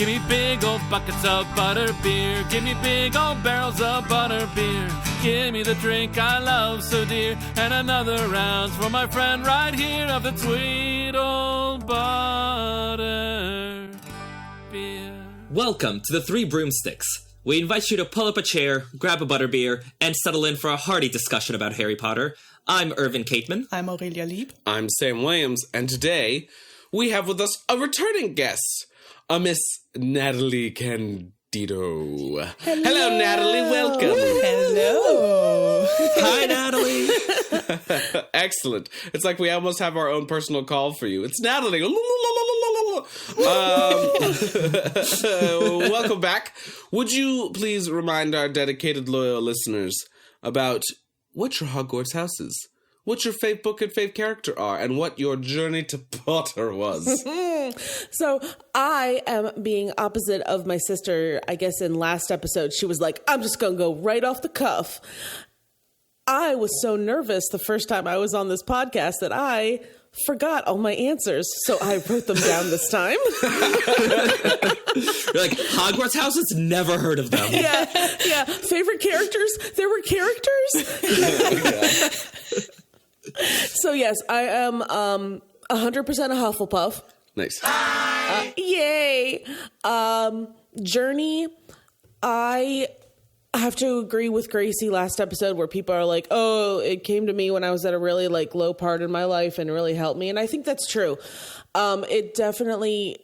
Give me big old buckets of butter beer. Give me big old barrels of butter beer. Give me the drink I love so dear. And another round for my friend right here of the sweet old butter beer. Welcome to the Three Broomsticks. We invite you to pull up a chair, grab a butterbeer, and settle in for a hearty discussion about Harry Potter. I'm Irvin Cateman. I'm Aurelia Lieb. I'm Sam Williams, and today we have with us a returning guest, a Miss Natalie Candido. Hello, Natalie. Welcome. Hello. Hi, Natalie. Excellent. It's like we almost have our own personal call for you. It's Natalie. Welcome back. Would you please remind our dedicated, loyal listeners about what your Hogwarts house is, what your fave book and fave character are, and what your journey to Potter was? So I am being opposite of my sister. I guess in last episode, she was like, I'm just going to go right off the cuff. I was so nervous the first time I was on this podcast that I forgot all my answers. So I wrote them down this time. You're like, Hogwarts houses? Never heard of them. Yeah. Favorite characters? There were characters? So yes, I am 100% a Hufflepuff. Nice. Yay. Journey, I have to agree with Gracie last episode where people are like, oh, it came to me when I was at a really low part in my life and really helped me. And I think that's true. It definitely,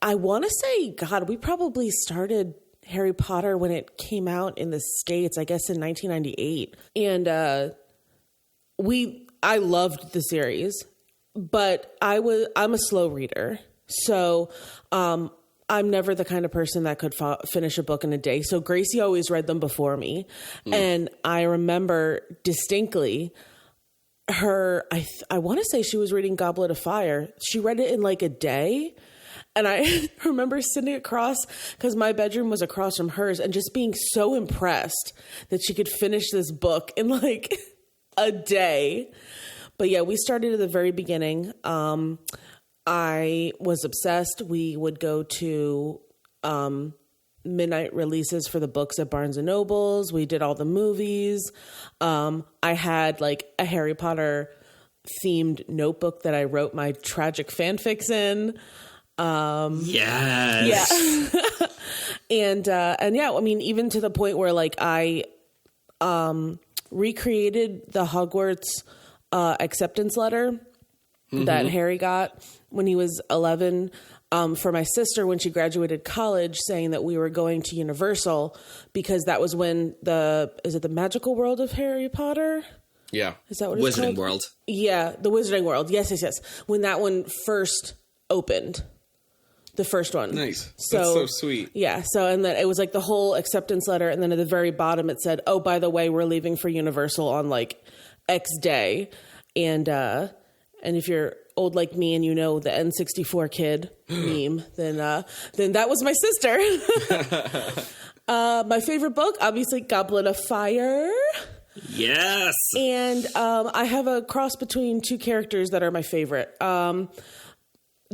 I want to say, God, we probably started Harry Potter when it came out in the States, I guess in 1998. And I loved the series, but I'm a slow reader. So I'm never the kind of person that could finish a book in a day. So Gracie always read them before me. And I remember distinctly her, I want to say she was reading Goblet of Fire. She read it in a day. And I remember sitting across, because my bedroom was across from hers, and just being so impressed that she could finish this book in a day. But yeah, we started at the very beginning. I was obsessed. We would go to midnight releases for the books at Barnes & Nobles. We did all the movies. I had a Harry Potter themed notebook that I wrote my tragic fanfics in. Yes. Yeah. and yeah, I mean, even to the point where I recreated the Hogwarts acceptance letter that Harry got when he was 11 for my sister when she graduated college, saying that we were going to Universal because that was when is it the magical world of Harry Potter? Yeah. Is that what it's Wizarding called? World. Yeah, the Wizarding World. Yes. When that one first opened. The first one. Nice. So, that's so sweet. Yeah. So, and then it was the whole acceptance letter. And then at the very bottom, it said, oh, by the way, we're leaving for Universal on X day. And if you're old like me and you know the N64 kid meme, then that was my sister. My favorite book, obviously, Goblet of Fire. Yes. And I have a cross between two characters that are my favorite.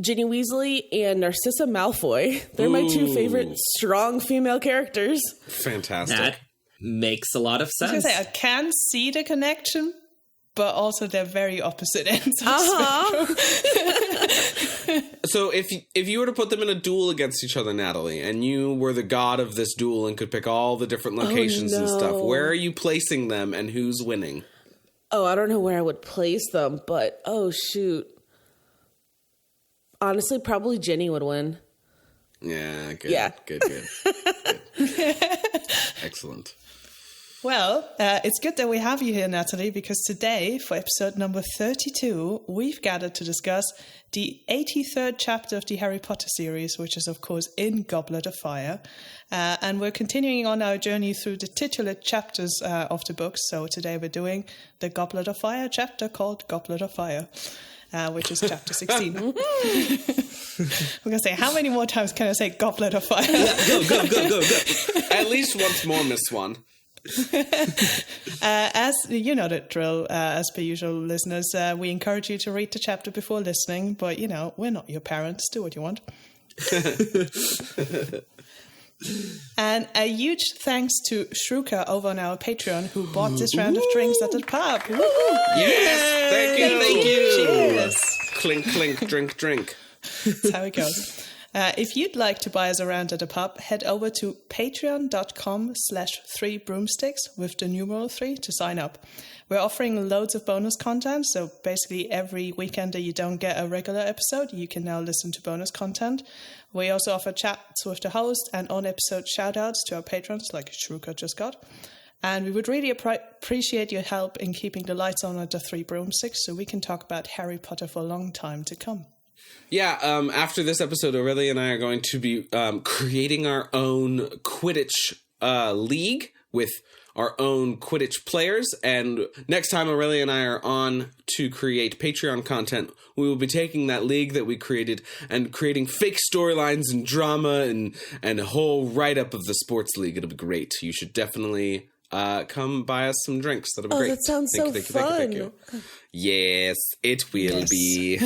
Ginny Weasley and Narcissa Malfoy. They're my two favorite strong female characters. Fantastic. That makes a lot of sense. I was going to say, I can see the connection, but also they're very opposite ends of the spectrum. So if you were to put them in a duel against each other, Natalie, and you were the god of this duel and could pick all the different locations and stuff, where are you placing them and who's winning? Oh, I don't know where I would place them, but oh shoot. Honestly, probably Ginny would win. Yeah, good. Yeah. Good. Excellent. Well, it's good that we have you here, Natalie, because today, for episode number 32, we've gathered to discuss the 83rd chapter of the Harry Potter series, which is, of course, in Goblet of Fire. And we're continuing on our journey through the titular chapters of the books. So today we're doing the Goblet of Fire chapter called Goblet of Fire. Which is chapter 16. I'm going to say, how many more times can I say Goblet of Fire? Go. At least once more, Miss Swan. As you know the drill, as per usual, listeners, we encourage you to read the chapter before listening, but, we're not your parents. Do what you want. And a huge thanks to Shruka over on our Patreon who bought this round of drinks at the pub. Yes! Thank you! Cheers! Clink, clink, drink, drink. That's how it goes. If you'd like to buy us a round at the pub, head over to patreon.com/3broomsticks with the numeral 3 to sign up. We're offering loads of bonus content, so basically every weekend that you don't get a regular episode, you can now listen to bonus content. We also offer chats with the host and on-episode shout-outs to our patrons, like Shruka just got. And we would really appreciate your help in keeping the lights on at the 3 broomsticks so we can talk about Harry Potter for a long time to come. Yeah, after this episode, Aurelia and I are going to be creating our own Quidditch league with our own Quidditch players. And next time Aurelia and I are on to create Patreon content, we will be taking that league that we created and creating fake storylines and drama and a whole write-up of the sports league. It'll be great. You should definitely come buy us some drinks. That'll be great. That sounds thank you. Yes, it will be.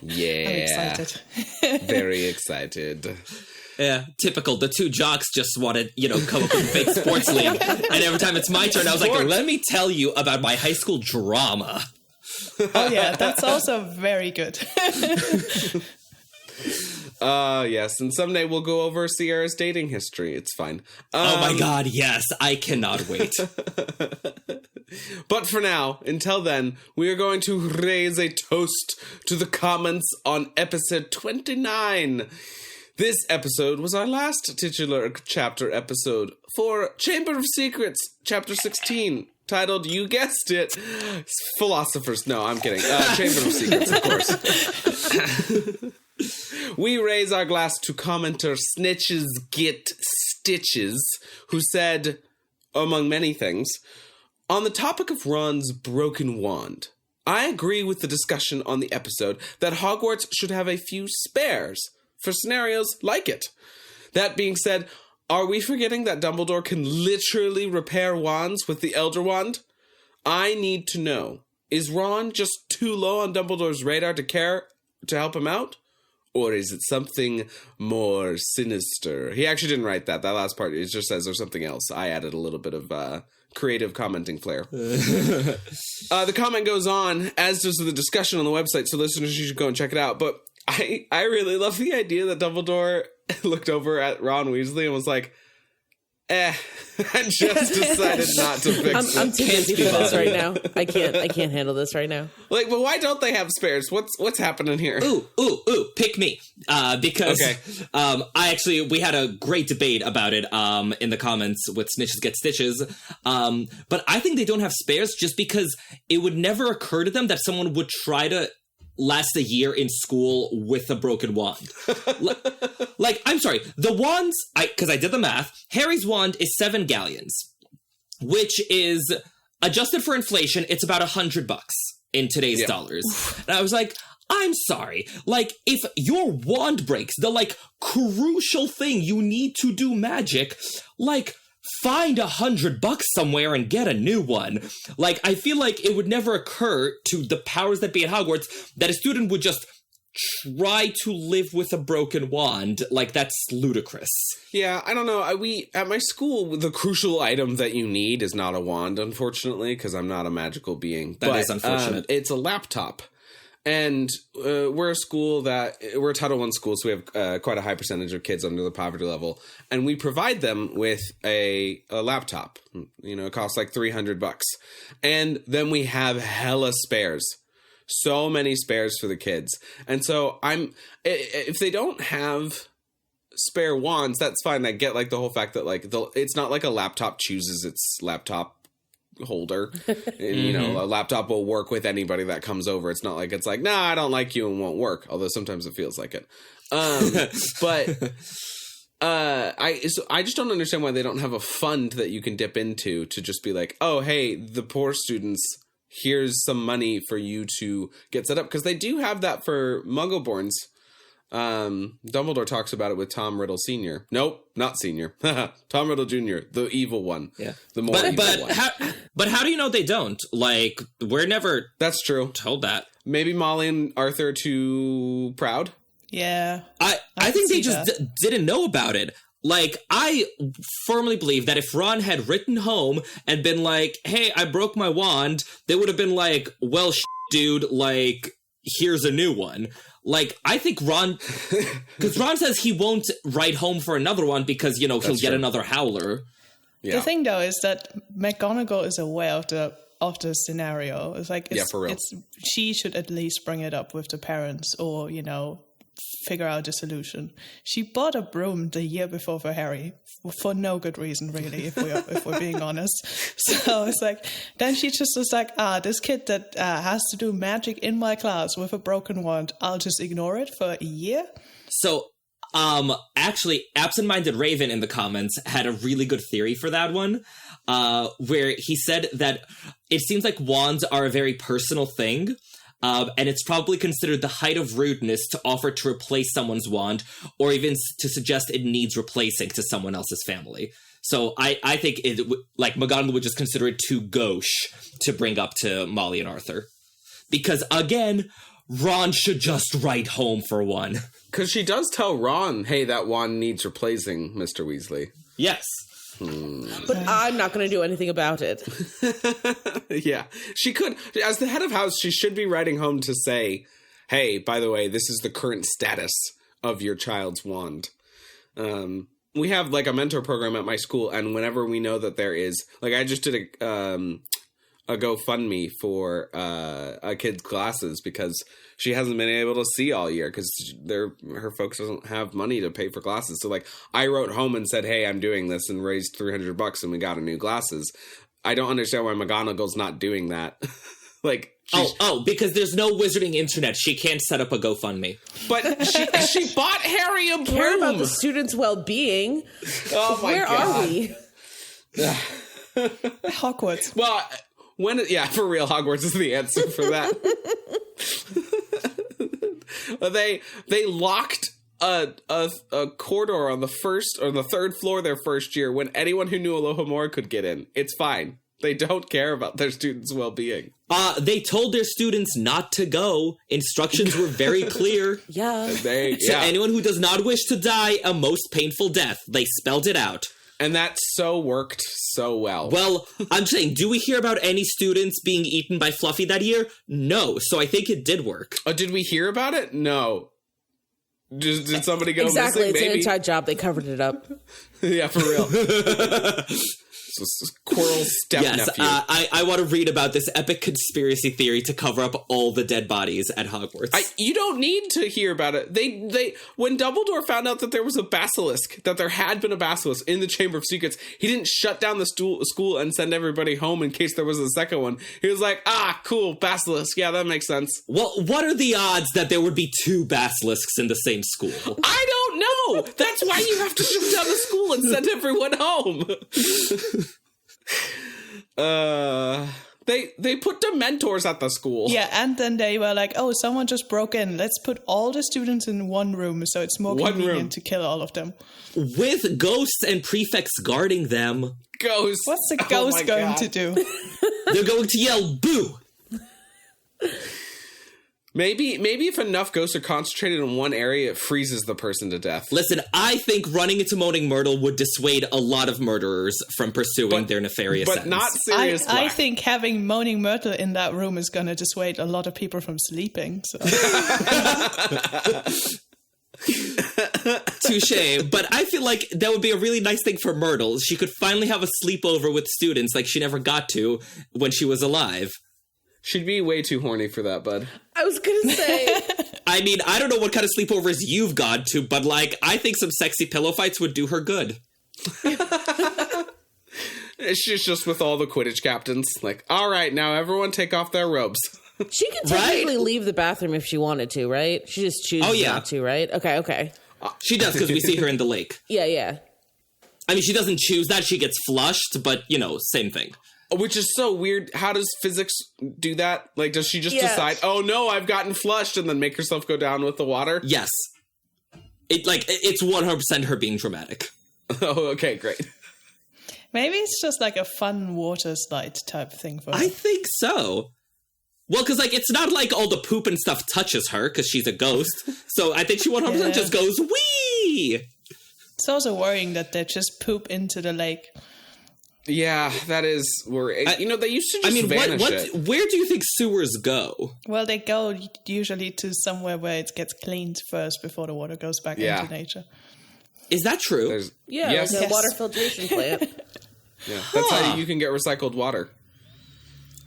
Yeah. I'm excited. Very excited. Yeah, typical. The two jocks just want to, come up with a fake sports league. And every time it's my turn, I was like, let me tell you about my high school drama. Oh, yeah, that's also very good. Yes, and someday we'll go over Sierra's dating history. It's fine. Oh my god, yes, I cannot wait. But for now, until then, we are going to raise a toast to the comments on episode 29. This episode was our last titular chapter episode for Chamber of Secrets, chapter 16, titled, you guessed it, Philosophers. No, I'm kidding. Chamber of Secrets, of course. We raise our glass to commenter Snitches Get Stitches, who said, among many things, on the topic of Ron's broken wand, I agree with the discussion on the episode that Hogwarts should have a few spares for scenarios like it. That being said, are we forgetting that Dumbledore can literally repair wands with the Elder Wand? I need to know, is Ron just too low on Dumbledore's radar to care to help him out? Or is it something more sinister? He actually didn't write that. That last part, it just says there's something else. I added a little bit of creative commenting flair. The comment goes on, as does the discussion on the website, so listeners, you should go and check it out. But I really love the idea that Dumbledore looked over at Ron Weasley and was like, and just decided not to fix it. I'm too busy for this right now. I can't handle this right now. Like, but why don't they have spares? What's happening here? Ooh, pick me. Because we had a great debate about it in the comments with Snitches Get Stitches. But I think they don't have spares just because it would never occur to them that someone would try to last a year in school with a broken wand. Like, I'm sorry, the wands, because I did the math, Harry's wand is 7 galleons, which is, adjusted for inflation, it's about $100 in today's dollars. And I was like, I'm sorry, like, if your wand breaks, the, like, crucial thing you need to do magic, like, find $100 somewhere and get a new one. Like, I feel like it would never occur to the powers that be at Hogwarts that a student would just try to live with a broken wand. Like, that's ludicrous. Yeah, I don't know. At my school, the crucial item that you need is not a wand, unfortunately, because I'm not a magical being. That is unfortunate. It's a laptop. And we're a Title I school, so we have quite a high percentage of kids under the poverty level. And we provide them with a laptop. It costs like $300. And then we have hella spares. So many spares for the kids. And so if they don't have spare wands, that's fine. I get like the whole fact that like it's not like a laptop chooses its laptop holder. And, a laptop will work with anybody that comes over. It's not like it's like, I don't like you and won't work. Although sometimes it feels like it. But I just don't understand why they don't have a fund that you can dip into to just be like, oh, hey, the poor students, here's some money for you to get set up. Because they do have that for Muggleborns. Dumbledore talks about it with Tom Riddle Sr. Nope, not Sr. Tom Riddle Jr., the evil one. Yeah. The more evil one. But how do you know they don't? Like, we're never That's true. told that. Maybe Molly and Arthur are too proud? Yeah. I think they just didn't know about it. Like, I firmly believe that if Ron had written home and been like, hey, I broke my wand, they would have been like, well, dude, like, here's a new one. Like, I think Ron... Because Ron says he won't write home for another one because, you know, he'll get another howler. Yeah. The thing, though, is that McGonagall is aware of the scenario. It's like, for real. She should at least bring it up with the parents or, you know, figure out a solution. She bought a broom the year before for Harry for no good reason, really, if we're being honest. So it's like, then she just was like, this kid that has to do magic in my class with a broken wand, I'll just ignore it for a year. So, actually, Absent-Minded Raven in the comments had a really good theory for that one, where he said that it seems like wands are a very personal thing. And it's probably considered the height of rudeness to offer to replace someone's wand, or even to suggest it needs replacing to someone else's family. So I think McGonagall would just consider it too gauche to bring up to Molly and Arthur. Because, again, Ron should just write home for one. Because she does tell Ron, hey, that wand needs replacing, Mr. Weasley. Yes. But I'm not going to do anything about it. Yeah. She could, as the head of house, she should be writing home to say, hey, by the way, this is the current status of your child's wand. We have, like, a mentor program at my school, and whenever we know that there is, like, I just did a GoFundMe for a kid's glasses because she hasn't been able to see all year because her folks doesn't have money to pay for glasses. So, like, I wrote home and said, hey, I'm doing this, and raised $300 and we got her new glasses. I don't understand why McGonagall's not doing that. Like, because there's no wizarding internet. She can't set up a GoFundMe. But she bought Harry a broom. Care about the students' well-being. Oh my God. Where are we? Hogwarts. Well, for real, Hogwarts is the answer for that. They locked a corridor on the first or the third floor their first year when anyone who knew Alohomora could get in. It's fine. They don't care about their students' well-being. They told their students not to go. Instructions were very clear. Yeah. To anyone who does not wish to die a most painful death, they spelled it out. And that worked so well. Well, I'm saying, do we hear about any students being eaten by Fluffy that year? No, so I think it did work. Oh, did we hear about it? No. Did somebody go exactly, missing? It's maybe? an inside job. They covered it up. Yeah, for real. Squirrel stepnephew. Yes, I want to read about this epic conspiracy theory to cover up all the dead bodies at Hogwarts. You don't need to hear about it. They when Dumbledore found out that there was a basilisk, that there had been a basilisk in the Chamber of Secrets, he didn't shut down the school and send everybody home in case there was a second one. He was like, cool, basilisk. Yeah, that makes sense. Well, what are the odds that there would be two basilisks in the same school? I don't know. That's why you have to shut down the school and send everyone home. They put Dementors at the school. Yeah, and then they were like, oh, someone just broke in. Let's put all the students in one room so it's more convenient to kill all of them. With ghosts and prefects guarding them. Ghosts. What's the ghost going to do? They're going to yell, boo! Maybe if enough ghosts are concentrated in one area, it freezes the person to death. Listen, I think running into Moaning Myrtle would dissuade a lot of murderers from pursuing their nefarious ends. But not serious I think having Moaning Myrtle in that room is going to dissuade a lot of people from sleeping. So. Touche, but I feel like that would be a really nice thing for Myrtle. She could finally have a sleepover with students like she never got to when she was alive. She'd be way too horny for that, bud. I was gonna say. I mean, I don't know what kind of sleepovers you've gone to, but, like, I think some sexy pillow fights would do her good. She's just with all the Quidditch captains. Like, all right, now everyone take off their robes. She could technically leave the bathroom if she wanted to, right? She just chooses not to, right? Okay. She does, because we see her in the lake. Yeah. I mean, she doesn't choose that. She gets flushed, but, you know, same thing. Which is so weird. How does physics do that? Like, does she just decide, oh no, I've gotten flushed, and then make herself go down with the water? Yes. It's 100% her being dramatic. Oh, okay, great. Maybe it's just like a fun water slide type thing for her. I think so. Well, because, like, it's not like all the poop and stuff touches her, because she's a ghost. So I think she 100% just goes, wee! It's also worrying that they just poop into the lake. Yeah, that is worrying. They used to just vanish it. Where do you think sewers go? Well, they go usually to somewhere where it gets cleaned first before the water goes back into nature. Is that true? Like a water filtration plant. Yeah, that's how you can get recycled water.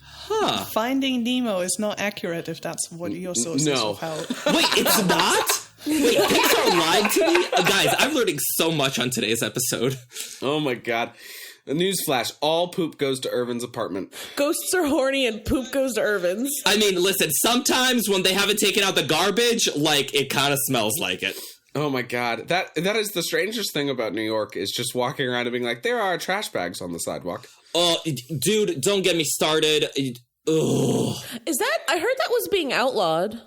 Huh. Finding Nemo is not accurate if that's what your source is of how... Wait, it's not? Wait, Pixar lied to me? Guys, I'm learning so much on today's episode. Oh my god. A newsflash, all poop goes to Irvin's apartment. Ghosts are horny and poop goes to Irvin's. I mean, listen, sometimes when they haven't taken out the garbage, like, it kind of smells like it. Oh my god. That is the strangest thing about New York, is just walking around and being like, there are trash bags on the sidewalk. Oh, dude, don't get me started. Ugh. Is that... I heard that was being outlawed.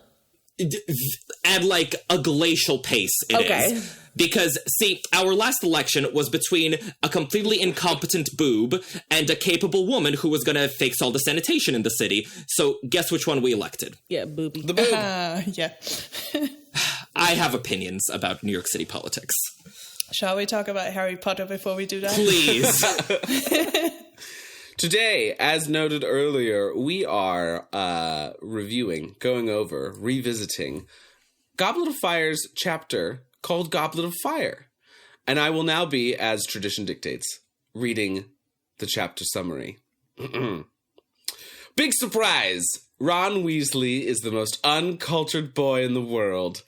At, like, a glacial pace, it is. Because, see, our last election was between a completely incompetent boob and a capable woman who was gonna fix all the sanitation in the city. So, guess which one we elected? Yeah, booby. The boob. Yeah. I have opinions about New York City politics. Shall we talk about Harry Potter before we do that? Please. Today, as noted earlier, we are revisiting Goblet of Fire's chapter called Goblet of Fire. And I will now be, as tradition dictates, reading the chapter summary. Big surprise! Ron Weasley is the most uncultured boy in the world.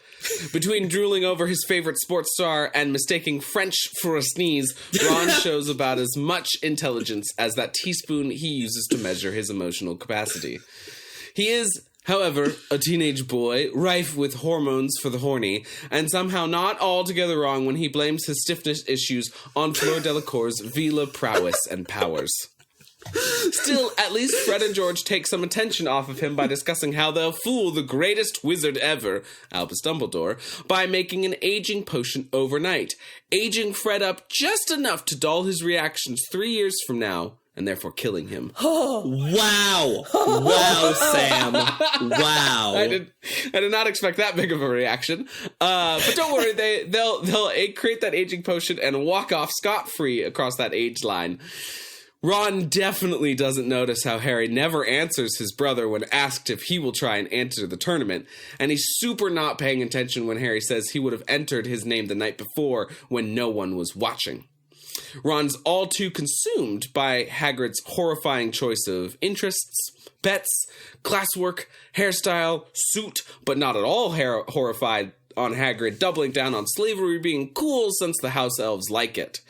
Between drooling over his favorite sports star and mistaking French for a sneeze, Ron shows about as much intelligence as that teaspoon he uses to measure his emotional capacity. He is, however, a teenage boy, rife with hormones for the horny, and somehow not altogether wrong when he blames his stiffness issues on Fleur Delacour's Vila prowess and powers. Still, at least Fred and George take some attention off of him by discussing how they'll fool the greatest wizard ever, Albus Dumbledore, by making an aging potion overnight, aging Fred up just enough to dull his reactions 3 years from now, and therefore killing him. Wow. Wow, Sam. Wow. I did not expect that big of a reaction. But don't worry, they'll create that aging potion and walk off scot-free across that age line. Ron definitely doesn't notice how Harry never answers his brother when asked if he will try and enter the tournament, and he's super not paying attention when Harry says he would have entered his name the night before when no one was watching. Ron's all too consumed by Hagrid's horrifying choice of interests, pets, classwork, hairstyle, suit, but not at all horrified on Hagrid doubling down on slavery being cool since the house elves like it.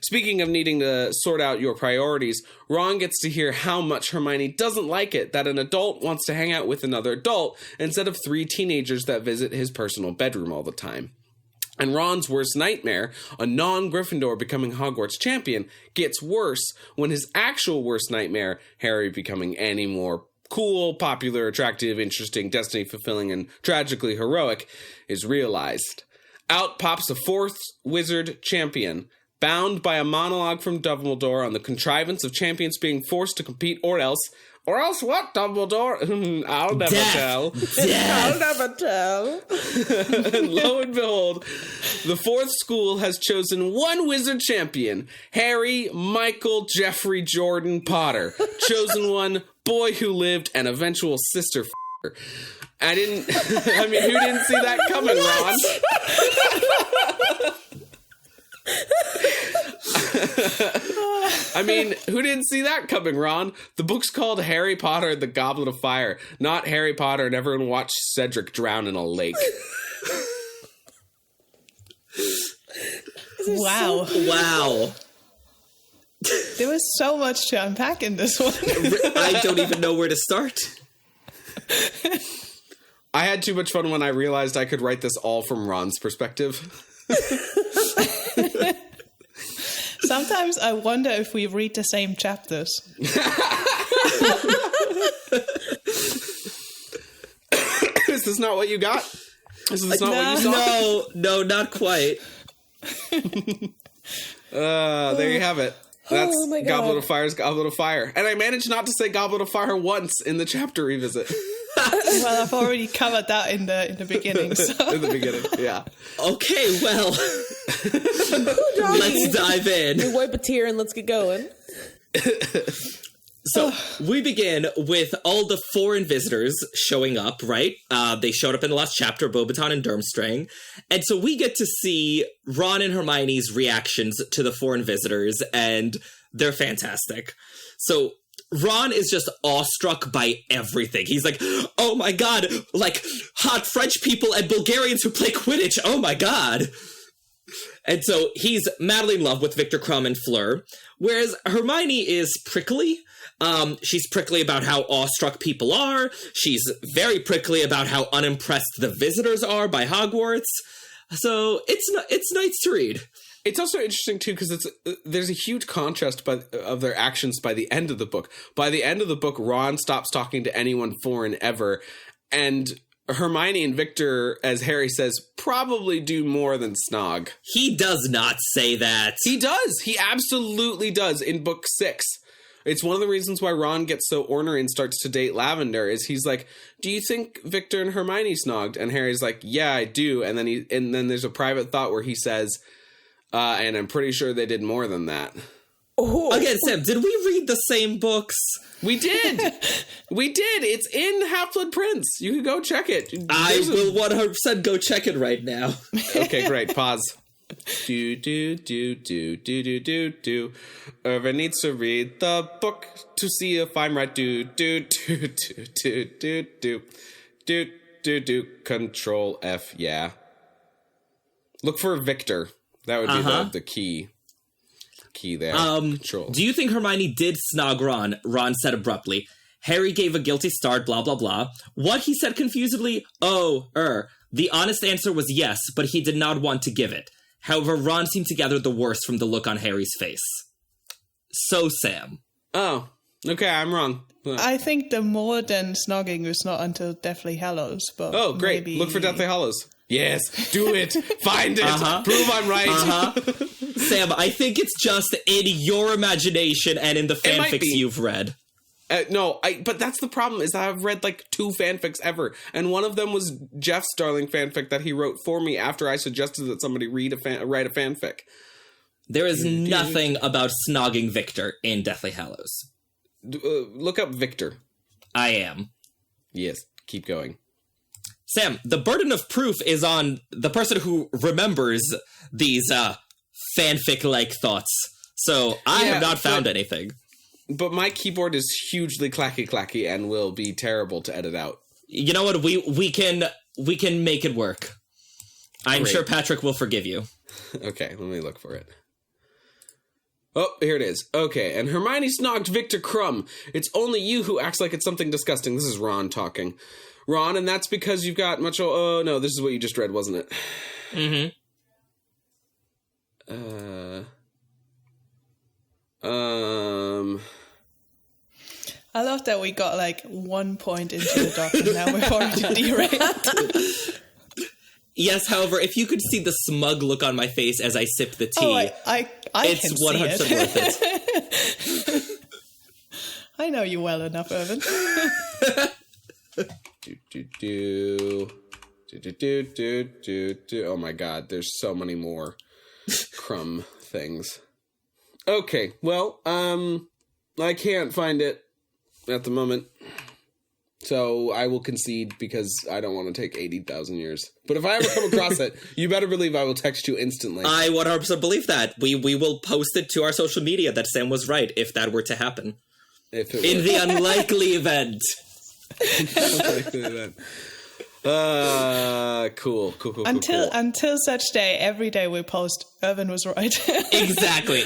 Speaking of needing to sort out your priorities, Ron gets to hear how much Hermione doesn't like it that an adult wants to hang out with another adult instead of 3 teenagers that visit his personal bedroom all the time. And Ron's worst nightmare, a non-Gryffindor becoming Hogwarts champion, gets worse when his actual worst nightmare, Harry becoming any more cool, popular, attractive, interesting, destiny-fulfilling, and tragically heroic, is realized. Out pops a 4th wizard champion, bound by a monologue from Dumbledore on the contrivance of champions being forced to compete, or else what, Dumbledore? I'll never tell. I'll never tell. And lo and behold, the 4th school has chosen one wizard champion, Harry Michael Jeffrey Jordan Potter. Chosen one, boy who lived, an eventual sister f***er. Who didn't see that coming, Ron? Who didn't see that coming, Ron? The book's called Harry Potter and the Goblet of Fire, not Harry Potter and everyone watched Cedric drown in a lake. Wow. Wow. There was so much to unpack in this one. I don't even know where to start. I had too much fun when I realized I could write this all from Ron's perspective. Sometimes I wonder if we read the same chapters. Is this not what you got? Is this not what you saw? No, not quite. There you have it. That's Oh my God. Goblet of Fire's Goblet of Fire. And I managed not to say Goblet of Fire once in the chapter revisit. Well, I've already covered that in the beginning. So. In the beginning, yeah. Okay, well, let's dive in. We wipe a tear and let's get going. So we begin with all the foreign visitors showing up, right? They showed up in the last chapter, Bobaton and Durmstrang. And so we get to see Ron and Hermione's reactions to the foreign visitors, and they're fantastic. So Ron is just awestruck by everything. He's like, oh my God, like hot French people and Bulgarians who play Quidditch. Oh my God. And so he's madly in love with Victor Crumb and Fleur, whereas Hermione is prickly. She's prickly about how awestruck people are. She's very prickly about how unimpressed the visitors are by Hogwarts. So it's nice to read. It's also interesting, too, because there's a huge contrast of their actions by the end of the book. By the end of the book, Ron stops talking to anyone foreign ever, and Hermione and Victor, as Harry says, probably do more than snog. He does not say that. He does. He absolutely does in book 6. It's one of the reasons why Ron gets so ornery and starts to date Lavender, is he's like, do you think Victor and Hermione snogged? And Harry's like, yeah, I do. And then there's a private thought where he says, and I'm pretty sure they did more than that. Oh. Again, Sam, did we read the same books? We did. We did. It's in Half-Blood Prince. You can go check it. I will 100% go check it right now. Okay, great. Pause. Do. Irvin needs to read the book to see if I'm right. Do. Control F, yeah. Look for Victor. That would be the key there. Control. Do you think Hermione did snog Ron? Ron said abruptly. Harry gave a guilty start, blah, blah, blah. What, he said confusedly? The honest answer was yes, but he did not want to give it. However, Ron seemed to gather the worst from the look on Harry's face. So, Sam. Oh, okay, I'm wrong. I think the more than snogging was not until Deathly Hallows. But oh, great. maybe... Look for Deathly Hallows. Yes, do it. Find it. Prove I'm right. Sam, I think it's just in your imagination and in the fanfics you've read. But that's the problem, is that I've read like 2 fanfics ever, and one of them was Jeff's darling fanfic that he wrote for me after I suggested that somebody write a fanfic. There is nothing about snogging Victor in Deathly Hallows. Look up Victor. I am. Yes, keep going. Sam, the burden of proof is on the person who remembers these fanfic-like thoughts. So I have not found anything. But my keyboard is hugely clacky and will be terrible to edit out. You know what? We can make it work. I'm sure Patrick will forgive you. Okay, let me look for it. Oh, here it is. Okay, and Hermione snogged Victor Crumb. It's only you who acts like it's something disgusting. This is Ron talking. Ron, and that's because you've got much... Oh, no, this is what you just read, wasn't it? Mm-hmm. I love that we got like 1 point into the doc and now we've already derailed. Yes, however, if you could see the smug look on my face as I sip the tea, I it's can 100% see worth it. it. I know you well enough, Irvin. Oh my god, there's so many more crumb things. Okay, well, I can't find it at the moment. So I will concede because I don't want to take 80,000 years. But if I ever come across it, you better believe I will text you instantly. I 100% believe that. We will post it to our social media that Sam was right if that were to happen. In the unlikely event. Cool. Until such day, every day we post, Irvin was right. Exactly.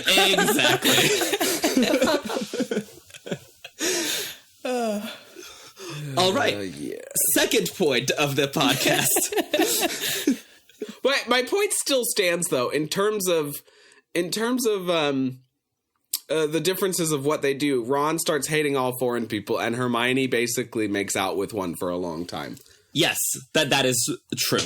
All right. Yeah. Second point of the podcast. But my point still stands, though, in terms of the differences of what they do. Ron starts hating all foreign people, and Hermione basically makes out with one for a long time. Yes, that is true.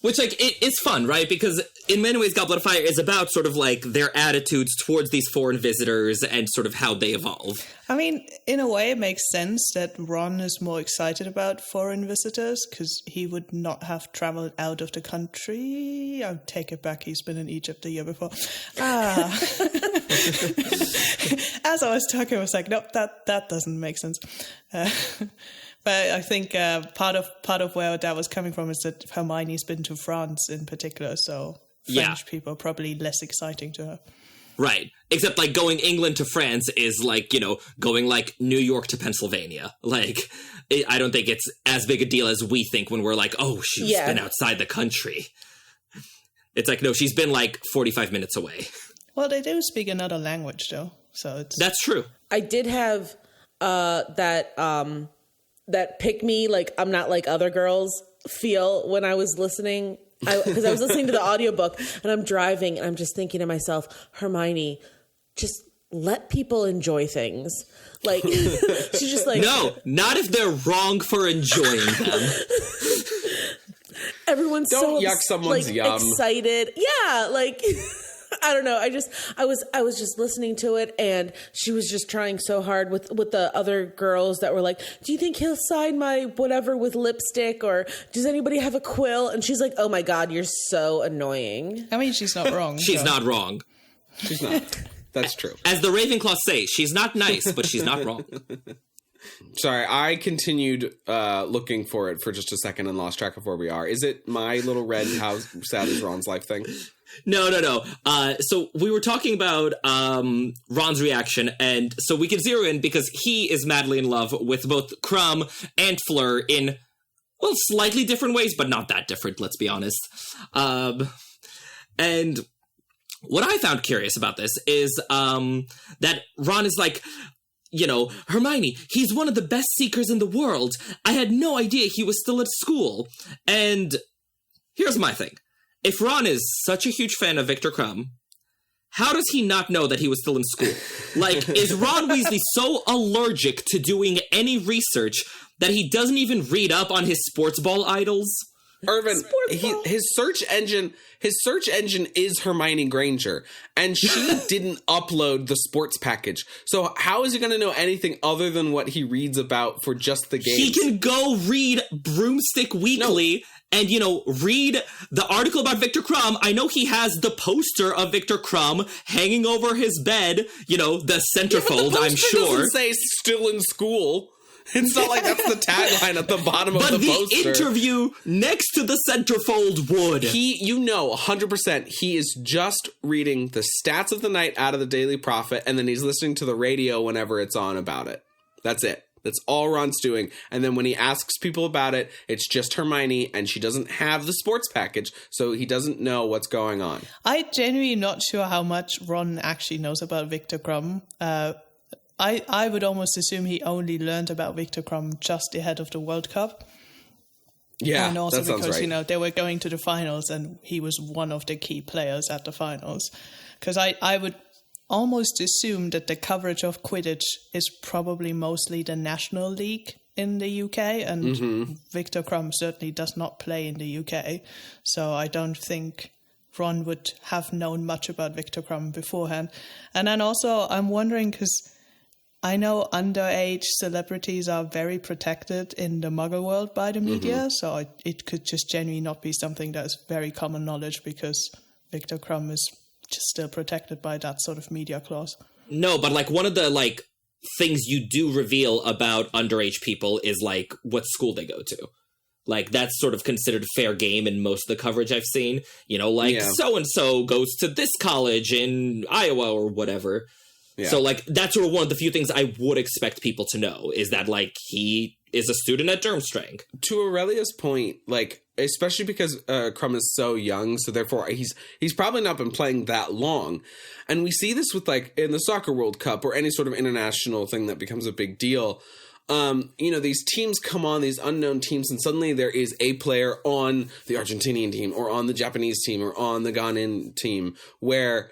Which, like, it is fun, right? Because in many ways, Goblet of Fire is about sort of, like, their attitudes towards these foreign visitors and sort of how they evolve. I mean, in a way, it makes sense that Ron is more excited about foreign visitors because he would not have traveled out of the country. I'll take it back. He's been in Egypt the year before. As I was talking, I was like, nope, that doesn't make sense. But I think part of where that was coming from is that Hermione's been to France in particular, so French people are probably less exciting to her. Right. Except, like, going England to France is, like, you know, going, like, New York to Pennsylvania. Like, I don't think it's as big a deal as we think when we're like, oh, she's been outside the country. It's like, no, she's been, like, 45 minutes away. Well, they do speak another language, though, so it's... That's true. I did have that pick me, like, I'm not like other girls feel when I was listening. Because I was listening to the audiobook and I'm driving and I'm just thinking to myself, Hermione, just let people enjoy things. Like, she's just like... No, not if they're wrong for enjoying them. Everyone's Don't so yuck someone's like, yum. excited. Yeah, like... I don't know. I was just listening to it, and she was just trying so hard with the other girls that were like, "Do you think he'll sign my whatever with lipstick, or does anybody have a quill?" And she's like, "Oh my God, you're so annoying." I mean, she's not wrong. She's not wrong. She's not. That's true. As the Ravenclaw say, she's not nice, but she's not wrong. Sorry, I continued looking for it for just a second and lost track of where we are. Is it my little red how sad is Ron's life thing? No. So we were talking about Ron's reaction, and so we can zero in because he is madly in love with both Crumb and Fleur in, well, slightly different ways, but not that different, let's be honest. And what I found curious about this is that Ron is like, you know, Hermione, he's one of the best seekers in the world. I had no idea he was still at school. And here's my thing. If Ron is such a huge fan of Victor Crumb, how does he not know that he was still in school? Like, is Ron Weasley so allergic to doing any research that he doesn't even read up on his sports ball idols? Irvin, his search engine is Hermione Granger, and she didn't upload the sports package. So how is he going to know anything other than what he reads about for just the games? He can go read Broomstick Weekly and, you know, read the article about Victor Crumb. I know he has the poster of Victor Crumb hanging over his bed, you know, the centerfold, I'm sure. Doesn't say still in school. It's not like that's the tagline at the bottom of the poster. But the interview next to the centerfold would. You know, 100%, he is just reading the stats of the night out of the Daily Prophet, and then he's listening to the radio whenever it's on about it. That's it. That's all Ron's doing. And then when he asks people about it, it's just Hermione, and she doesn't have the sports package, so he doesn't know what's going on. I'm genuinely not sure how much Ron actually knows about Victor Crumb. I would almost assume he only learned about Victor Crumb just ahead of the World Cup. Yeah, and also that sounds because, right. you know, they were going to the finals and he was one of the key players at the finals. Because I would almost assume that the coverage of Quidditch is probably mostly the National League in the UK, and Victor Crumb certainly does not play in the UK. So I don't think Ron would have known much about Victor Crumb beforehand. And then also I'm wondering, because I know underage celebrities are very protected in the Muggle world by the media, so it could just genuinely not be something that's very common knowledge because Victor Crumb is just still protected by that sort of media clause. No, but, like, one of the, like, things you do reveal about underage people is, like, what school they go to. Like, that's sort of considered fair game in most of the coverage I've seen. You know, like, so-and-so goes to this college in Iowa or whatever. Yeah. So, like, that's sort of one of the few things I would expect people to know is that, like, he is a student at Durmstrang. To Aurelia's point, like, especially because Crumb is so young, so therefore he's probably not been playing that long. And we see this with, like, in the Soccer World Cup or any sort of international thing that becomes a big deal. You know, these teams come on, these unknown teams, and suddenly there is a player on the Argentinian team or on the Japanese team or on the Ghanaian team where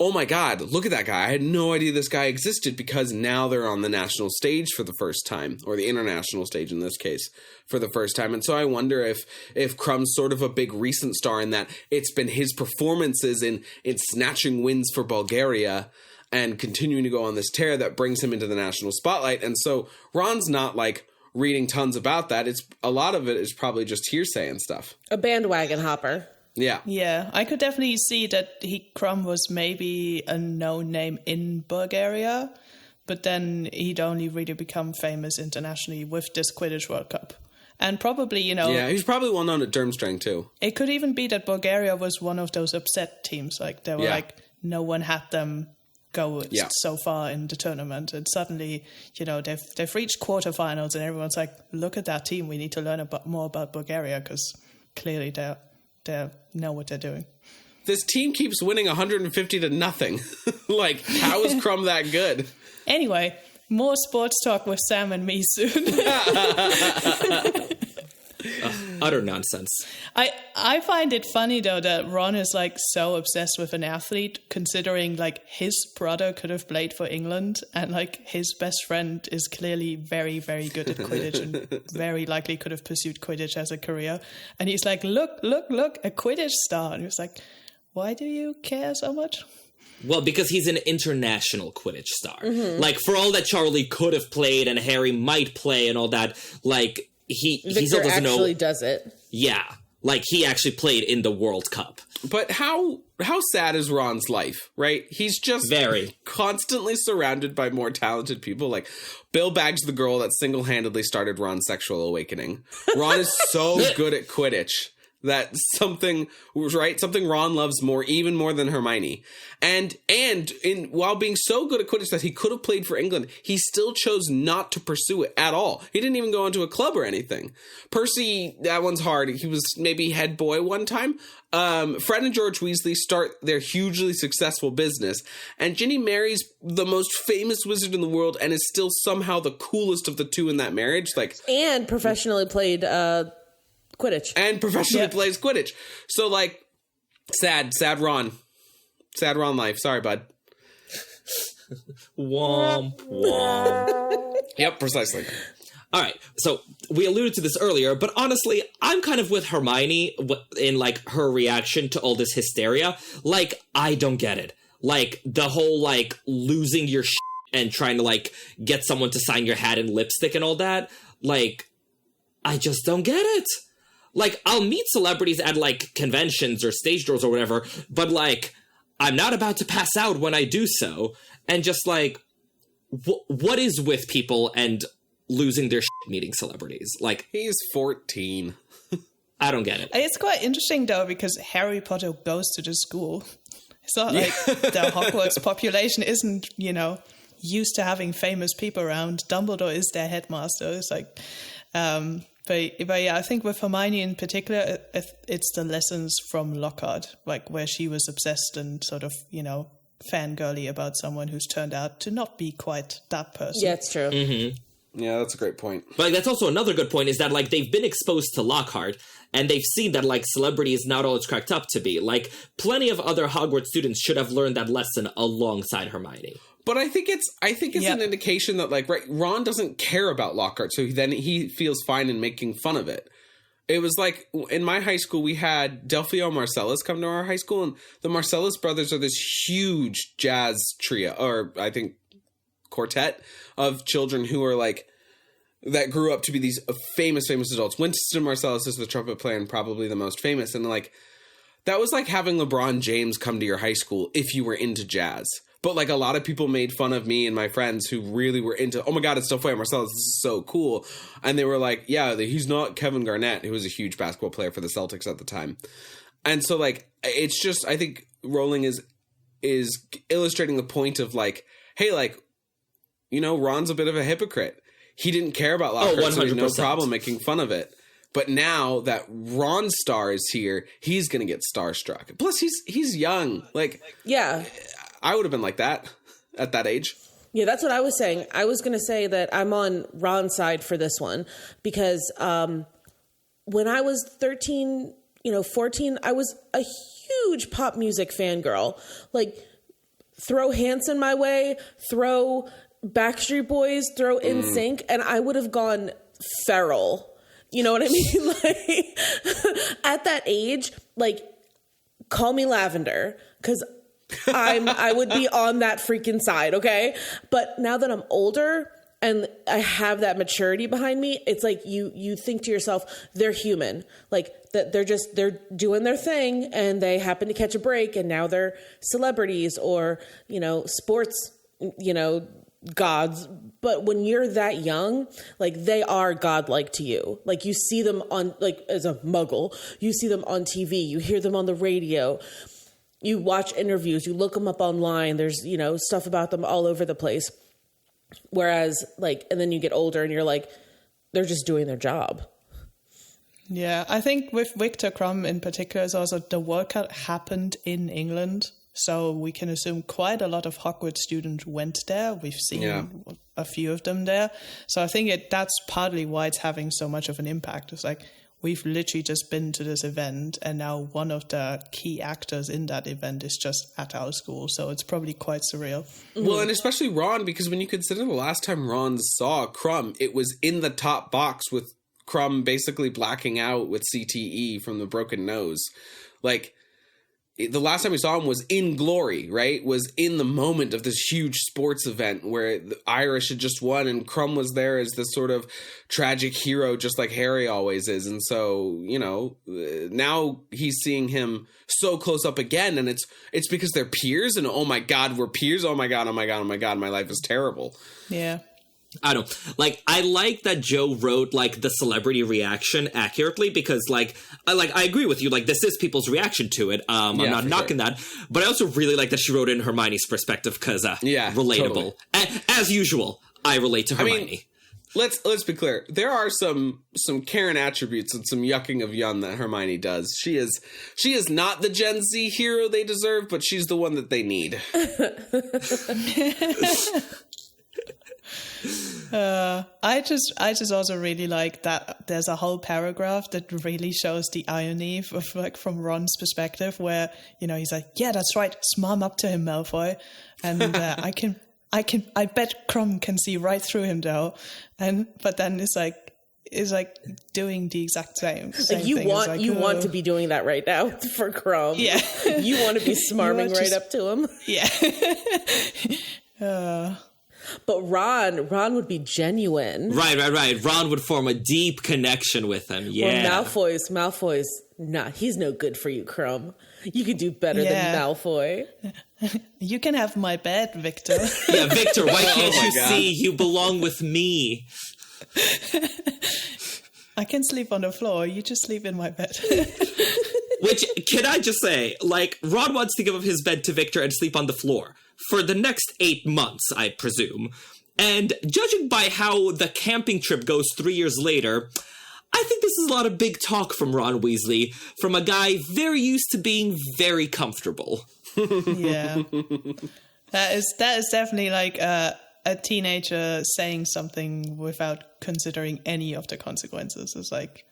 oh my God, look at that guy. I had no idea this guy existed, because now they're on the national stage for the first time, or the international stage in this case for the first time. And so I wonder if Crumb's sort of a big recent star in that it's been his performances in snatching wins for Bulgaria and continuing to go on this tear that brings him into the national spotlight. And so Ron's not like reading tons about that. It's a lot of it is probably just hearsay and stuff. A bandwagon hopper. Yeah. Yeah, I could definitely see that Crumb was maybe a known name in Bulgaria, but then he'd only really become famous internationally with this Quidditch World Cup. And probably, Yeah, he's probably well known at Durmstrang too. It could even be that Bulgaria was one of those upset teams. Like, they were like, no one had them go so far in the tournament, and suddenly they've reached quarterfinals, and everyone's like, look at that team, we need to learn more about Bulgaria, because clearly they know what they're doing. This team keeps winning 150-0. Like, how is Crumb that good? Anyway, more sports talk with Sam and me soon. Utter nonsense. I find it funny, though, that Ron is like so obsessed with an athlete, considering like his brother could have played for England, and like his best friend is clearly very, very good at Quidditch and very likely could have pursued Quidditch as a career. And he's like, look, a Quidditch star. And he was like, why do you care so much? Well, because he's an international Quidditch star. Mm-hmm. Like, for all that Charlie could have played and Harry might play and all that, like, he still doesn't know. Actually does it. Yeah. Like, he actually played in the World Cup. But how sad is Ron's life, right? He's just very constantly surrounded by more talented people. Like, Bill Bag's the girl that single-handedly started Ron's sexual awakening. Ron is so good at Quidditch that something Ron loves even more than Hermione. And while being so good at Quidditch that he could have played for England, he still chose not to pursue it at all. He didn't even go into a club or anything. Percy, that one's hard. He was maybe head boy one time. Fred and George Weasley start their hugely successful business, and Ginny marries the most famous wizard in the world and is still somehow the coolest of the two in that marriage. Like, and professionally played Quidditch. And professionally plays Quidditch. So, like, sad Ron. Sad Ron life. Sorry, bud. Womp, womp. Yep, precisely. All right, so we alluded to this earlier, but honestly, I'm kind of with Hermione in, like, her reaction to all this hysteria. Like, I don't get it. Like, the whole, like, losing your shit and trying to, like, get someone to sign your hat in lipstick and all that. Like, I just don't get it. Like, I'll meet celebrities at, like, conventions or stage doors or whatever, but, like, I'm not about to pass out when I do so. And just, like, what is with people and losing their shit meeting celebrities? Like, he's 14. I don't get it. It's quite interesting, though, because Harry Potter goes to the school. It's not like the Hogwarts population isn't, used to having famous people around. Dumbledore is their headmaster. It's like... But yeah, I think with Hermione in particular, it's the lessons from Lockhart, like where she was obsessed and sort of, fangirly about someone who's turned out to not be quite that person. Yeah, it's true. Mm-hmm. Yeah, that's a great point. But like, that's also another good point, is that, like, they've been exposed to Lockhart, and they've seen that, like, celebrity is not all it's cracked up to be. Like, plenty of other Hogwarts students should have learned that lesson alongside Hermione. But I think it's an indication that, like, right, Ron doesn't care about Lockhart, so then he feels fine in making fun of it. It was like, in my high school, we had Delphio Marcellus come to our high school, and the Marcellus brothers are this huge jazz trio, or I think quartet of children who are, like, that grew up to be these famous adults. Winston Marcellus is the trumpet player and probably the most famous, and, like, that was like having LeBron James come to your high school if you were into jazz. But, like, a lot of people made fun of me and my friends who really were into, oh my God, it's Delphio Marcellus, this is so cool. And they were like, yeah, he's not Kevin Garnett, who was a huge basketball player for the Celtics at the time. And so, like, it's just, I think Rowling is illustrating the point of, like, hey, like, Ron's a bit of a hypocrite. He didn't care about Lockhart, so there's no problem making fun of it. But now that Ron's star is here, he's going to get starstruck. Plus, he's young. Like, yeah. I would have been like that at that age. Yeah, that's what I was saying. I was going to say that I'm on Ron's side for this one because when I was 13, 14, I was a huge pop music fangirl. Like, throw Hanson my way, throw Backstreet Boys, throw NSYNC, and I would have gone feral. You know what I mean? Like, at that age, like, call me Lavender, because I would be on that freaking side, okay? But now that I'm older and I have that maturity behind me, it's like you think to yourself, they're human. Like, that they're doing their thing and they happen to catch a break and now they're celebrities or, you know, sports, you know, gods. But when you're that young, like, they are godlike to you. Like, you see them on, like, as a muggle, you see them on TV, you hear them on the radio, you watch interviews, you look them up online. There's, you know, stuff about them all over the place. Whereas, like, and then you get older and you're like, they're just doing their job. Yeah, I think with Victor Crumb in particular, is also the workout happened in England. So we can assume quite a lot of Hogwarts students went there. We've seen a few of them there. So I think that's partly why it's having so much of an impact. It's like, we've literally just been to this event and now one of the key actors in that event is just at our school. So it's probably quite surreal. Well, and especially Ron, because when you consider the last time Ron saw Crumb, it was in the top box with Crumb basically blacking out with CTE from the broken nose. Like, the last time we saw him was in Glory, right? Was in the moment of this huge sports event where the Irish had just won and Crumb was there as this sort of tragic hero, just like Harry always is. And so, you know, now he's seeing him so close up again, and it's because they're peers, and oh my God, we're peers. Oh my God, oh my God, oh my God, my life is terrible. Yeah. I don't like. I like that Joe wrote like the celebrity reaction accurately because, like, I agree with you. Like, this is people's reaction to it. I'm not knocking that, but I also really like that she wrote in Hermione's perspective because, relatable. Totally. As usual, I relate to Hermione. I mean, let's be clear. There are some Karen attributes and some yucking of yum that Hermione does. She is not the Gen Z hero they deserve, but she's the one that they need. I just also really like that there's a whole paragraph that really shows the irony of, like, from Ron's perspective, where, you know, he's like, yeah, that's right, smarm up to him, Malfoy, and I bet Crumb can see right through him though, but then it's like doing the exact same like, you thing. Want like, you want to be doing that right now for Crumb. Yeah. You want to be smarming right up to him. Yeah. But Ron would be genuine. Right. Ron would form a deep connection with him. Yeah. Well, Malfoy's nah, he's no good for you, Crumb. You could do better than Malfoy. You can have my bed, Victor. Yeah, Victor, why can't you see? You belong with me. I can sleep on the floor. You just sleep in my bed. Which, can I just say, like, Ron wants to give up his bed to Victor and sleep on the floor for the next 8 months, I presume. And judging by how the camping trip goes 3 years later, I think this is a lot of big talk from Ron Weasley, from a guy very used to being very comfortable. Yeah. That is definitely like a teenager saying something without considering any of the consequences. It's like,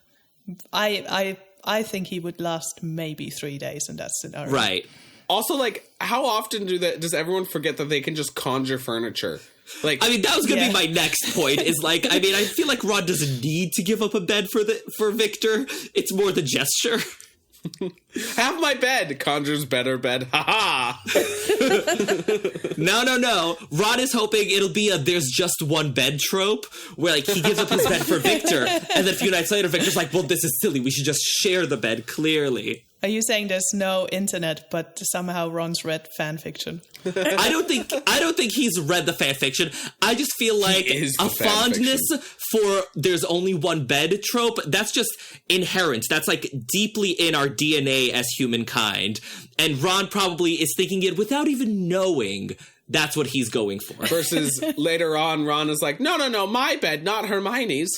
I think he would last maybe 3 days in that scenario. Right. Also, like, how often does everyone forget that they can just conjure furniture? Like, I mean, that was going to be my next point, is like, I mean, I feel like Ron doesn't need to give up a bed for Victor. It's more the gesture. Have my bed. Conjures better bed. Ha ha. No. Ron is hoping it'll be a there's just one bed trope where, like, he gives up his bed for Victor, and then a few nights later Victor's like, well, this is silly. We should just share the bed, clearly. Are you saying there's no internet, but somehow Ron's read fanfiction? I don't think he's read the fanfiction. I just feel like a fondness for there's only one bed trope, that's just inherent. That's like deeply in our DNA as humankind. And Ron probably is thinking it without even knowing that's what he's going for. Versus later on, Ron is like, no, my bed, not Hermione's.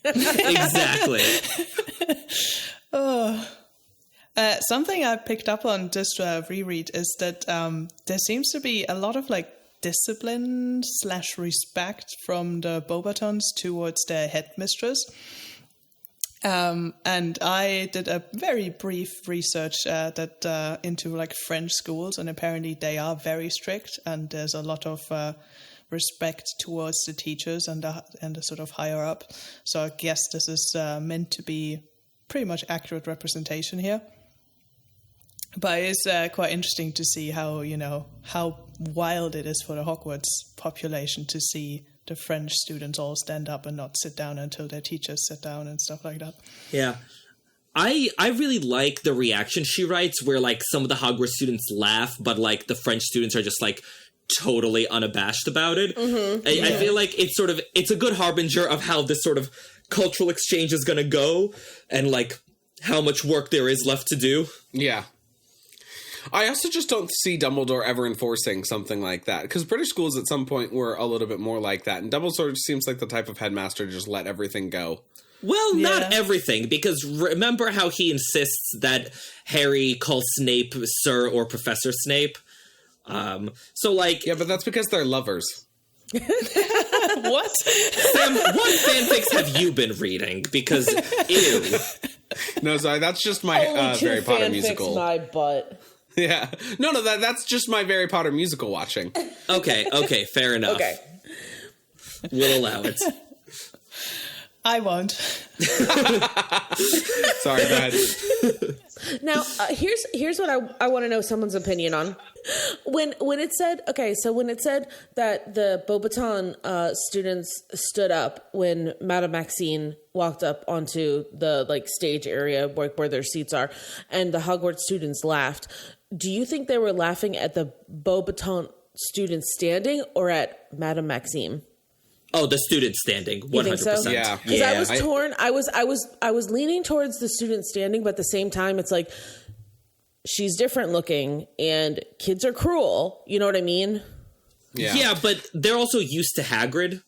Exactly. Something I picked up on this reread is that there seems to be a lot of like discipline / respect from the Beauxbatons towards their headmistress. And I did a very brief research that into like French schools, and apparently they are very strict, and there's a lot of respect towards the teachers and the sort of higher up. So I guess this is meant to be pretty much accurate representation here. But it's quite interesting to see how wild it is for the Hogwarts population to see the French students all stand up and not sit down until their teachers sit down and stuff like that. Yeah. I really like the reaction she writes where, like, some of the Hogwarts students laugh, but, like, the French students are just, like, totally unabashed about it. Mm-hmm. I feel like it's a good harbinger of how this sort of cultural exchange is going to go and, like, how much work there is left to do. Yeah. I also just don't see Dumbledore ever enforcing something like that, because British schools at some point were a little bit more like that, and Dumbledore just seems like the type of headmaster to just let everything go. Well, not everything, because remember how he insists that Harry calls Snape Sir or Professor Snape? So, like... Yeah, but that's because they're lovers. What? Sam, what fanfics have you been reading? Because, ew. No, sorry, that's just my Harry Potter musical. My butt. Yeah. No, that's just my Harry Potter musical watching. Okay, fair enough. Okay. We'll allow it. I won't. Sorry, go ahead. Now, here's what I want to know someone's opinion on. When it said that the Beauxbaton students stood up when Madame Maxine walked up onto the like stage area where their seats are, and the Hogwarts students laughed, do you think they were laughing at the Beauxbaton students standing or at Madame Maxime? Oh, the students standing, 100%. You think so? Yeah, because I was torn. I was leaning towards the students standing, but at the same time, it's like she's different looking, and kids are cruel. You know what I mean? Yeah, but they're also used to Hagrid.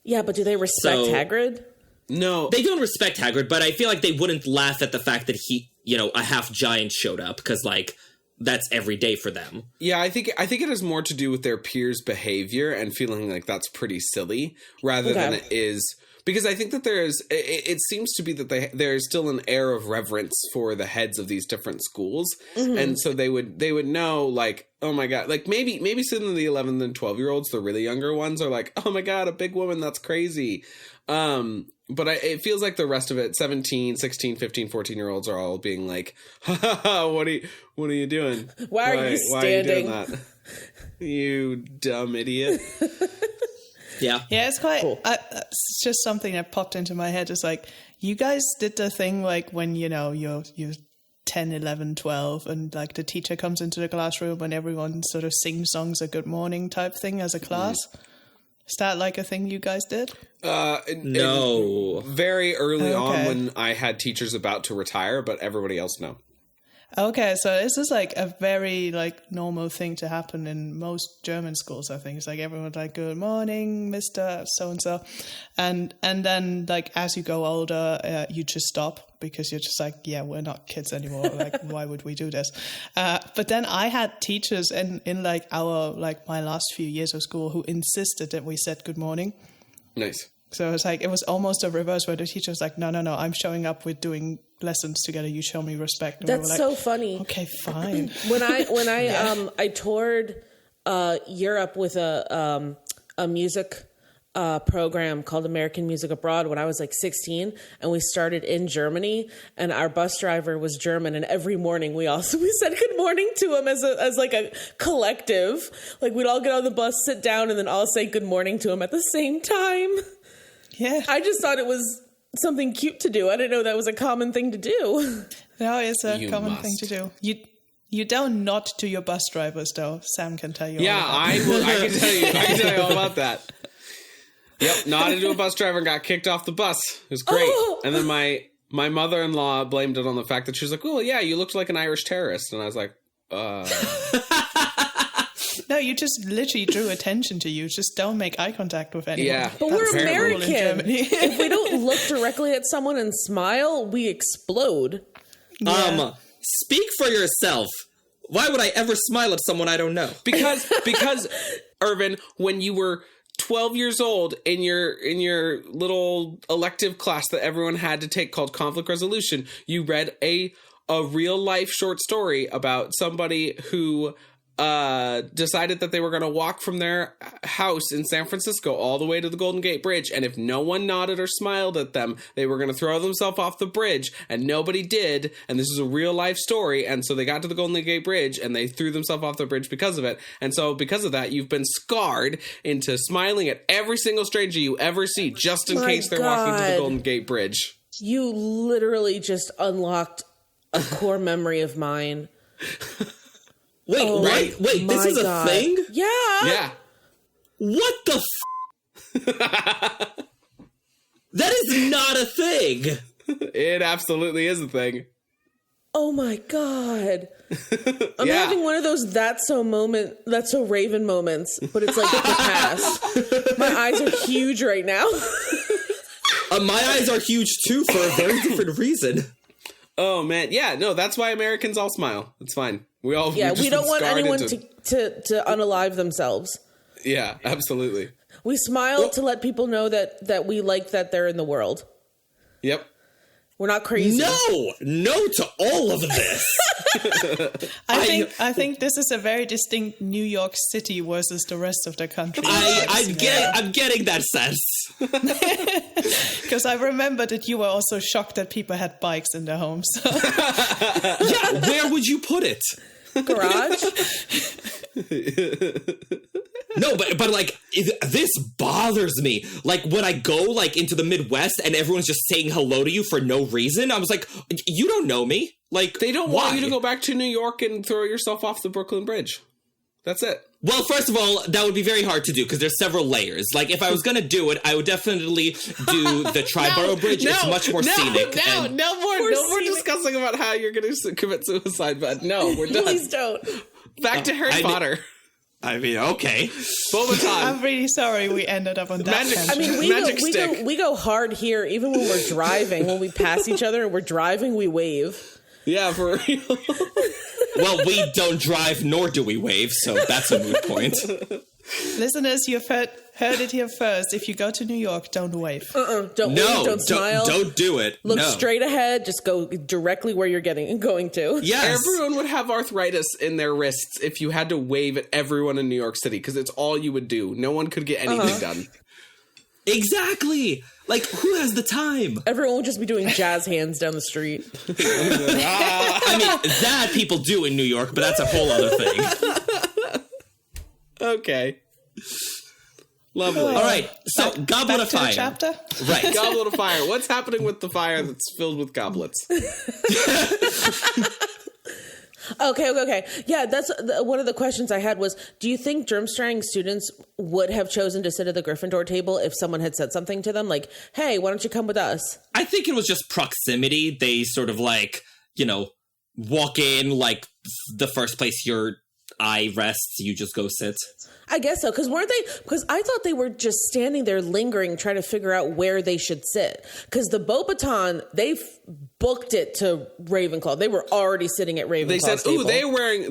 Yeah, but do they respect Hagrid? No, they don't respect Hagrid, but I feel like they wouldn't laugh at the fact that he, a half giant showed up, because like. That's every day for them. Yeah, I think it has more to do with their peers' behavior and feeling like that's pretty silly rather than it is, because I think that it seems to be that there's still an air of reverence for the heads of these different schools. Mm-hmm. And so they would know, like, oh my God, like maybe some of the 11 and 12-year-olds, the really younger ones, are like, oh my God, a big woman, that's crazy. But it feels like the rest of it, 17, 16, 15, 14-year-olds are all being like, ha ha ha, what are you doing? Why are you standing? Why are you doing that? You dumb idiot. Yeah. Yeah, it's quite, cool. It's just something that popped into my head. It's like, you guys did the thing like when, you're 10, 11, 12, and like the teacher comes into the classroom and everyone sort of sings songs a good morning type thing as a class. Is that like a thing you guys did? No. Very early on when I had teachers about to retire, but everybody else no. Okay, so this is like a very like normal thing to happen in most German schools, I think. It's like everyone's like, good morning, Mr. So-and-so. And then like as you go older, you just stop because you're just like, yeah, we're not kids anymore. Like, why would we do this? But then I had teachers in like my last few years of school who insisted that we said good morning. Nice. So it was like, it was almost a reverse where the teacher was like, no, I'm showing up, we're doing lessons together, you show me respect. And That's we were like, so funny. Okay, fine. When I toured Europe with a music program called American Music Abroad when I was like 16, and we started in Germany, and our bus driver was German, and every morning we said good morning to him as like a collective. Like we'd all get on the bus, sit down, and then all say good morning to him at the same time. Yeah. I just thought it was something cute to do. I didn't know that was a common thing to do. No, it's a common thing to do. You don't nod to your bus drivers, though. Sam can tell you. Yeah, I can tell you all about that. Yep, nodded to a bus driver and got kicked off the bus. It was great. Oh. And then my mother-in-law blamed it on the fact that she was like, "Well, yeah, you looked like an Irish terrorist," and I was like, No, you just literally drew attention to you. Just don't make eye contact with anyone. Yeah, but we're American. If we don't look directly at someone and smile, we explode. Yeah. Speak for yourself. Why would I ever smile at someone I don't know? Because Irvin, when you were 12 years old in your little elective class that everyone had to take called conflict resolution, you read a real life short story about somebody who decided that they were going to walk from their house in San Francisco all the way to the Golden Gate Bridge, and if no one nodded or smiled at them, they were going to throw themselves off the bridge, and nobody did, and this is a real life story, and so they got to the Golden Gate Bridge, and they threw themselves off the bridge because of it, and so because of that, you've been scarred into smiling at every single stranger you ever see, just in case they're walking to the Golden Gate Bridge. You literally just unlocked a core memory of mine. Wait, this is a thing? Yeah. What the That is not a thing. It absolutely is a thing. Oh my God. I'm having one of those that's so Raven moments, but it's like the past. My eyes are huge right now. My eyes are huge too for a very different reason. Oh man, yeah, no, that's why Americans all smile. It's fine. We don't want anyone to unalive themselves. Yeah, absolutely. We smile to let people know that we like that they're in the world. Yep. We're not crazy. No to all of this. I think this is a very distinct New York City versus the rest of the country. I'm getting that sense. Because I remember that you were also shocked that people had bikes in their homes. Yeah, where would you put it? Garage? No, but like, this bothers me. Like, when I go, like, into the Midwest and everyone's just saying hello to you for no reason, I was like, you don't know me. Like, they don't want you to go back to New York and throw yourself off the Brooklyn Bridge. That's it. Well, first of all, that would be very hard to do because there's several layers. Like, if I was going to do it, I would definitely do the Triborough Bridge. It's much more scenic. No more discussing about how you're going to commit suicide, but no, we're done. Please don't. Back to Harry Potter. I mean, okay. Bobaton. I'm really sorry we ended up on that. I mean, we go hard here, even when we're driving. When we pass each other and we're driving, we wave. Yeah, for real. Well, we don't drive, nor do we wave, so that's a moot point. Listeners, you've heard it here first. If you go to New York, don't wave. Don't wave, don't smile. Don't do it. Look straight ahead. Just go directly where you're going to. Yes. Everyone would have arthritis in their wrists if you had to wave at everyone in New York City, because it's all you would do. No one could get anything done. Exactly. Like, who has the time? Everyone would just be doing jazz hands down the street. I mean, that people do in New York, but that's a whole other thing. Okay. Lovely. All right, so Goblet of Fire. Chapter? Right. Goblet of Fire. What's happening with the fire that's filled with goblets? Okay. Yeah, that's one of the questions I had was, do you think Durmstrang students would have chosen to sit at the Gryffindor table if someone had said something to them? Like, hey, why don't you come with us? I think it was just proximity. They sort of like, walk in, like the first place your eye rests, you just go sit. I guess so, because I thought they were just standing there lingering, trying to figure out where they should sit. Because the Beauxbaton, they've booked it to Ravenclaw. They were already sitting at Ravenclaw's They said, table.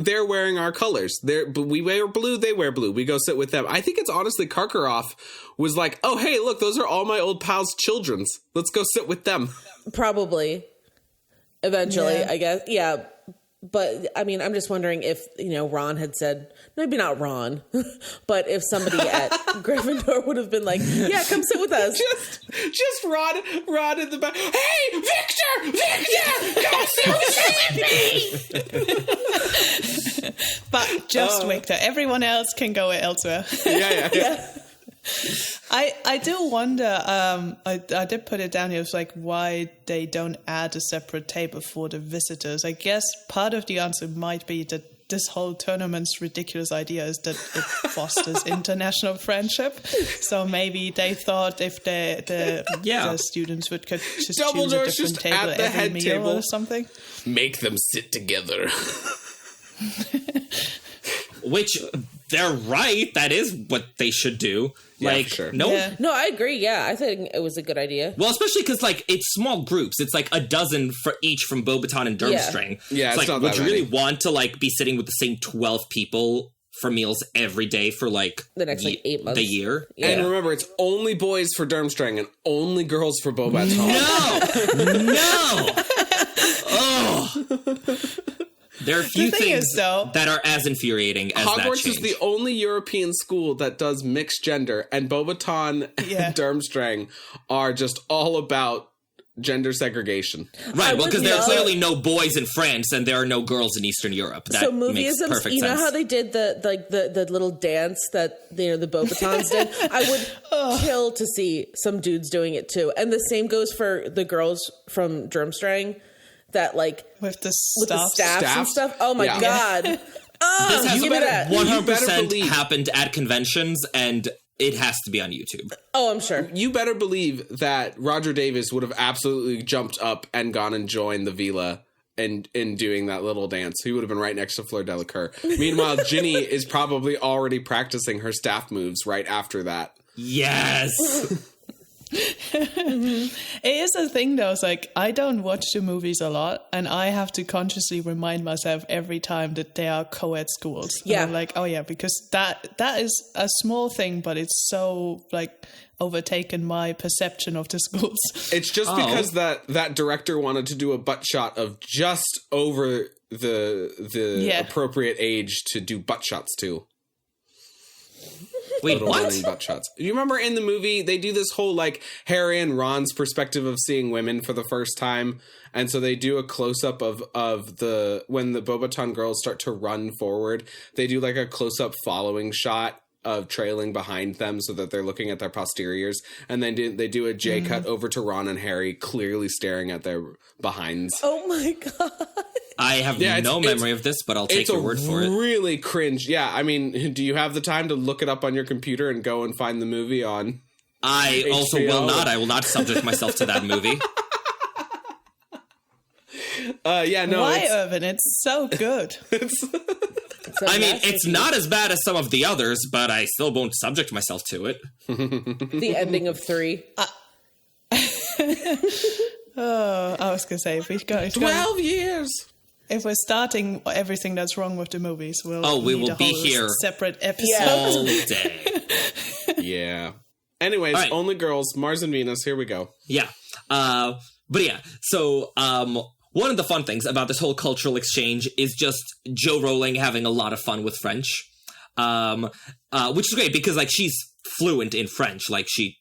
they're wearing our colors. We wear blue, they wear blue. We go sit with them. I think it's honestly Karkaroff was like, oh, hey, look, those are all my old pals' children's. Let's go sit with them. Probably. Eventually, I guess. Yeah. But, I mean, I'm just wondering if, Ron had said, maybe not Ron, but if somebody at Gryffindor would have been like, yeah, come sit with us. Just Ron in the back. Hey, Victor, come sit with me. But just Victor. Everyone else can go elsewhere. Yeah. I do wonder, I did put it down here, it's like why they don't add a separate table for the visitors. I guess part of the answer might be that this whole tournament's ridiculous idea is that it fosters international friendship. So maybe they thought if the students could just Dumbledore's choose a different table at the every head meal table. or something. Make them sit together. Which, they're right. That is what they should do. Yeah, for sure. No, I agree. Yeah, I think it was a good idea. Well, especially because, it's small groups. It's, a dozen for each from Beauxbaton and Durmstrang. Yeah, it's not would that you many. really want to, be sitting with the same 12 people for meals every day for like the next like 8 months. The year. Yeah. And remember, it's only boys for Durmstrang and only girls for Bobaton. No! Oh! There are a few things that are as infuriating as that Hogwarts change. is the only European school that does mixed gender, and Bobaton and Durmstrang are just all about gender segregation. Right, well, because there are clearly no boys in France and there are no girls in Eastern Europe. That makes perfect sense. You know how they did the little dance that the Bobatons did? I would kill to see some dudes doing it too. And the same goes for the girls from Durmstrang that like with the staffs and stuff. Oh my god. This has give me that. 100% happened at conventions, and it has to be on YouTube. Oh, I'm sure. You better believe that Roger Davis would have absolutely jumped up and gone and joined the Vila in doing that little dance. He would have been right next to Fleur Delacour. Meanwhile, Ginny is probably already practicing her staff moves right after that. Yes! It is a thing though. It's like I don't watch the movies a lot, and I have to consciously remind myself every time that they are co-ed schools. Yeah, and I'm like, oh yeah, because that is a small thing, but it's so like overtaken my perception of the schools. It's just because that director wanted to do a butt shot of just over the appropriate age to do butt shots too. Wait, what? Butt shots. You remember in the movie, they do this whole, like, Harry and Ron's perspective of seeing women for the first time. And so they do a close-up of when the Bobaton girls start to run forward, they do, like, a close-up following shot of trailing behind them so that they're looking at their posteriors. And then they do a J-cut over to Ron and Harry, clearly staring at their behinds. Oh, my God. I have no memory of this, but I'll take your word for it. It's really cringe. Yeah, I mean, do you have the time to look it up on your computer and go and find the movie on I HBO? also will not. I will not subject myself to that movie. Why, Irvin? It's so good. I mean, it's not as bad as some of the others, but I still won't subject myself to it. The ending of 3. Oh, I was going to say, if we've got 12 years. If we're starting everything that's wrong with the movies, we will be here separate episode all day. Yeah. Anyways, right. Only girls, Mars and Venus. Here we go. Yeah. But yeah. So one of the fun things about this whole cultural exchange is just Jo Rowling having a lot of fun with French, which is great because like she's fluent in French, like she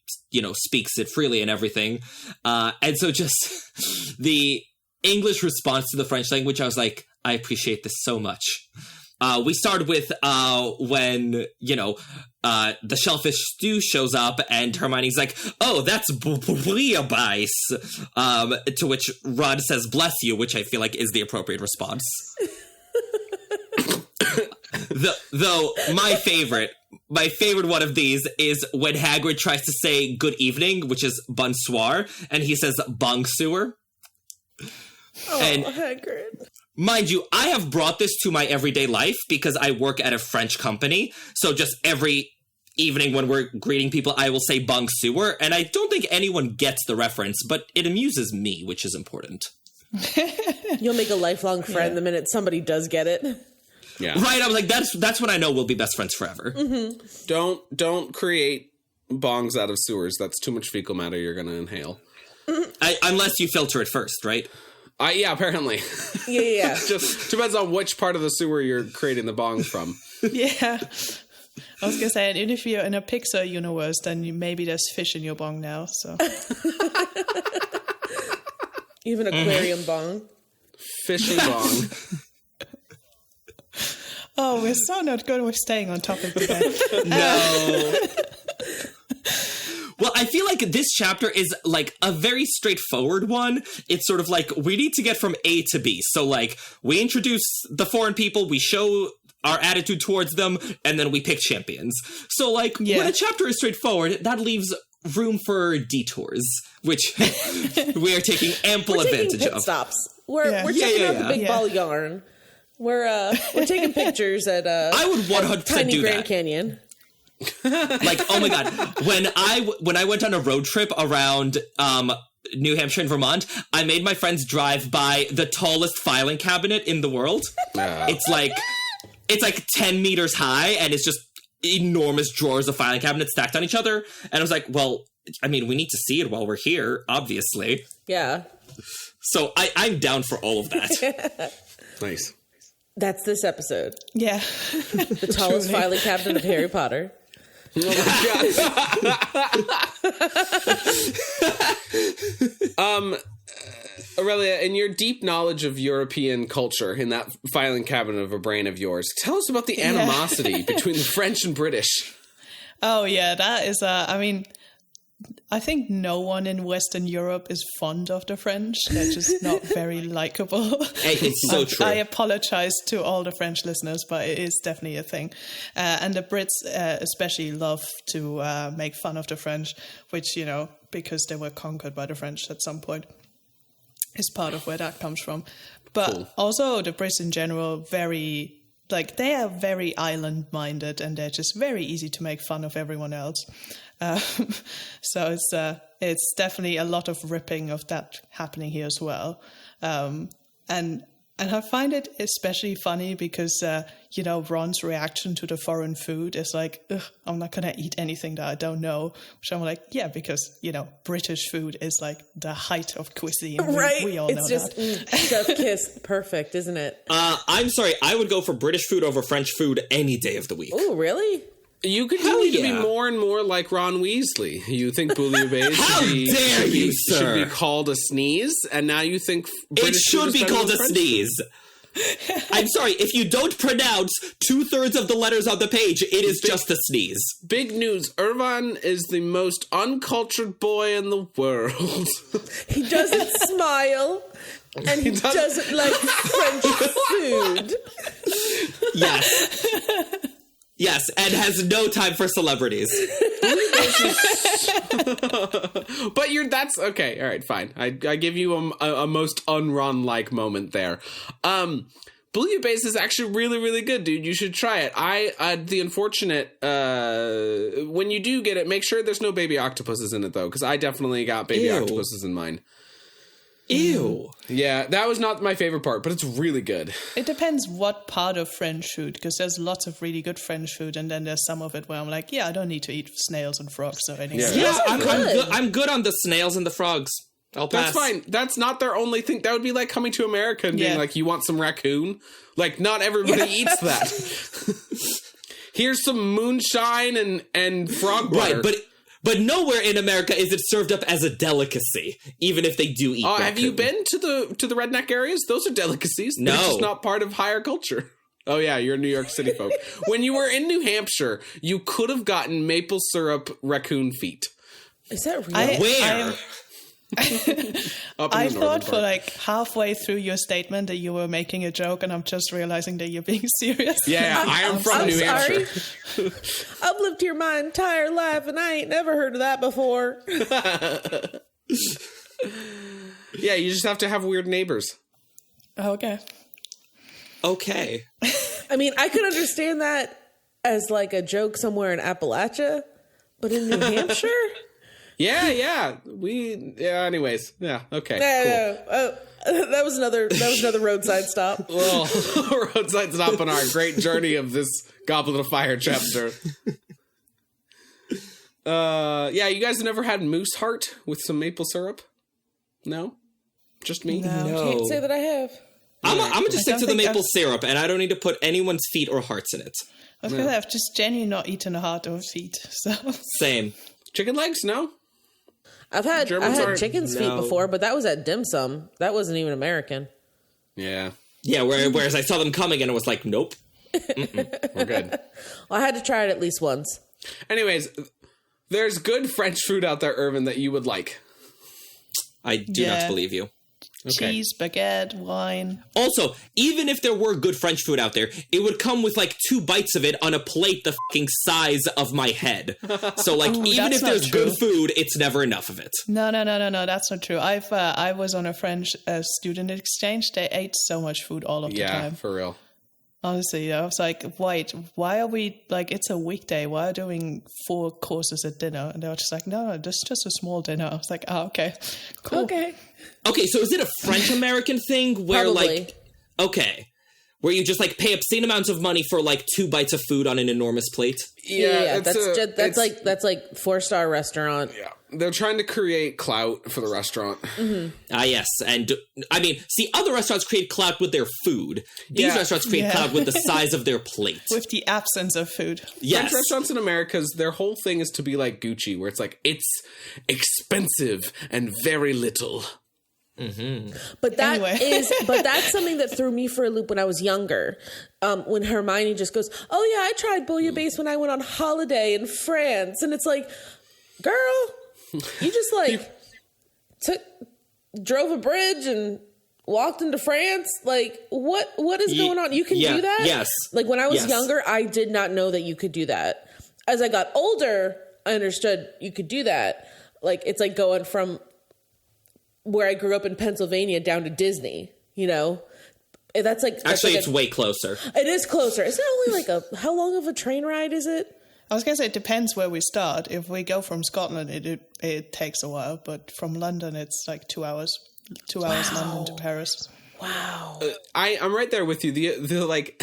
speaks it freely and everything, and so just the English response to the French language, I was like, I appreciate this so much. We started with when, the shellfish stew shows up and Hermione's like, oh, that's bouillabaisse. To which Ron says, bless you, which I feel like is the appropriate response. Though my favorite one of these is when Hagrid tries to say good evening, which is bonsoir, and he says bonsoir. Oh, and Hagrid. Mind you, I have brought this to my everyday life because I work at a French company. So just every evening when we're greeting people, I will say bonsoir. And I don't think anyone gets the reference, but it amuses me, which is important. You'll make a lifelong friend the minute somebody does get it. Yeah. Right. I was like, that's when I know we'll be best friends forever. Mm-hmm. Don't create bongs out of sewers. That's too much fecal matter you're going to inhale. Unless you filter it first, right? Yeah, apparently. Yeah. Just depends on which part of the sewer you're creating the bongs from. Yeah. I was going to say, and if you're in a Pixar universe, then maybe there's fish in your bong now, so. Even aquarium bong. Fishing bong. Oh, we're so not good with staying on topic today. No. Well, I feel like this chapter is, like, a very straightforward one. It's sort of like, we need to get from A to B. So, like, we introduce the foreign people, we show our attitude towards them, and then we pick champions. So, like, when a chapter is straightforward, that leaves room for detours, which we are taking ample advantage pit of. Stops. We're checking out the big ball of yarn. We're taking pictures at I would 100% tiny do Grand that. Canyon. Like, oh my god, when I went on a road trip around New Hampshire and Vermont, I made my friends drive by the tallest filing cabinet in the world. It's like it's like 10 meters high, and it's just enormous drawers of filing cabinets stacked on each other. And I was like, well, I mean, we need to see it while we're here, obviously. Yeah. So I'm down for all of that. Nice. That's this episode. Yeah. The tallest filing cabinet of Harry Potter. Aurelia, in your deep knowledge of European culture, in that filing cabinet of a brain of yours, tell us about the animosity between the French and British. Oh, yeah, that is, I mean, I think no one in Western Europe is fond of the French. They're just not very likable. It's so true. I apologize to all the French listeners, but it is definitely a thing. And the Brits especially love to make fun of the French, which, you know, because they were conquered by the French at some point, is part of where that comes from. But also the Brits in general, very... Like, they are very island-minded, and they're just very easy to make fun of everyone else. So it's definitely a lot of ripping of that happening here as well. And I find it especially funny because, you know, Ron's reaction to the foreign food is like, ugh, I'm not going to eat anything that I don't know. Which I'm like, yeah, because, you know, British food is like the height of cuisine. Right. We all it's know just, that. chef kiss perfect, isn't it? I'm sorry, I would go for British food over French food any day of the week. Oh, really? You continue to be more and more like Ron Weasley. You think bouillabaisse should be called a sneeze, and now you think British it should be called a sneeze. I'm sorry, if you don't pronounce 2/3 of the letters on the page, it is just a sneeze. Big news, Irvin is the most uncultured boy in the world. He doesn't smile, and he doesn't like French food. Yes. Yes, and has no time for celebrities. But that's okay. All right, fine. I give you a most un-Ron-like moment there. Bouillabaisse is actually really, really good, dude. You should try it. The unfortunate, when you do get it, make sure there's no baby octopuses in it, though, because I definitely got baby octopuses in mine. Ew. Yeah, that was not my favorite part, but it's really good. It depends what part of French food, because there's lots of really good French food, and then there's some of it where I'm like, yeah, I don't need to eat snails and frogs or anything. Yeah, I'm good on the snails and the frogs. I'll pass. That's fine. That's not their only thing. That would be like coming to America and being like, you want some raccoon? Like, not everybody eats that. Here's some moonshine and frog butter. Right, but nowhere in America is it served up as a delicacy, even if they do eat raccoon. Have you been to the redneck areas? Those are delicacies. No. They're just not part of higher culture. Oh, yeah, you're New York City folk. When you were in New Hampshire, you could have gotten maple syrup raccoon feet. Is that real? Where? I thought for like halfway through your statement that you were making a joke, and I'm just realizing that you're being serious. Yeah, I am from New Hampshire. I've lived here my entire life, and I ain't never heard of that before. Yeah, you just have to have weird neighbors. Okay. I mean, I could understand that as like a joke somewhere in Appalachia, but in New Hampshire? Yeah. Anyways. Yeah. Okay. Cool. That was another roadside stop. Well, roadside stop on our great journey of this Goblet of Fire chapter. Yeah, you guys have never had moose heart with some maple syrup? No? Just me? No. Can't say that I have. I'm gonna just stick to the maple syrup, and I don't need to put anyone's feet or hearts in it. I was gonna have just genuinely not eaten a heart or feet. So same. Chicken legs? No? I had chicken's feet before, but that was at dim sum. That wasn't even American. Yeah. Yeah, whereas I saw them coming and it was like, nope. We're good. Well, I had to try it at least once. Anyways, there's good French food out there, Irvin, that you would like. I do not believe you. Okay. Cheese, baguette, wine. Also, even if there were good French food out there, it would come with like 2 bites of it on a plate the fucking size of my head. So like, even if there's good food, it's never enough of it. No, that's not true. I was on a French student exchange. They ate so much food all of the time. Yeah, for real. Honestly, I was like, wait, why are we, like, it's a weekday, why are we doing 4 courses at dinner? And they were just like, no, this is just a small dinner. I was like, oh, okay, cool. Okay, so is it a French-American thing where, Probably. like, okay, Where you just like pay obscene amounts of money for like 2 bites of food on an enormous plate. Yeah, that's like 4-star restaurant. Yeah, they're trying to create clout for the restaurant. Yes, and I mean, see, other restaurants create clout with their food. These restaurants create clout with the size of their plate, with the absence of food. Yes, French restaurants in America, their whole thing is to be like Gucci, where it's like it's expensive and very little. But that's something that threw me for a loop when I was younger. When Hermione just goes, "Oh yeah, I tried bouillabaisse when I went on holiday in France," and it's like, girl, you just like drove a bridge and walked into France. Like, what is going on? You can do that? Yes. Like when I was younger, I did not know that you could do that. As I got older, I understood you could do that. Like it's like going from where I grew up in Pennsylvania down to Disney, you know? That's actually, it's way closer. It is closer. It's not only like how long of a train ride is it? I was going to say, it depends where we start. If we go from Scotland, it takes a while, but from London, it's like 2 hours. 2 hours London to Paris. Wow. I'm right there with you. The like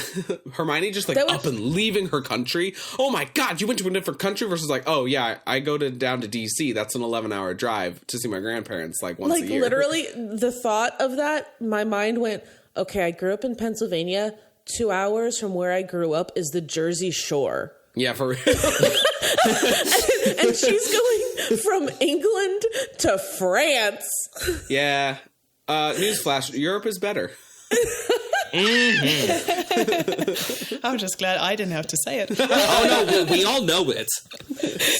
Hermione just like up and leaving her country. Oh my God, you went to a different country versus like, oh yeah, I go down to DC. That's an 11-hour drive to see my grandparents like once a year. Like literally the thought of that, my mind went, okay, I grew up in Pennsylvania. 2 hours from where I grew up is the Jersey Shore. Yeah, for real. and she's going from England to France. Yeah. Newsflash, Europe is better. I'm just glad I didn't have to say it. Oh no, we all know it.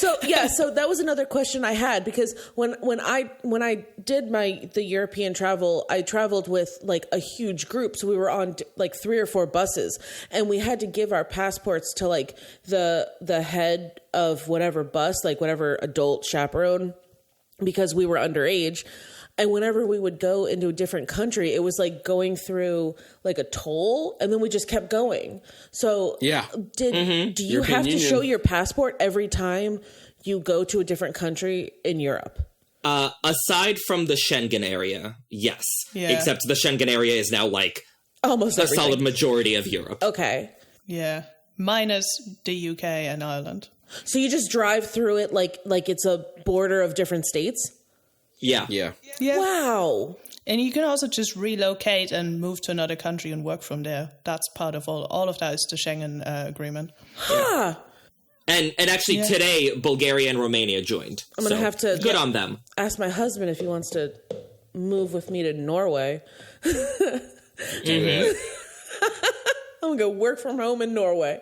So that was another question I had, because when I did the European travel, I traveled with like a huge group. So we were on like 3 or 4 buses, and we had to give our passports to like the head of whatever bus, like whatever adult chaperone, because we were underage. And whenever we would go into a different country, it was like going through like a toll, and then we just kept going. So do you European have to Union. show your passport every time you go to a different country in Europe? Aside from the Schengen area, yes. Yeah. Except the Schengen area is now like Almost a everything. solid majority of Europe. Okay. Yeah. Minus the UK and Ireland. So you just drive through it like it's a border of different states? Yeah. Yeah. Yeah. Wow. And you can also just relocate and move to another country and work from there. That's part of all of that is the Schengen agreement. Huh. And actually today, Bulgaria and Romania joined. I'm going to have to good on them. Ask my husband if he wants to move with me to Norway. I'm going to go work from home in Norway.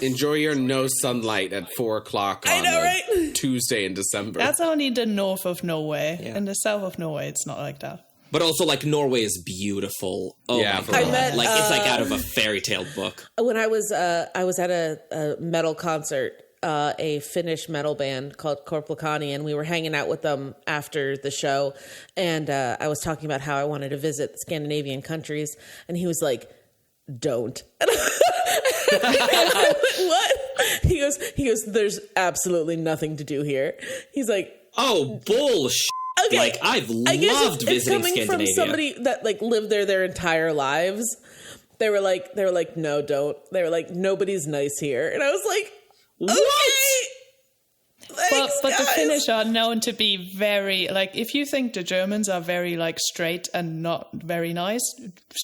Enjoy your no sunlight at 4 o'clock on a Tuesday in December. That's only the north of Norway. Yeah. In the south of Norway, it's not like that. But also, like, Norway is beautiful. Oh, Yeah, my for God. real. Like, it's like out of a fairy tale book. When I was at a metal concert, a Finnish metal band called Korplakani, and we were hanging out with them after the show, and I was talking about how I wanted to visit the Scandinavian countries, and he was like, "Don't." And I went, what? He goes, "There's absolutely nothing to do here." He's like, Oh, bullshit. okay. Like, I've I guess loved it's visiting coming Scandinavia. from somebody that like lived there their entire lives. They were like, no, don't. They were like, nobody's nice here. And I was like, What? okay. Thanks, But the guys. Finnish are known to be very, like, if you think the Germans are very, like, straight and not very nice,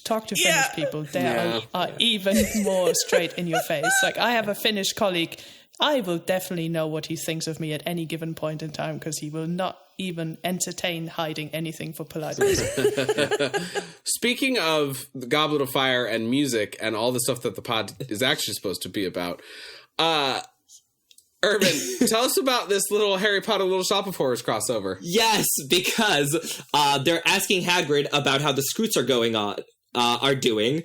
talk to Yeah. Finnish people. They are even more straight in your face. Like, I have a Finnish colleague. I will definitely know what he thinks of me at any given point in time because he will not even entertain hiding anything for polite reasons. Speaking of the Goblet of Fire and music and all the stuff that the pod is actually supposed to be about, Irvin, tell us about this little Harry Potter Little Shop of Horrors crossover. Yes, because they're asking Hagrid about how the Scroots are doing. Hagrid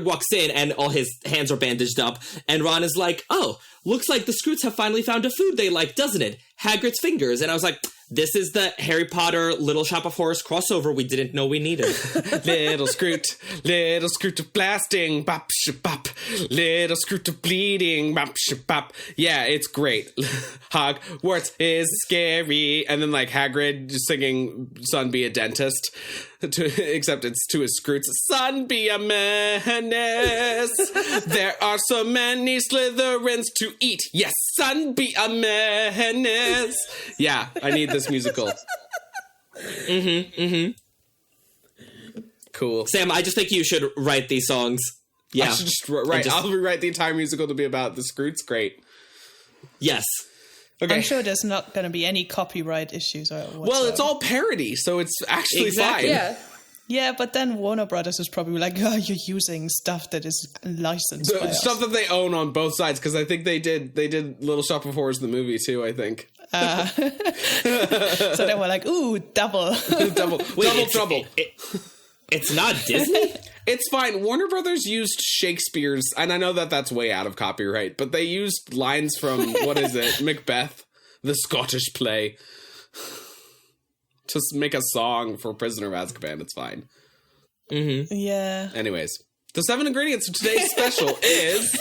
walks in and all his hands are bandaged up, and Ron is like, "Oh, looks like the Scroots have finally found a food they like, doesn't it? Hagrid's fingers." And I was like, this is the Harry Potter Little Shop of Horrors crossover we didn't know we needed. Little Scroot of blasting, bop bop. Little Scroot of bleeding, bop bop. Yeah, it's great. Hogwarts is scary, and then like Hagrid just singing "Son, be a dentist." Except it's to his Scroots. Son, be a menace. There are so many Slytherins to eat. Yes, son, be a menace. Yeah, I need this musical. Cool. Sam, I just think you should write these songs. Yeah. I should just write. I'll rewrite the entire musical to be about the Scroots. Great. Yes. Okay. I'm sure there's not going to be any copyright issues or whatsoever. Well, it's all parody, so it's actually fine. Yeah. Yeah, but then Warner Brothers is probably like, oh, you're using stuff that is licensed by Stuff us. that they own on both sides, because I think they did Little Shop of Horrors the movie too, I think. So they were like, ooh, double. double trouble. It's not Disney? It's fine. Warner Brothers used Shakespeare's, and I know that that's way out of copyright, but they used lines from, what is it, Macbeth, the Scottish play, to make a song for Prisoner of Azkaban. It's fine. Mm-hmm. Yeah. Anyways, the 7 ingredients of today's special is...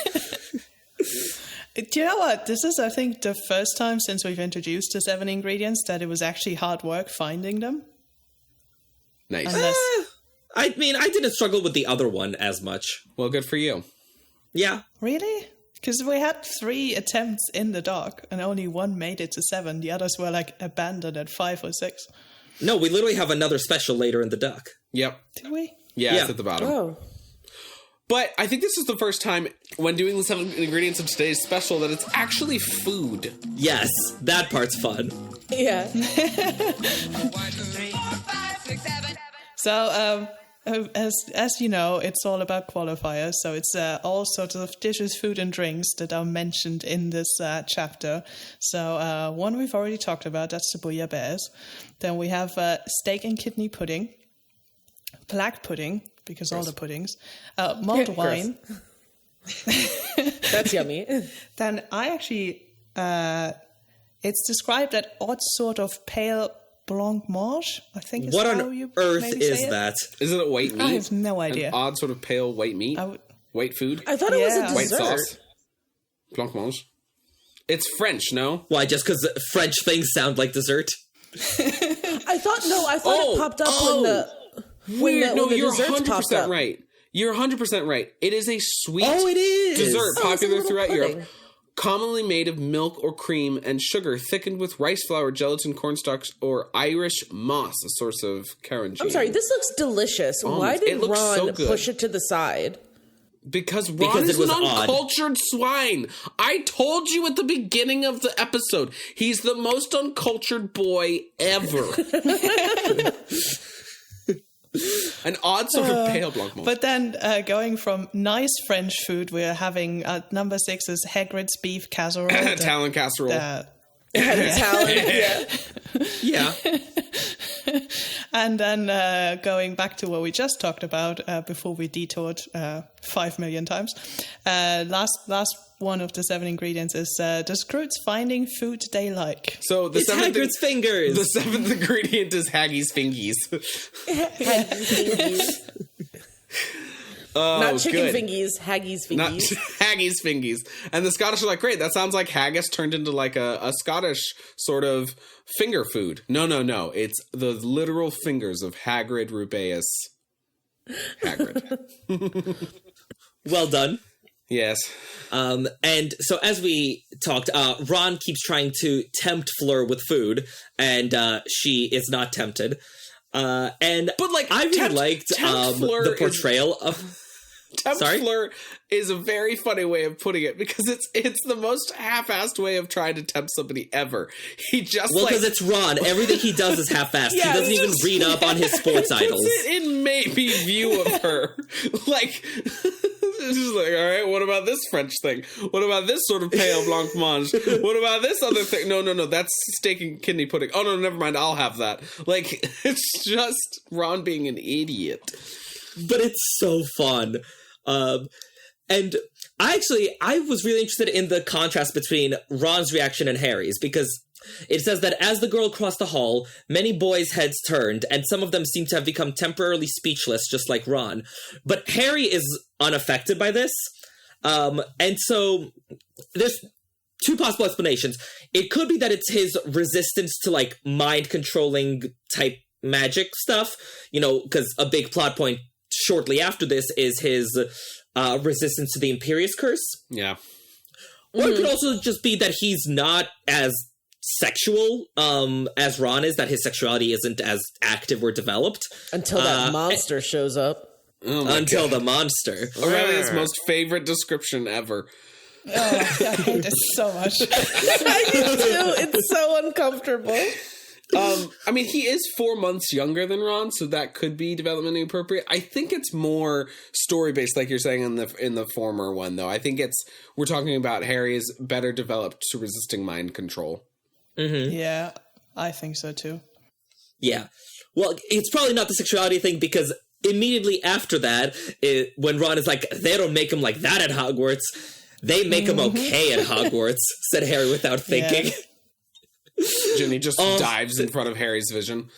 Do you know what? This is, I think, the first time since we've introduced the 7 ingredients that it was actually hard work finding them. Nice. Unless... I mean, I didn't struggle with the other one as much. Well, good for you. Yeah. Really? Because we had 3 attempts in the dock, and only 1 made it to 7. The others were, like, abandoned at 5 or 6. No, we literally have another special later in the doc. Yep. Did we? Yeah, Yeah. it's at the bottom. Oh. But I think this is the first time when doing the 7 ingredients of today's special that it's actually food. Yes, that part's fun. Yeah. So, as you know, it's all about qualifiers. So it's all sorts of dishes, food, and drinks that are mentioned in this chapter. So one we've already talked about, that's the bouillabaisse. Then we have steak and kidney pudding, black pudding, because all the puddings, mulled wine. That's yummy. Then I actually, it's described as odd sort of pale blancmange, I think is What how on you earth maybe is say it. that? Isn't it white meat? I have no idea. An odd sort of pale white meat? White food? I thought it was Yeah. a White dessert. sauce? Blancmange? It's French, no? Why, just because French things sound like dessert? I thought it popped up when the you're desserts popped 100% up. right. You're 100% right. It is a sweet It is! dessert Oh, it's a popular little throughout pudding. Europe. Commonly made of milk or cream and sugar, thickened with rice flour, gelatin, cornstarch, or Irish moss, a source of carrageen. I'm sorry, this looks delicious. Why It did looks Ron so good. push it to the side? Because Ron Because is it was an odd. uncultured swine. I told you at the beginning of the episode, he's the most uncultured boy ever. An odd sort of pale blancmange. But then going from nice French food, we're having number 6 is Hagrid's beef casserole. Talon casserole. Yeah. Yeah. And then going back to what we just talked about before we detoured 5 million times. Last one of the 7 ingredients is the Scroots finding food they like. So It's Hagrid's fingers! The 7th ingredient is Haggie's fingies. Not chicken good. fingies, Haggie's fingies. Not Haggie's fingies. And the Scottish are like, great, that sounds like haggis turned into like a Scottish sort of finger food. No. It's the literal fingers of Hagrid Rubeus Hagrid. Well done. Yes. And so as we talked, Ron keeps trying to tempt Fleur with food, and she is not tempted. But like, I really tempt liked Fleur the portrayal of... Sorry? Fleur is a very funny way of putting it because it's the most half-assed way of trying to tempt somebody ever. He just because it's Ron. Everything he does is half-assed. Yeah, he doesn't he even just- read up on his sports puts idols. it in maybe view of her. Like, it's just like, all right, what about this French thing? What about this sort of pale blancmange? What about this other thing? No, that's steak and kidney pudding. Oh, no, never mind, I'll have that. Like, it's just Ron being an idiot. But it's so fun. And I was really interested in the contrast between Ron's reaction and Harry's, because it says that as the girl crossed the hall, many boys' heads turned, and some of them seemed to have become temporarily speechless, just like Ron. But Harry is unaffected by this. And so there's 2 possible explanations. It could be that it's his resistance to, like, mind-controlling type magic stuff, because a big plot point shortly after this is his resistance to the Imperious Curse. Yeah. Or it could also just be that he's not as sexual as Ron is, that his sexuality isn't as active or developed. Until that monster shows up. Until the monster. Aurelia's most favorite description ever. Oh, I hate this so much. I do too. It's so uncomfortable. I mean, he is 4 months younger than Ron, so that could be developmentally appropriate. I think it's more story-based, like you're saying in the former one, though. I think we're talking about Harry is better developed to resisting mind control. Mm-hmm. Yeah, I think so too. Yeah. Well, it's probably not the sexuality thing, because immediately after that, when Ron is like, they don't make him like that at Hogwarts, they make him okay at Hogwarts, said Harry without thinking. Yeah. Ginny just dives in front of Harry's vision.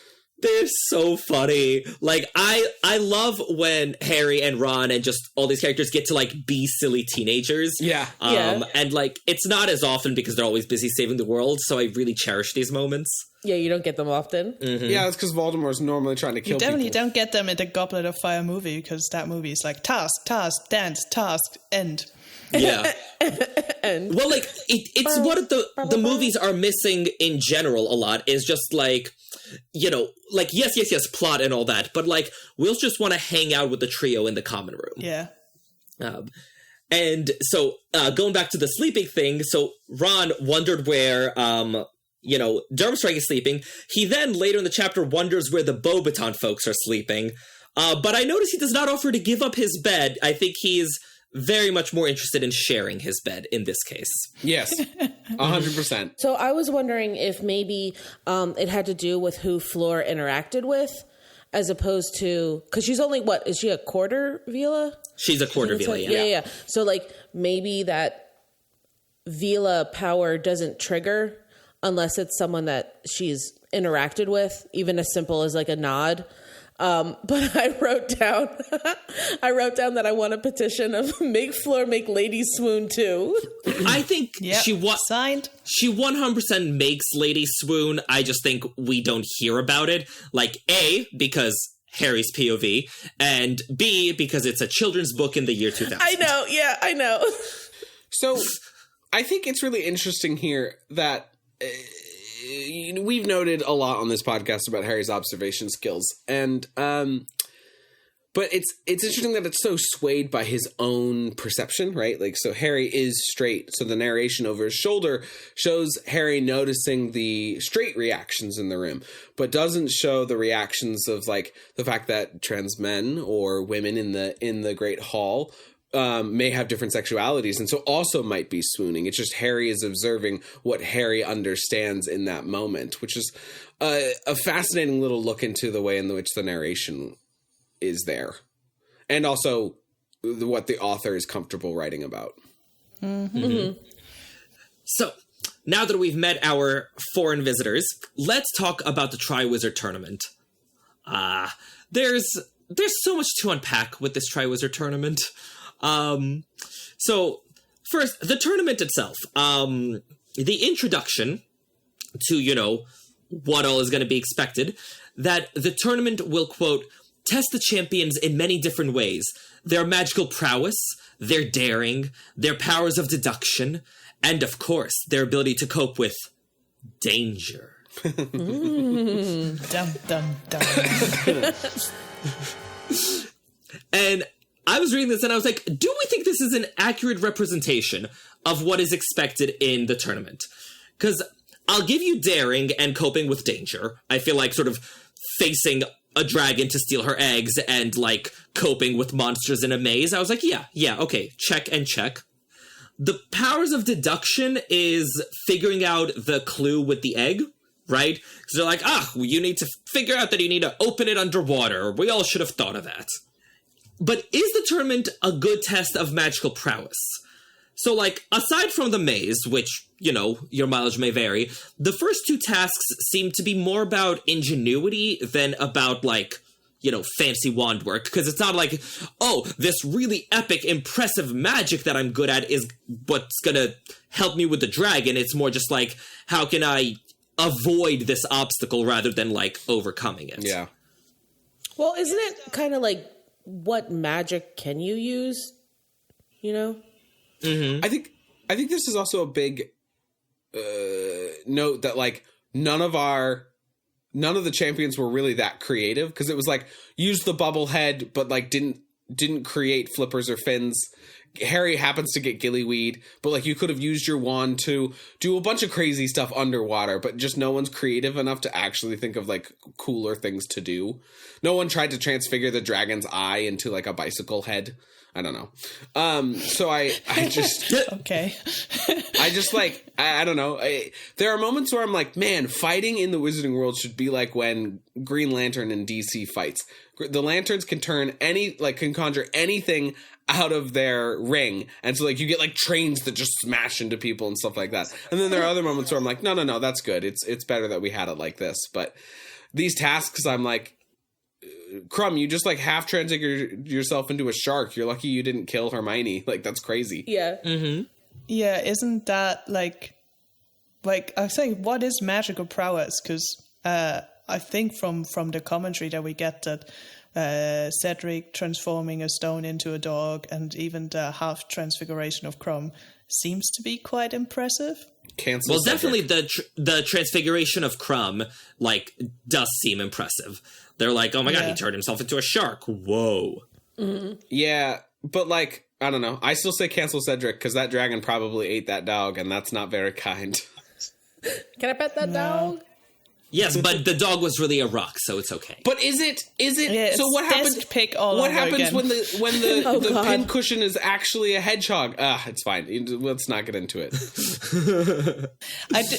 They're so funny. Like, I love when Harry and Ron and just all these characters get to, like, be silly teenagers. Yeah. And, like, it's not as often because they're always busy saving the world, so I really cherish these moments. Yeah, you don't get them often. Mm-hmm. Yeah, it's because Voldemort's normally trying to kill people. You don't get them in the Goblet of Fire movie, because that movie is like task, dance, task, end. Yeah. And well, like, it's what the movies are missing in general a lot, is just, like, like, yes, plot and all that, but, like, we'll just want to hang out with the trio in the common room. Yeah. And so, going back to the sleeping thing, so Ron wondered where, Durmstrang is sleeping. He then, later in the chapter, wonders where the Beauxbaton folks are sleeping. But I notice he does not offer to give up his bed. I think he's very much more interested in sharing his bed in this case. Yes, 100%. So I was wondering if maybe it had to do with who Fleur interacted with, as opposed to, because she's only, is she a quarter Vila? She's a quarter Vila, yeah. Yeah. So, like, maybe that Vila power doesn't trigger unless it's someone that she's interacted with, even as simple as, like, a nod. But I wrote down that I want a petition of make Fleur make Lady Swoon too. I think signed. She 100% makes Lady Swoon. I just think we don't hear about it. Like, A, because Harry's POV, and B, because it's a children's book in the year 2000. I know, yeah, I know. So, I think it's really interesting here that we've noted a lot on this podcast about Harry's observation skills, and but it's interesting that it's so swayed by his own perception, right? Like, so Harry is straight, so the narration over his shoulder shows Harry noticing the straight reactions in the room, but doesn't show the reactions of, like, the fact that trans men or women in the Great Hall may have different sexualities, and so also might be swooning. It's just Harry is observing what Harry understands in that moment, which is a fascinating little look into the way in which the narration is there, and also what the author is comfortable writing about. Mm-hmm. So, now that we've met our foreign visitors, let's talk about the Triwizard Tournament. There's so much to unpack with this Triwizard Tournament. So first, the tournament itself, the introduction to, what all is going to be expected, that the tournament will, quote, test the champions in many different ways. Their magical prowess, their daring, their powers of deduction, and of course, their ability to cope with danger. Dum, dum, dum. And I was reading this and I was like, do we think this is an accurate representation of what is expected in the tournament? Because I'll give you daring and coping with danger. I feel like sort of facing a dragon to steal her eggs and, like, coping with monsters in a maze. I was like, yeah, okay, check and check. The powers of deduction is figuring out the clue with the egg, right? Because they're like, you need to figure out that you need to open it underwater. We all should have thought of that. But is the tournament a good test of magical prowess? So, like, aside from the maze, which, your mileage may vary, the first two tasks seem to be more about ingenuity than about, like, fancy wand work. Because it's not like, this really epic, impressive magic that I'm good at is what's gonna help me with the dragon. It's more just like, how can I avoid this obstacle rather than like overcoming it. Yeah. Well, isn't it kind of like what magic can you use? You know? Mm-hmm. I think this is also a big note that like none of the champions were really that creative, because it was like use the bubble head but like didn't create flippers or fins. Harry happens to get gillyweed, but like you could have used your wand to do a bunch of crazy stuff underwater, but just no one's creative enough to actually think of like cooler things to do. No one tried to transfigure the dragon's eye into like a bicycle head. I don't know. So I just Okay. I just like I don't know. There are moments where I'm like, man, fighting in the Wizarding World should be like when Green Lantern and DC fights. The lanterns can can conjure anything out of their ring, and so like you get like trains that just smash into people and stuff like that. And then there are other moments where I'm like, no, that's good. It's better that we had it like this. But these tasks, I'm like, Crumb, you just like half transfigured yourself into a shark. You're lucky you didn't kill Hermione. Like that's crazy. Yeah. Mm-hmm. Yeah, isn't that like I think what is magical prowess? Because I think from the commentary that we get that Cedric transforming a stone into a dog and even the half transfiguration of Crumb seems to be quite impressive. Cancel. Well, Cedric. definitely the transfiguration of Crumb like does seem impressive. They're like, oh my god, he turned himself into a shark. Whoa. Mm-hmm. Yeah, but like I don't know. I still say cancel Cedric because that dragon probably ate that dog, and that's not very kind. Can I pet that dog? Yes, but the dog was really a rock, so it's okay. But is it? Yeah, So what happens? Pick all What over happens again. when the Oh, the God. pin cushion is actually a hedgehog? It's fine. Let's not get into it.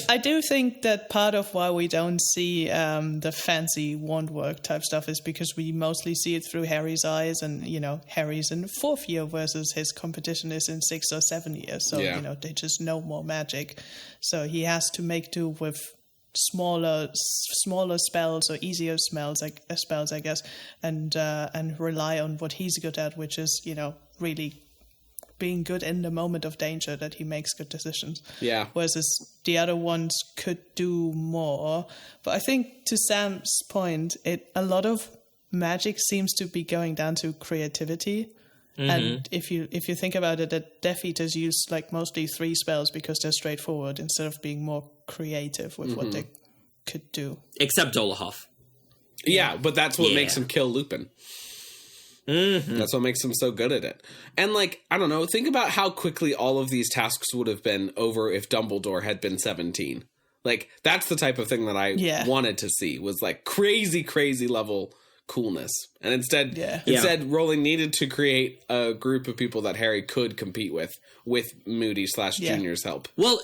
I do think that part of why we don't see the fancy wand work type stuff is because we mostly see it through Harry's eyes, and Harry's in 4th year versus his competition is in 6 or 7 years, so they just know more magic, so he has to make do with smaller spells or easier spells, I guess, and rely on what he's good at, which is really being good in the moment of danger, that he makes good decisions. Yeah. Whereas the other ones could do more. But I think to Sam's point, a lot of magic seems to be going down to creativity. Mm-hmm. And if you think about it, that Death Eaters use like mostly 3 spells because they're straightforward instead of being more creative with what they could do. Except Dolohov. Yeah, but that's what makes him kill Lupin. Mm-hmm. That's what makes him so good at it. And like, I don't know, think about how quickly all of these tasks would have been over if Dumbledore had been 17. Like, that's the type of thing that I wanted to see, was like crazy, crazy level coolness. And instead Rowling needed to create a group of people that Harry could compete with Moody/Junior's help. Well,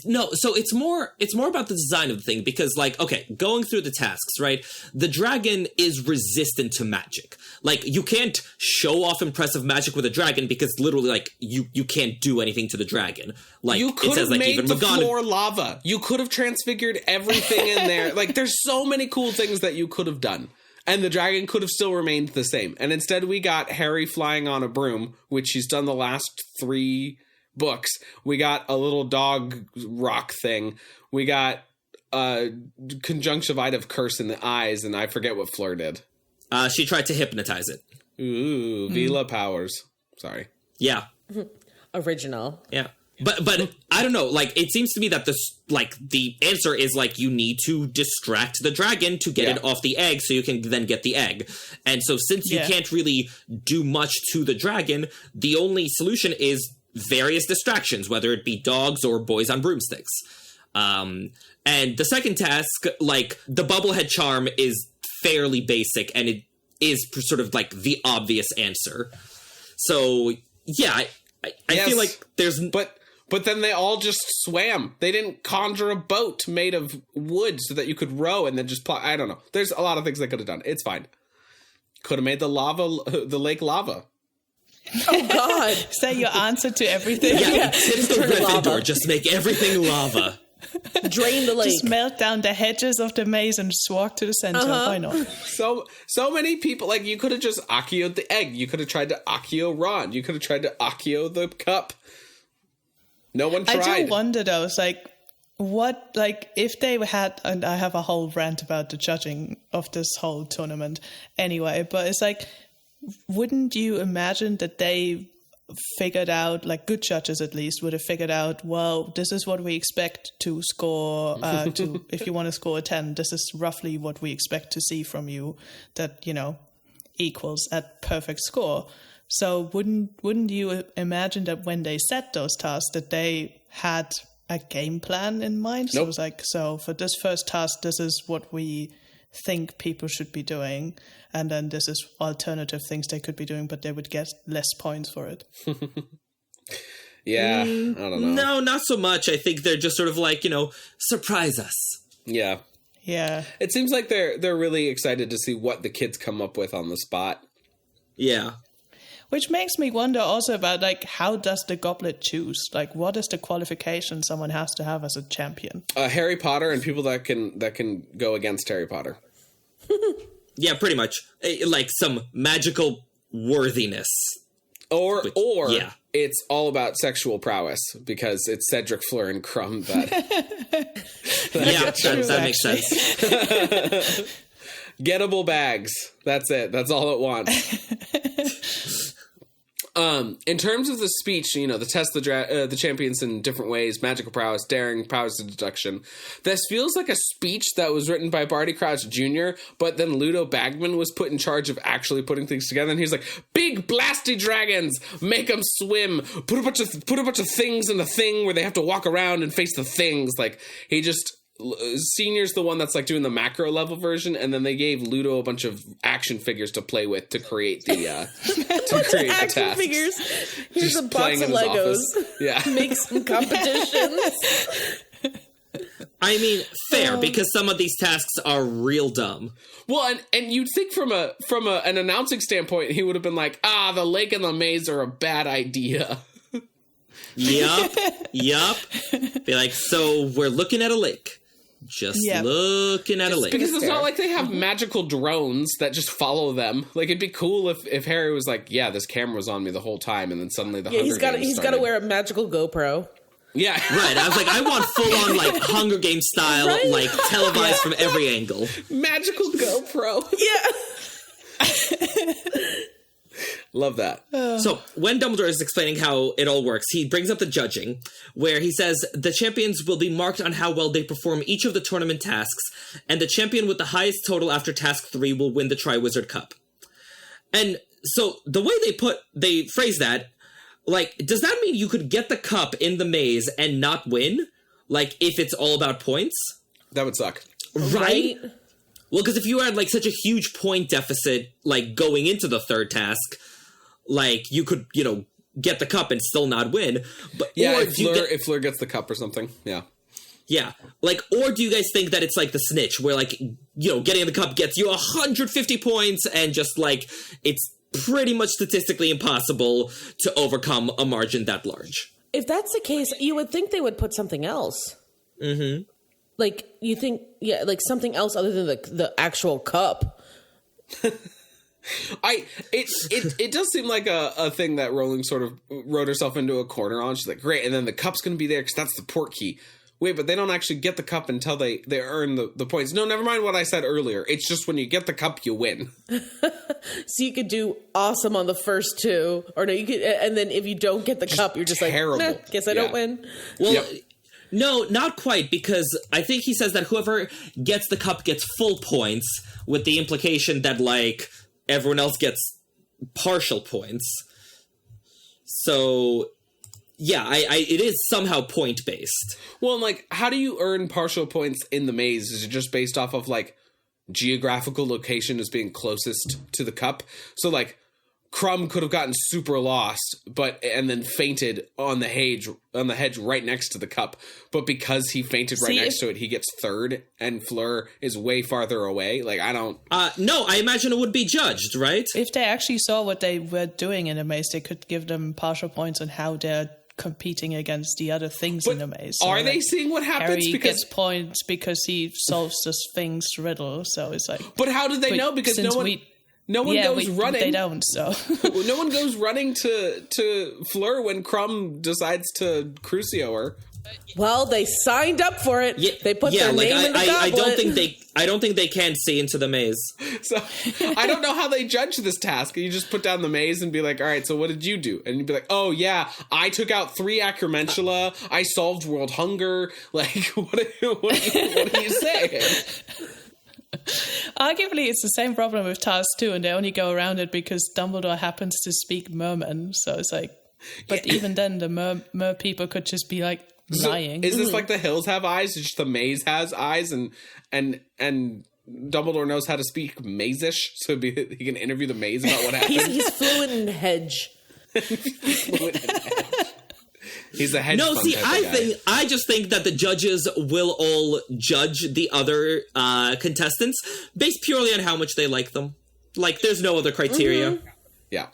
no, so it's more about the design of the thing, because like, okay, going through the tasks, right? The dragon is resistant to magic. Like, you can't show off impressive magic with a dragon because literally, like, you can't do anything to the dragon. Like, you could have made the floor lava. You could have transfigured everything in there. Like, there's so many cool things that you could have done. And the dragon could have still remained the same. And instead we got Harry flying on a broom, which he's done the last 3 books. We got a little dog rock thing. We got a conjunctivitive curse in the eyes, and I forget what Fleur did. She tried to hypnotize it. Ooh, Vila powers. Sorry. Yeah. Original. Yeah. But I don't know, like, it seems to me that the answer is, like, you need to distract the dragon to get it off the egg so you can then get the egg. And so since you can't really do much to the dragon, the only solution is various distractions, whether it be dogs or boys on broomsticks. And the second task, like, the bubblehead charm is fairly basic, and it is sort of, like, the obvious answer. So, yeah, I feel like there's... But then they all just swam. They didn't conjure a boat made of wood so that you could row and then just I don't know. There's a lot of things they could have done. It's fine. Could have made the lake lava. Oh, God. Is that your answer to everything? Yeah, tip the Gryffindor. Just make everything lava. Drain the lake. Just melt down the hedges of the maze and just walk to the center. Why not? So many people, like, you could have just Accio the egg. You could have tried to Accio Ron. You could have tried to Accio the cup. No one tried. I do wonder, though, it's like, what, like, if they had, and I have a whole rant about the judging of this whole tournament anyway, but it's like, wouldn't you imagine that they figured out, like good judges at least, would have figured out, well, this is what we expect to score, if you want to score a 10, this is roughly what we expect to see from you that, you know, equals at perfect score. So wouldn't you imagine that when they set those tasks that they had a game plan in mind? So it was like, so for this first task, this is what we think people should be doing, and then this is alternative things they could be doing, but they would get less points for it. Yeah, I don't know. No, not so much. I think they're just sort of like, you know, surprise us. Yeah. It seems like they're really excited to see what the kids come up with on the spot. Yeah. Which makes me wonder also about, like, how does the goblet choose? Like, what is the qualification someone has to have as a champion? Harry Potter and people that can go against Harry Potter. Yeah, pretty much. Like some magical worthiness. Or yeah. It's all about sexual prowess because it's Cedric, Fleur, and Crumb that... that makes sense. Gettable bags. That's it. That's all it wants. In terms of the speech, you know, the test the champions in different ways, magical prowess, daring, powers of deduction. This feels like a speech that was written by Barty Crouch Jr., but then Ludo Bagman was put in charge of actually putting things together, and he's like, big blasty dragons, make them swim, put a bunch of things in the thing where they have to walk around and face the things. Like, he just... Senior's the one that's like doing the macro level version, and then they gave Ludo a bunch of action figures to play with to create the action tasks. Figures. Here's just a box of Legos. Yeah, make some competitions. I mean, fair, because some of these tasks are real dumb. Well, and you'd think from an announcing standpoint, he would have been like, the lake and the maze are a bad idea. Yup. Be like, so we're looking at a lake. Just looking at a lake. Because it's not like they have magical drones that just follow them. Like, it'd be cool if Harry was like, yeah, this camera was on me the whole time, and then suddenly the Hunger Games started. He's got to wear a magical GoPro. Yeah. Right. I was like, I want full-on, like, Hunger Games style, like, televised from every angle. Magical GoPro. Yeah. Love that. So, when Dumbledore is explaining how it all works, he brings up the judging, where he says the champions will be marked on how well they perform each of the tournament tasks, and the champion with the highest total after task 3 will win the Triwizard Cup. And so, the way they phrase that, like, does that mean you could get the cup in the maze and not win? Like, if it's all about points? That would suck. Right? Well, because if you had, like, such a huge point deficit, like, going into the third task, like, you could, you know, get the cup and still not win. But yeah, if Fleur gets the cup or something, yeah. Yeah. Like, or do you guys think that it's like the snitch, where, like, you know, getting the cup gets you 150 points and just, like, it's pretty much statistically impossible to overcome a margin that large? If that's the case, you would think they would put something else. Mm-hmm. Like, you think, like something else other than the actual cup. It does seem like a thing that Rowling sort of wrote herself into a corner on. She's like, great, and then the cup's going to be there because that's the port key. Wait, but they don't actually get the cup until they earn the points. No, never mind what I said earlier. It's just when you get the cup, you win. So you could do awesome on the first two, or no, you could, and then if you don't get the cup, you're just terrible. Like, nah, guess I don't win. Well, no, not quite, because I think he says that whoever gets the cup gets full points, with the implication that, like, everyone else gets partial points. So, yeah, it is somehow point-based. Well, and, like, how do you earn partial points in the maze? Is it just based off of, like, geographical location as being closest to the cup? So, like, Crumb could have gotten super lost, and then fainted on the hedge right next to the cup. But because he fainted next to it, he gets third, and Fleur is way farther away. Like, I don't... No, I imagine it would be judged, right? If they actually saw what they were doing in a maze, they could give them partial points on how they're competing against the other things in the maze. So, are they seeing what happens? Harry because gets points because he solves the Sphinx riddle, so it's like... But how do they know? Because no one goes running. They don't, so... No one goes running to Fleur when Crumb decides to Crucio her. Well, they signed up for it. Yeah, they put their name in the goblet. I don't think they can see into the maze. So I don't know how they judge this task. You just put down the maze and be like, all right, so what did you do? And you'd be like, oh yeah, I took out 3 acromantula. I solved world hunger. Like, what are you saying? Arguably, it's the same problem with task 2, and they only go around it because Dumbledore happens to speak merman. So it's like, but even then, the mer people could just be like lying. So is this like the hills have eyes? It's just the maze has eyes, and Dumbledore knows how to speak maze-ish, so he can interview the maze about what happened. He's fluent in Hedge. He's a hedge fund type of guy. I just think that the judges will all judge the other contestants based purely on how much they like them. Like, there's no other criteria. Mm-hmm. Yeah,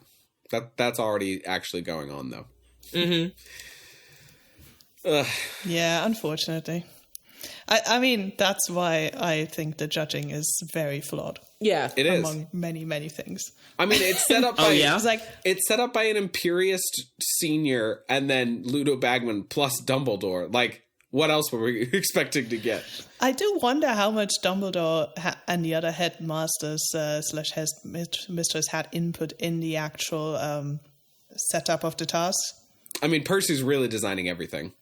that's already actually going on, though. Mm-hmm. Yeah, unfortunately. I mean, that's why I think the judging is very flawed. Yeah, it is. Among many, many things. I mean, it's set up by it's set up by an Imperious senior and then Ludo Bagman plus Dumbledore. Like, what else were we expecting to get? I do wonder how much Dumbledore and the other headmasters slash headmistress had input in the actual setup of the task. I mean, Percy's really designing everything.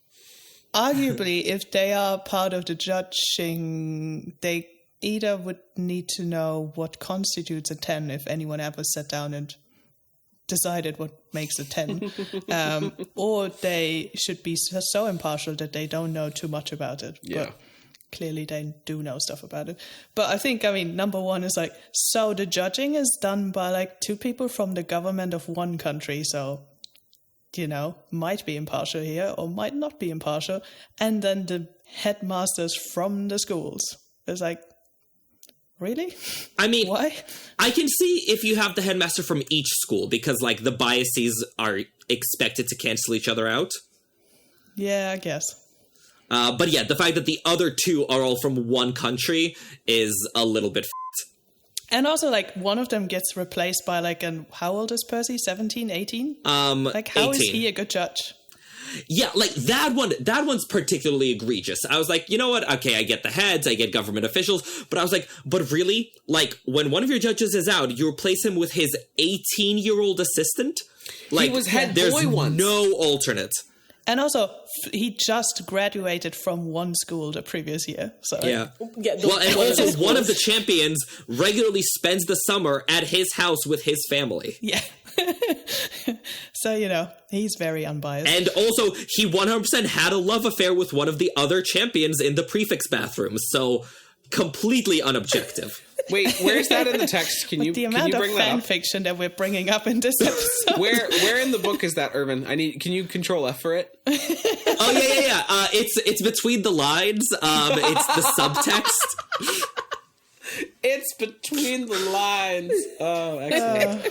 Arguably, if they are part of the judging, they either would need to know what constitutes a 10 if anyone ever sat down and decided what makes a 10, or they should be so impartial that they don't know too much about it. Yeah. But clearly they do know stuff about it. But I think, I mean, number one is like, so the judging is done by like 2 people from the government of one country, so... you know, might be impartial here or might not be impartial. And then the headmasters from the schools. It's like, really? I mean, why? I can see if you have the headmaster from each school because, like, the biases are expected to cancel each other out. Yeah, I guess. But yeah, the fact that the other 2 are all from one country is a little bit And also, like, one of them gets replaced by, like, how old is Percy? 17, 18? Like, how 18. is he a good judge? Yeah, like, that one's particularly egregious. I was like, you know what? Okay, I get the heads, I get government officials, but I was like, but really? Like, when one of your judges is out, you replace him with his 18-year-old assistant? Like, he was head there's boy once. no alternate. And also, he just graduated from one school the previous year. So Yeah. Well, and also one of the champions regularly spends the summer at his house with his family. Yeah. So, you know, he's very unbiased. And also, he 100% had a love affair with one of the other champions in the prefix bathroom. So, completely unobjective. Wait, where's that in the text? Can you bring that up? The amount of fan fiction that we're bringing up in this episode. Where in the book is that, Irvin? Can you Control F for it? Oh yeah. It's between the lines. It's the subtext. It's between the lines. Oh, excellent.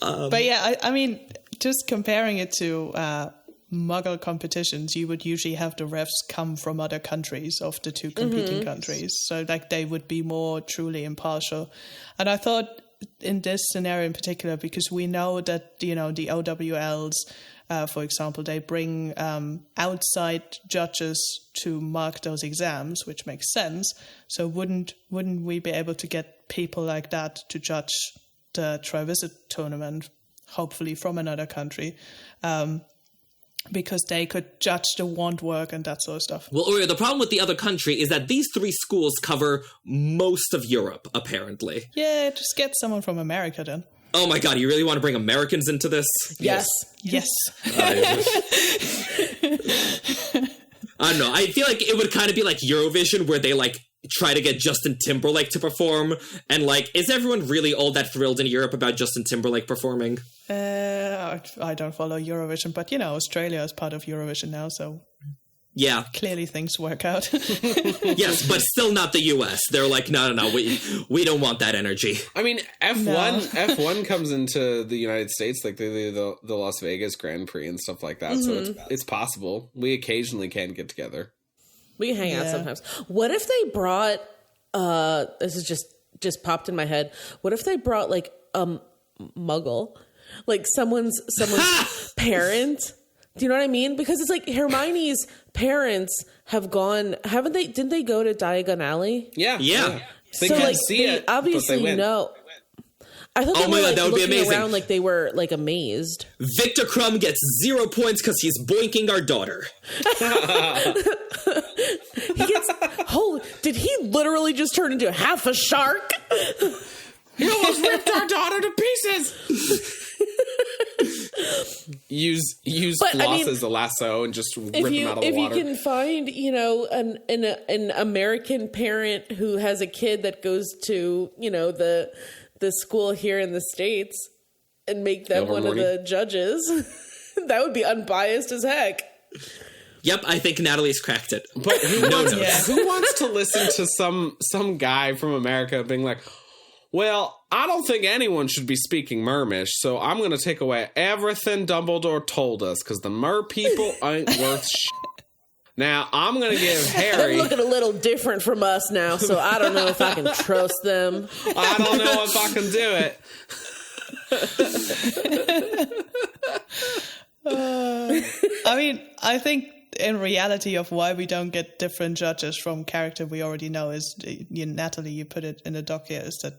But yeah, I mean, just comparing it to Muggle competitions, you would usually have the refs come from other countries of the 2 competing countries. So like they would be more truly impartial. And I thought in this scenario in particular, because we know that, you know, the OWLs, for example, they bring outside judges to mark those exams, which makes sense. So wouldn't we be able to get people like that to judge the Trivisit tournament, hopefully from another country? Because they could judge the wand work and that sort of stuff. Well, Aureo, the problem with the other country is that these 3 schools cover most of Europe, apparently. Yeah, just get someone from America then. Oh my god, you really want to bring Americans into this? Yes. I don't know. I feel like it would kind of be like Eurovision, where they, like, try to get Justin Timberlake to perform. And, like, is everyone really all that thrilled in Europe about Justin Timberlake performing? I don't follow Eurovision, but, you know, Australia is part of Eurovision now, so... Yeah. Clearly things work out. Yes, but still not the US. They're like, no, we don't want that energy. I mean, F1 comes into the United States, like the Las Vegas Grand Prix and stuff like that, so it's possible. We occasionally can get together. We can hang out sometimes. What if they brought, this is just popped in my head, what if they brought, like, Muggle? Like, someone's parent Do you know what I mean? Because it's like Hermione's parents have gone, haven't they? Didn't they go to Diagon Alley? Yeah. They couldn't see it. Obviously, no. I thought they were like, that would be amazing. Around like they were like amazed. Victor Crumb gets 0 points because he's boinking our daughter. Did he literally just turn into half a shark? He almost ripped our daughter to pieces. Use floss as a lasso and just rip him out of the water. If you can find, an American parent who has a kid that goes to, the school here in the States and make them one of the judges, that would be unbiased as heck. Yep, I think Natalie's cracked it. But who wants to listen to some guy from America being like, well, I don't think anyone should be speaking Mermish, so I'm going to take away everything Dumbledore told us, because the Mer people ain't worth shit. Now, I'm going to give Harry... They're looking a little different from us now, so I don't know if I can trust them. I don't know if I can do it. I think in reality of why we don't get different judges from character we already know is, Natalie, you put it in the doc here, is that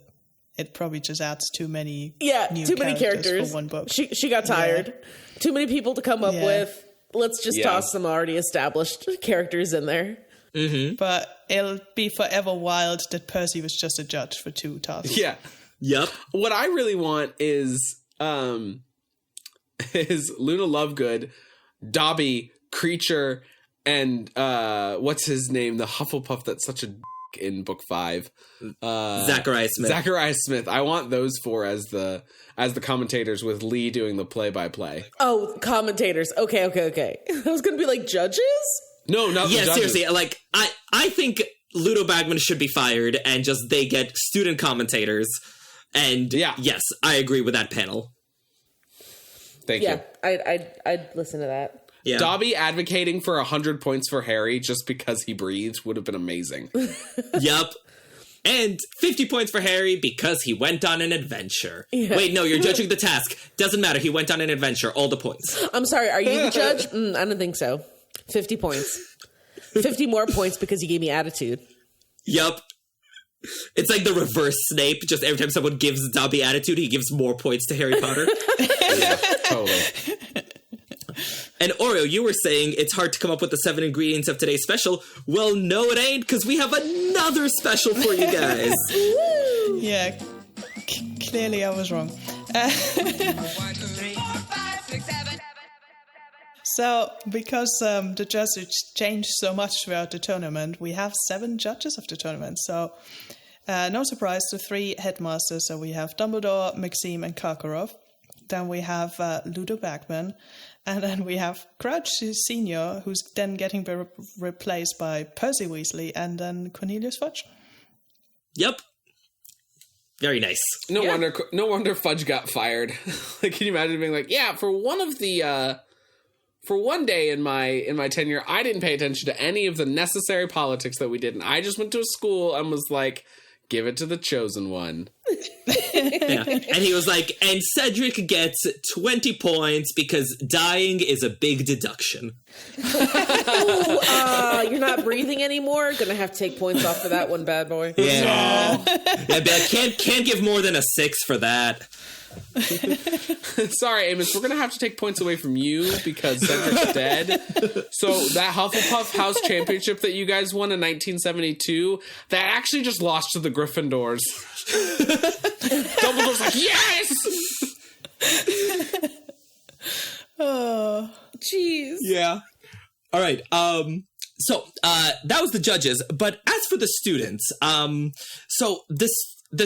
it probably just adds too many too many characters for one book. She got tired. Yeah. Too many people to come up with. Let's just toss some already established characters in there. Mm-hmm. But it'll be forever wild that Percy was just a judge for 2 tasks. Yeah. Yep. What I really want is Luna Lovegood, Dobby, Creature, and what's his name? The Hufflepuff that's such a d*** in book 5. Zachariah Smith. I want those 4 as the commentators, with Lee doing the play-by-play. Oh, commentators. Okay. I was going to be like, judges? No, not the judges. Seriously. Like, I think Ludo Bagman should be fired and just they get student commentators. And yes, I agree with that panel. Thank you. I'd listen to that. Yeah. Dobby advocating for 100 points for Harry just because he breathed would have been amazing. Yup. And 50 points for Harry because he went on an adventure. Yeah. Wait, no, you're judging the task. Doesn't matter. He went on an adventure. All the points. I'm sorry. Are you the judge? I don't think so. 50 points. 50 more points because he gave me attitude. Yup. It's like the reverse Snape. Just every time someone gives Dobby attitude, he gives more points to Harry Potter. Yeah, totally. And Aureo, you were saying it's hard to come up with the 7 ingredients of today's special. Well, no, it ain't, because we have another special for you guys. Yeah, clearly I was wrong. 1, 2, 3, 4, 5, 6, 7. So, because the judges changed so much throughout the tournament, we have 7 judges of the tournament. So, no surprise, the 3 headmasters. So we have Dumbledore, Maxime, and Karkaroff. Then we have Ludo Bagman. And then we have Crouch Senior, who's then getting replaced by Percy Weasley, and then Cornelius Fudge. Yep. Very nice. No wonder Fudge got fired. Like, can you imagine being like, for one day in my tenure, I didn't pay attention to any of the necessary politics that we did, and I just went to a school and was like, give it to the chosen one. Yeah. And he was like, and Cedric gets 20 points because dying is a big deduction. You're not breathing anymore? Gonna have to take points off for that one, bad boy. Yeah. But I can't give more than a 6 for that. Sorry, Amos, we're gonna have to take points away from you because Cedric's dead. So that Hufflepuff House Championship that you guys won in 1972, that actually just lost to the Gryffindors. Dumbledore's like, yes! Oh, jeez. Yeah. All right. So that was the judges, but as for the students, so the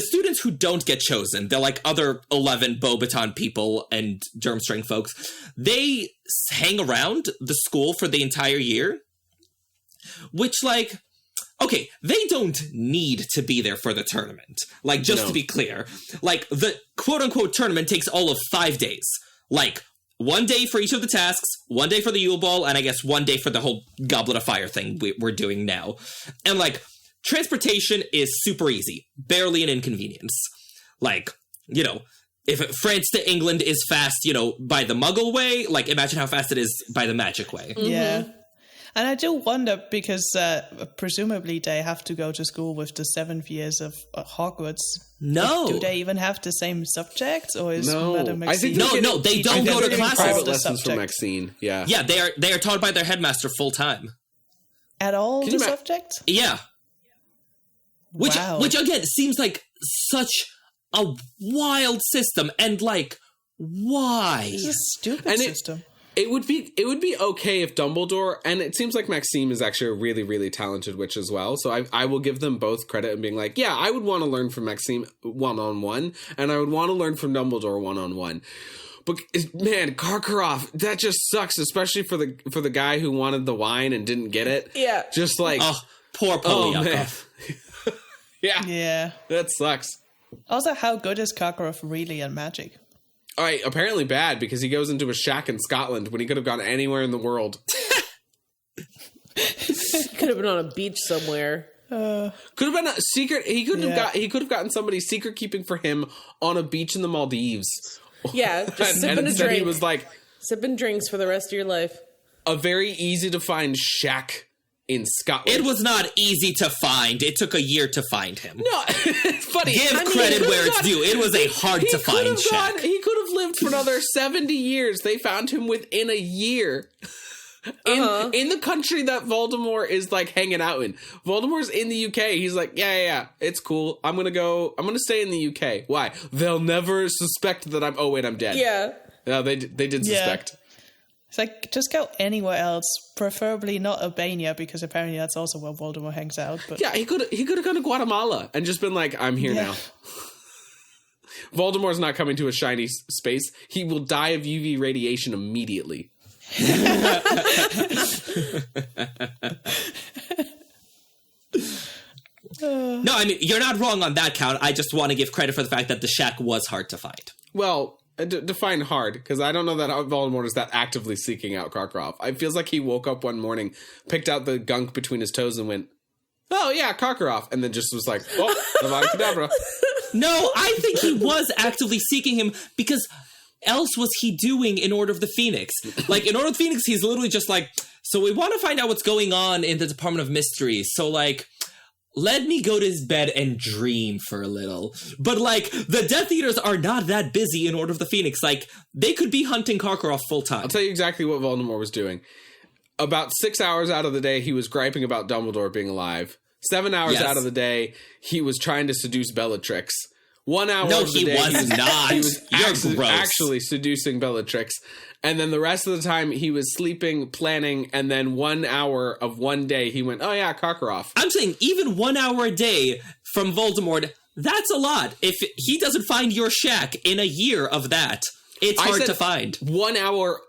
students who don't get chosen, they're like other 11 Beauxbaton people and Durmstrang folks, they hang around the school for the entire year, which, like, okay, they don't need to be there for the tournament. Like, just to be clear, like, the quote-unquote tournament takes all of 5 days. Like, 1 day for each of the tasks, 1 day for the Yule Ball, and I guess 1 day for the whole Goblet of Fire thing we're doing now. And, like, transportation is super easy. Barely an inconvenience. Like, if France to England is fast, by the Muggle way, like imagine how fast it is by the magic way. Mm-hmm. Yeah. And I do wonder because presumably they have to go to school with the 7 years of Hogwarts. No. Do they even have the same subjects, or is Madame I think Maxine? No, they don't go to classes. Private lessons from Maxine. Yeah. Yeah, they are taught by their headmaster full time. At all the subjects? Yeah. Which again seems like such a wild system, and like why? It's a stupid system. It would be okay if Dumbledore, and it seems like Maxime is actually a really, really talented witch as well. So I will give them both credit in being like, yeah, I would want to learn from Maxime one-on-one, and I would want to learn from Dumbledore one-on-one. But man, Karkaroff, that just sucks, especially for the guy who wanted the wine and didn't get it. Yeah. Just like, poor Polyakov. Yeah. That sucks. Also, how good is Karkaroff really at magic? All right, apparently bad, because he goes into a shack in Scotland when he could have gone anywhere in the world. Could have been on a beach somewhere. Could have been a secret. He could have gotten somebody secret keeping for him on a beach in the Maldives. Yeah, just sipping a drink. He was like sipping drinks for the rest of your life. A very easy to find shack in Scotland. It was not easy to find. It took a year to find him. No, it's funny. Give credit where it's due. It was a hard to find shack. He could have lived for another 70 years. They found him within a year. In the country that Voldemort is like hanging out in. Voldemort's in the UK. He's like, yeah, it's cool. I'm gonna stay in the UK. Why? They'll never suspect that I'm dead. Yeah. No, they did suspect. It's like, just go anywhere else, preferably not Albania, because apparently that's also where Voldemort hangs out. But yeah, he could have gone to Guatemala and just been like, I'm here now. Voldemort's not coming to a shiny space. He will die of UV radiation immediately. No, I mean, you're not wrong on that count. I just want to give credit for the fact that the shack was hard to find. Well, define hard, because I don't know that Voldemort is that actively seeking out Karkaroff. It feels like he woke up one morning, picked out the gunk between his toes and went, oh yeah, Karkaroff, and then just was like, oh, Avada Kedavra. No, I think he was actively seeking him, because else was he doing in Order of the Phoenix? Like, in Order of the Phoenix, he's literally just like, so we want to find out what's going on in the Department of Mysteries, so like, let me go to his bed and dream for a little. But, like, the Death Eaters are not that busy in Order of the Phoenix. Like, they could be hunting Karkaroff full time. I'll tell you exactly what Voldemort was doing. About 6 hours out of the day, he was griping about Dumbledore being alive. 7 hours out of the day, he was trying to seduce Bellatrix. 1 hour of the day, he was actually seducing Bellatrix. And then the rest of the time, he was sleeping, planning, and then 1 hour of one day, he went, oh yeah, Karkaroff. I'm saying even 1 hour a day from Voldemort, that's a lot. If he doesn't find your shack in a year of that, it's hard to find. 1 hour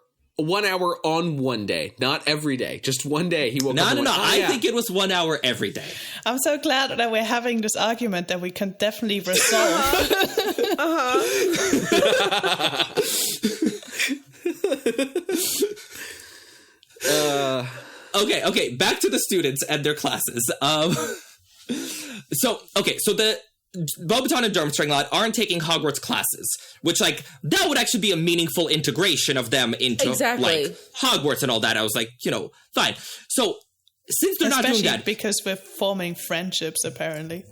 on one day, not every day. Just one day he woke up. No. I think it was 1 hour every day. I'm so glad that we're having this argument that we can definitely resolve. Okay, back to the students and their classes. So the Beauxbaton and Durmstrang aren't taking Hogwarts classes, which, like, that would actually be a meaningful integration of them into, like, Hogwarts and all that. I was like, fine. So, since they're not doing that... because we're forming friendships, apparently.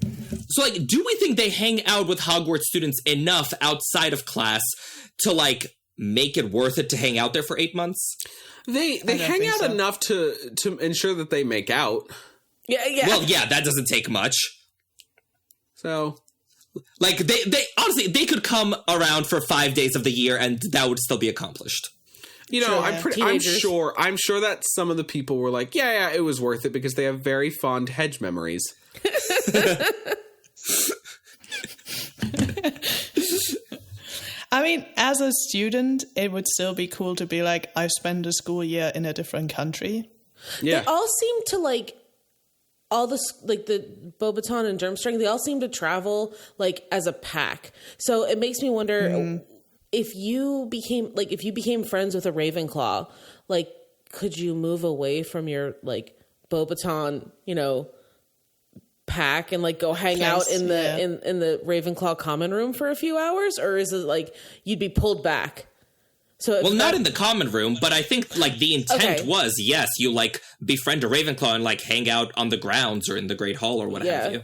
So, like, do we think they hang out with Hogwarts students enough outside of class to, like, make it worth it to hang out there for 8 months? They hang out enough to ensure that they make out. Yeah. Well, yeah, that doesn't take much. So, like, they honestly, they could come around for 5 days of the year and that would still be accomplished. I'm sure that some of the people were like, yeah, it was worth it because they have very fond Hedge memories. I mean, as a student, it would still be cool to be like, I spent a school year in a different country. Yeah. They all seem to, like, all the Beauxbaton and Durmstrang, they all seem to travel, like, as a pack. So it makes me wonder if you became friends with a Ravenclaw, like, could you move away from your, like, Beauxbaton, pack and like go hang out in the in the Ravenclaw common room for a few hours, or is it like you'd be pulled back? So well, not in the common room, but I think like the intent was, yes, you like befriend a Ravenclaw and like hang out on the grounds or in the Great Hall or what have you.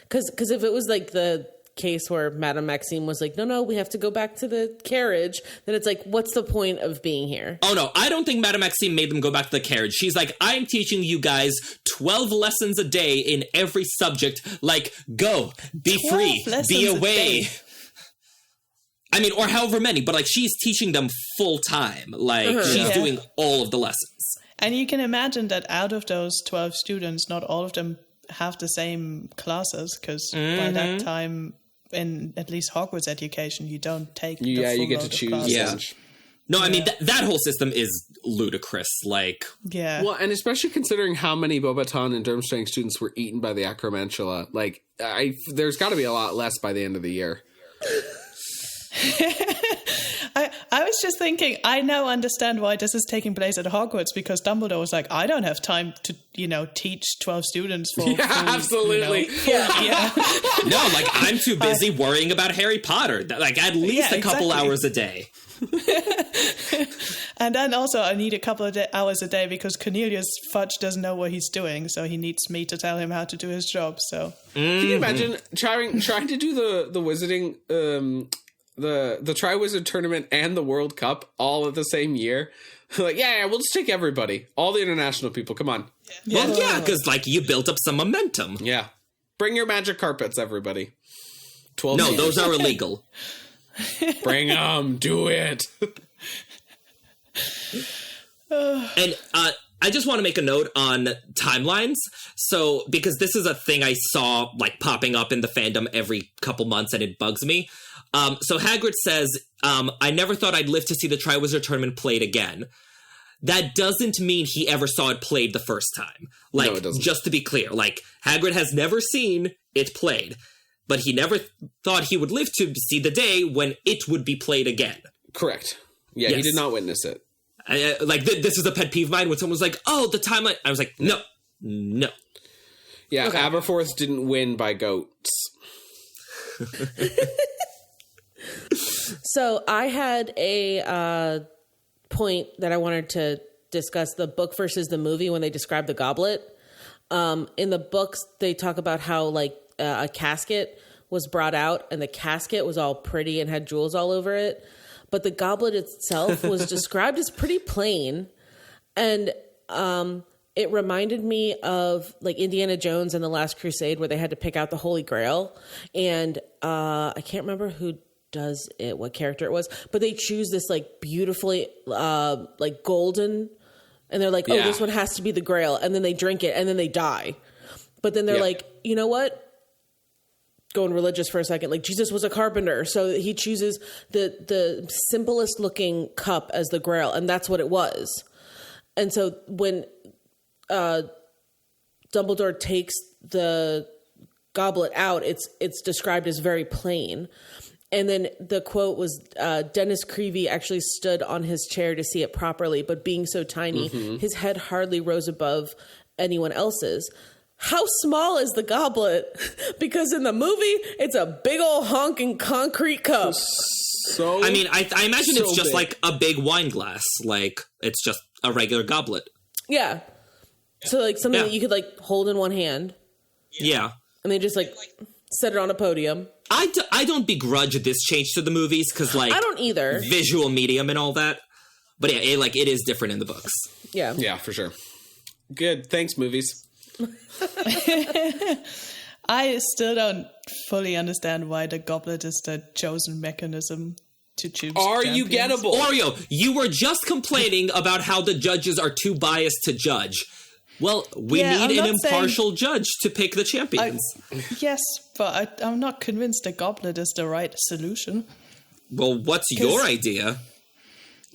Because if it was like the case where Madame Maxime was like, no, we have to go back to the carriage, then it's like, what's the point of being here? Oh no, I don't think Madame Maxime made them go back to the carriage. She's like, I'm teaching you guys 12 lessons a day in every subject. Like, go, be free, be away. I mean, or however many, but like she's teaching them full time. Like she's doing all of the lessons. And you can imagine that out of those 12 students, not all of them have the same classes, because by that time, in at least Hogwarts education, you don't take the full you get load to of choose. classes. Yeah. No, I mean, that whole system is ludicrous. Like, Well, and especially considering how many Beauxbaton and Durmstrang students were eaten by the Acromantula, like, there's got to be a lot less by the end of the year. I was just thinking, I now understand why this is taking place at Hogwarts, because Dumbledore was like, I don't have time to, teach 12 students for absolutely. no, like I'm too busy worrying about Harry Potter. Like at least a couple hours a day. And then also I need a couple of hours a day because Cornelius Fudge doesn't know what he's doing, so he needs me to tell him how to do his job. So can you imagine trying to do the wizarding the Triwizard Tournament and the World Cup all at the same year? Like, we'll just take everybody, all the international people. Come on. Well, because like you built up some momentum. Yeah, bring your magic carpets, everybody. 12. No, those are illegal. Bring them. Do it. And I just want to make a note on timelines. So, because this is a thing I saw like popping up in the fandom every couple months and it bugs me. So Hagrid says, I never thought I'd live to see the Triwizard Tournament played again. That doesn't mean he ever saw it played the first time. Like, no, it doesn't. Just to be clear, like, Hagrid has never seen it played, but he never thought he would live to see the day when it would be played again. Correct. Yeah, yes. He did not witness it. This is a pet peeve of mine when someone was like, oh, the timeline. I was like, no. Yeah, okay. Aberforth didn't win by goats. So I had a point that I wanted to discuss, the book versus the movie, when they describe the goblet. In the books, they talk about how like a casket was brought out and the casket was all pretty and had jewels all over it. But the goblet itself was described as pretty plain. And it reminded me of like Indiana Jones and the Last Crusade, where they had to pick out the Holy Grail. And I can't remember who does it, what character it was, but they choose this like beautifully like golden, and they're like, oh, this one has to be the Grail. And then they drink it and then they die. But then they're like, you know what? Going religious for a second, like Jesus was a carpenter, so he chooses the simplest looking cup as the Grail, and that's what it was. And so when Dumbledore takes the goblet out, it's described as very plain. And then the quote was, Dennis Creevy actually stood on his chair to see it properly, but being so tiny, his head hardly rose above anyone else's. How small is the goblet? Because in the movie, it's a big old honking concrete cup. So I mean, I imagine it's just big. Like a big wine glass. Like, it's just a regular goblet. Yeah. So, like, something that you could, like, hold in one hand. Yeah. And they just, like, set it on a podium. I don't begrudge this change to the movies, because, like... I don't either. Visual medium and all that. But, yeah, it is different in the books. Yeah. Yeah, for sure. Good. Thanks, movies. I still don't fully understand why the goblet is the chosen mechanism to choose Are champions. you gettable? Oreo, you were just complaining about how the judges are too biased to judge. Well, we need an impartial judge to pick the champions. Yes, but I'm not convinced the goblet is the right solution. Well, what's your idea?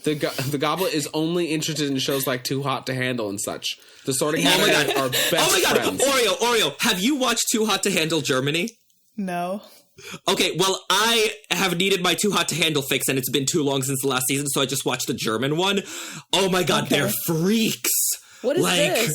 The goblet is only interested in shows like Too Hot to Handle and such. The Sorting Hat are best friends. Oreo, have you watched Too Hot to Handle Germany? No. Okay, well, I have needed my Too Hot to Handle fix, and it's been too long since the last season, so I just watched the German one. Oh my god, they're freaks. What is this?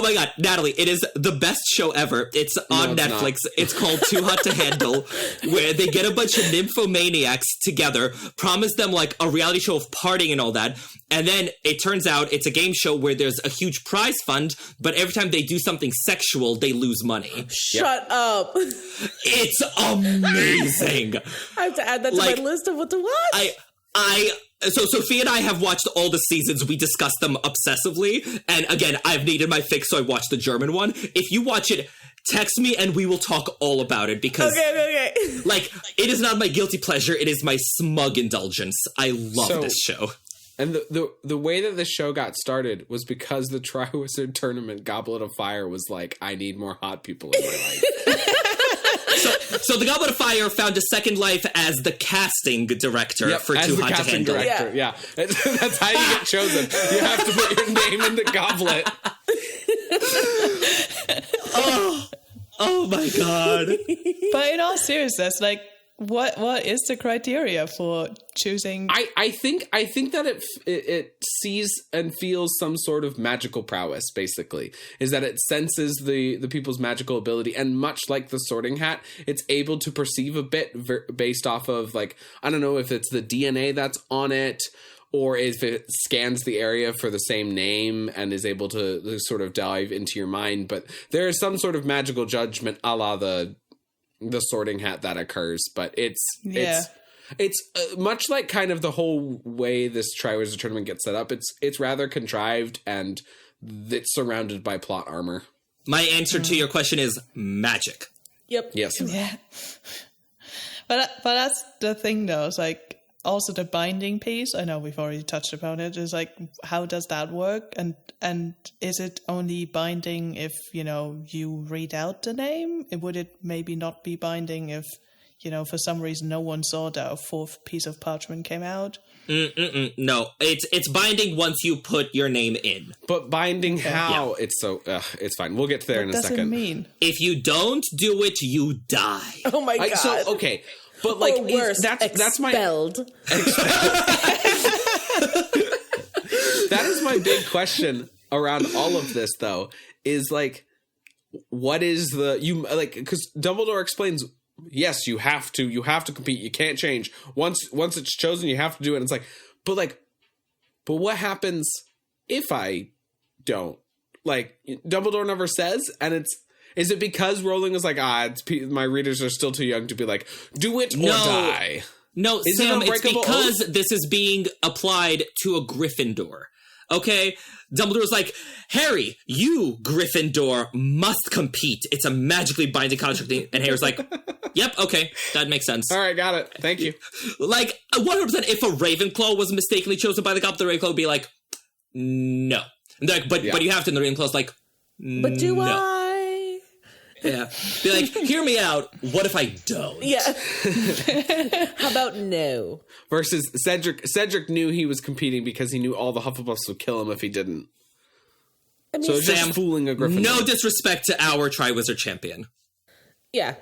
Oh my god, Natalie, it is the best show ever. It's on Netflix. It's called Too Hot to Handle, where they get a bunch of nymphomaniacs together, promise them like a reality show of partying and all that, and then it turns out it's a game show where there's a huge prize fund, but every time they do something sexual, they lose money. Shut up. It's amazing. I have to add that to my list of what to watch. So Sophie and I have watched all the seasons. We discuss them obsessively. And again, I've needed my fix, so I watched the German one. If you watch it, text me and we will talk all about it because Okay. like, it is not my guilty pleasure. It is my smug indulgence. I love this show. And the way that the show got started was because the Triwizard Tournament Goblet of Fire was like, I need more hot people in my life. So the Goblet of Fire found a second life as the casting director for Too Hot to Handle. Director, yeah. That's how you get chosen. You have to put your name in the goblet. Oh my god. But in all seriousness, like, what is the criteria for choosing? I think that it sees and feels some sort of magical prowess. Basically, is that it senses the people's magical ability, and much like the Sorting Hat, it's able to perceive a bit based off of, like, I don't know if it's the DNA that's on it, or if it scans the area for the same name and is able to sort of dive into your mind. But there is some sort of magical judgment, a la the Sorting Hat, that occurs. But it's much like kind of the whole way this Triwizard Tournament gets set up. It's rather contrived, and it's surrounded by plot armor. My answer to your question is magic. Yep. Yes. Yeah. But that's the thing, though. It's like, also the binding piece, I know we've already touched upon it, is like, how does that work? And is it only binding if, you read out the name? Would it maybe not be binding if, for some reason no one saw that a fourth piece of parchment came out? No, it's binding once you put your name in. But binding how? Yeah. It's fine. We'll get to there in a second. What does it mean? If you don't do it, you die. Oh my god. So, okay. But like, or worse, that's my expelled. That is my big question around all of this, though, is like, what is because Dumbledore explains, yes, you have to compete, you can't change. Once it's chosen, you have to do it. And it's like, but what happens if I don't? Like, Dumbledore never says, and is it because Rowling is like, my readers are still too young to be like, do it or die? No, Sam, it's because this is being applied to a Gryffindor. Okay? Dumbledore's like, Harry, you, Gryffindor, must compete. It's a magically binding contract. And Harry's like, yep, okay, that makes sense. All right, got it. Thank you. Like, 100%, if a Ravenclaw was mistakenly chosen by the Goblet, the Ravenclaw would be like, no. And they're like, but you have to, and the Ravenclaw's like, but do I? Yeah. Be like, hear me out. What if I don't? Yeah. How about no? Versus Cedric. Cedric knew he was competing because he knew all the Hufflepuffs would kill him if he didn't. I mean, so it's just fooling a Gryffindor. No disrespect to our Triwizard champion. Yeah.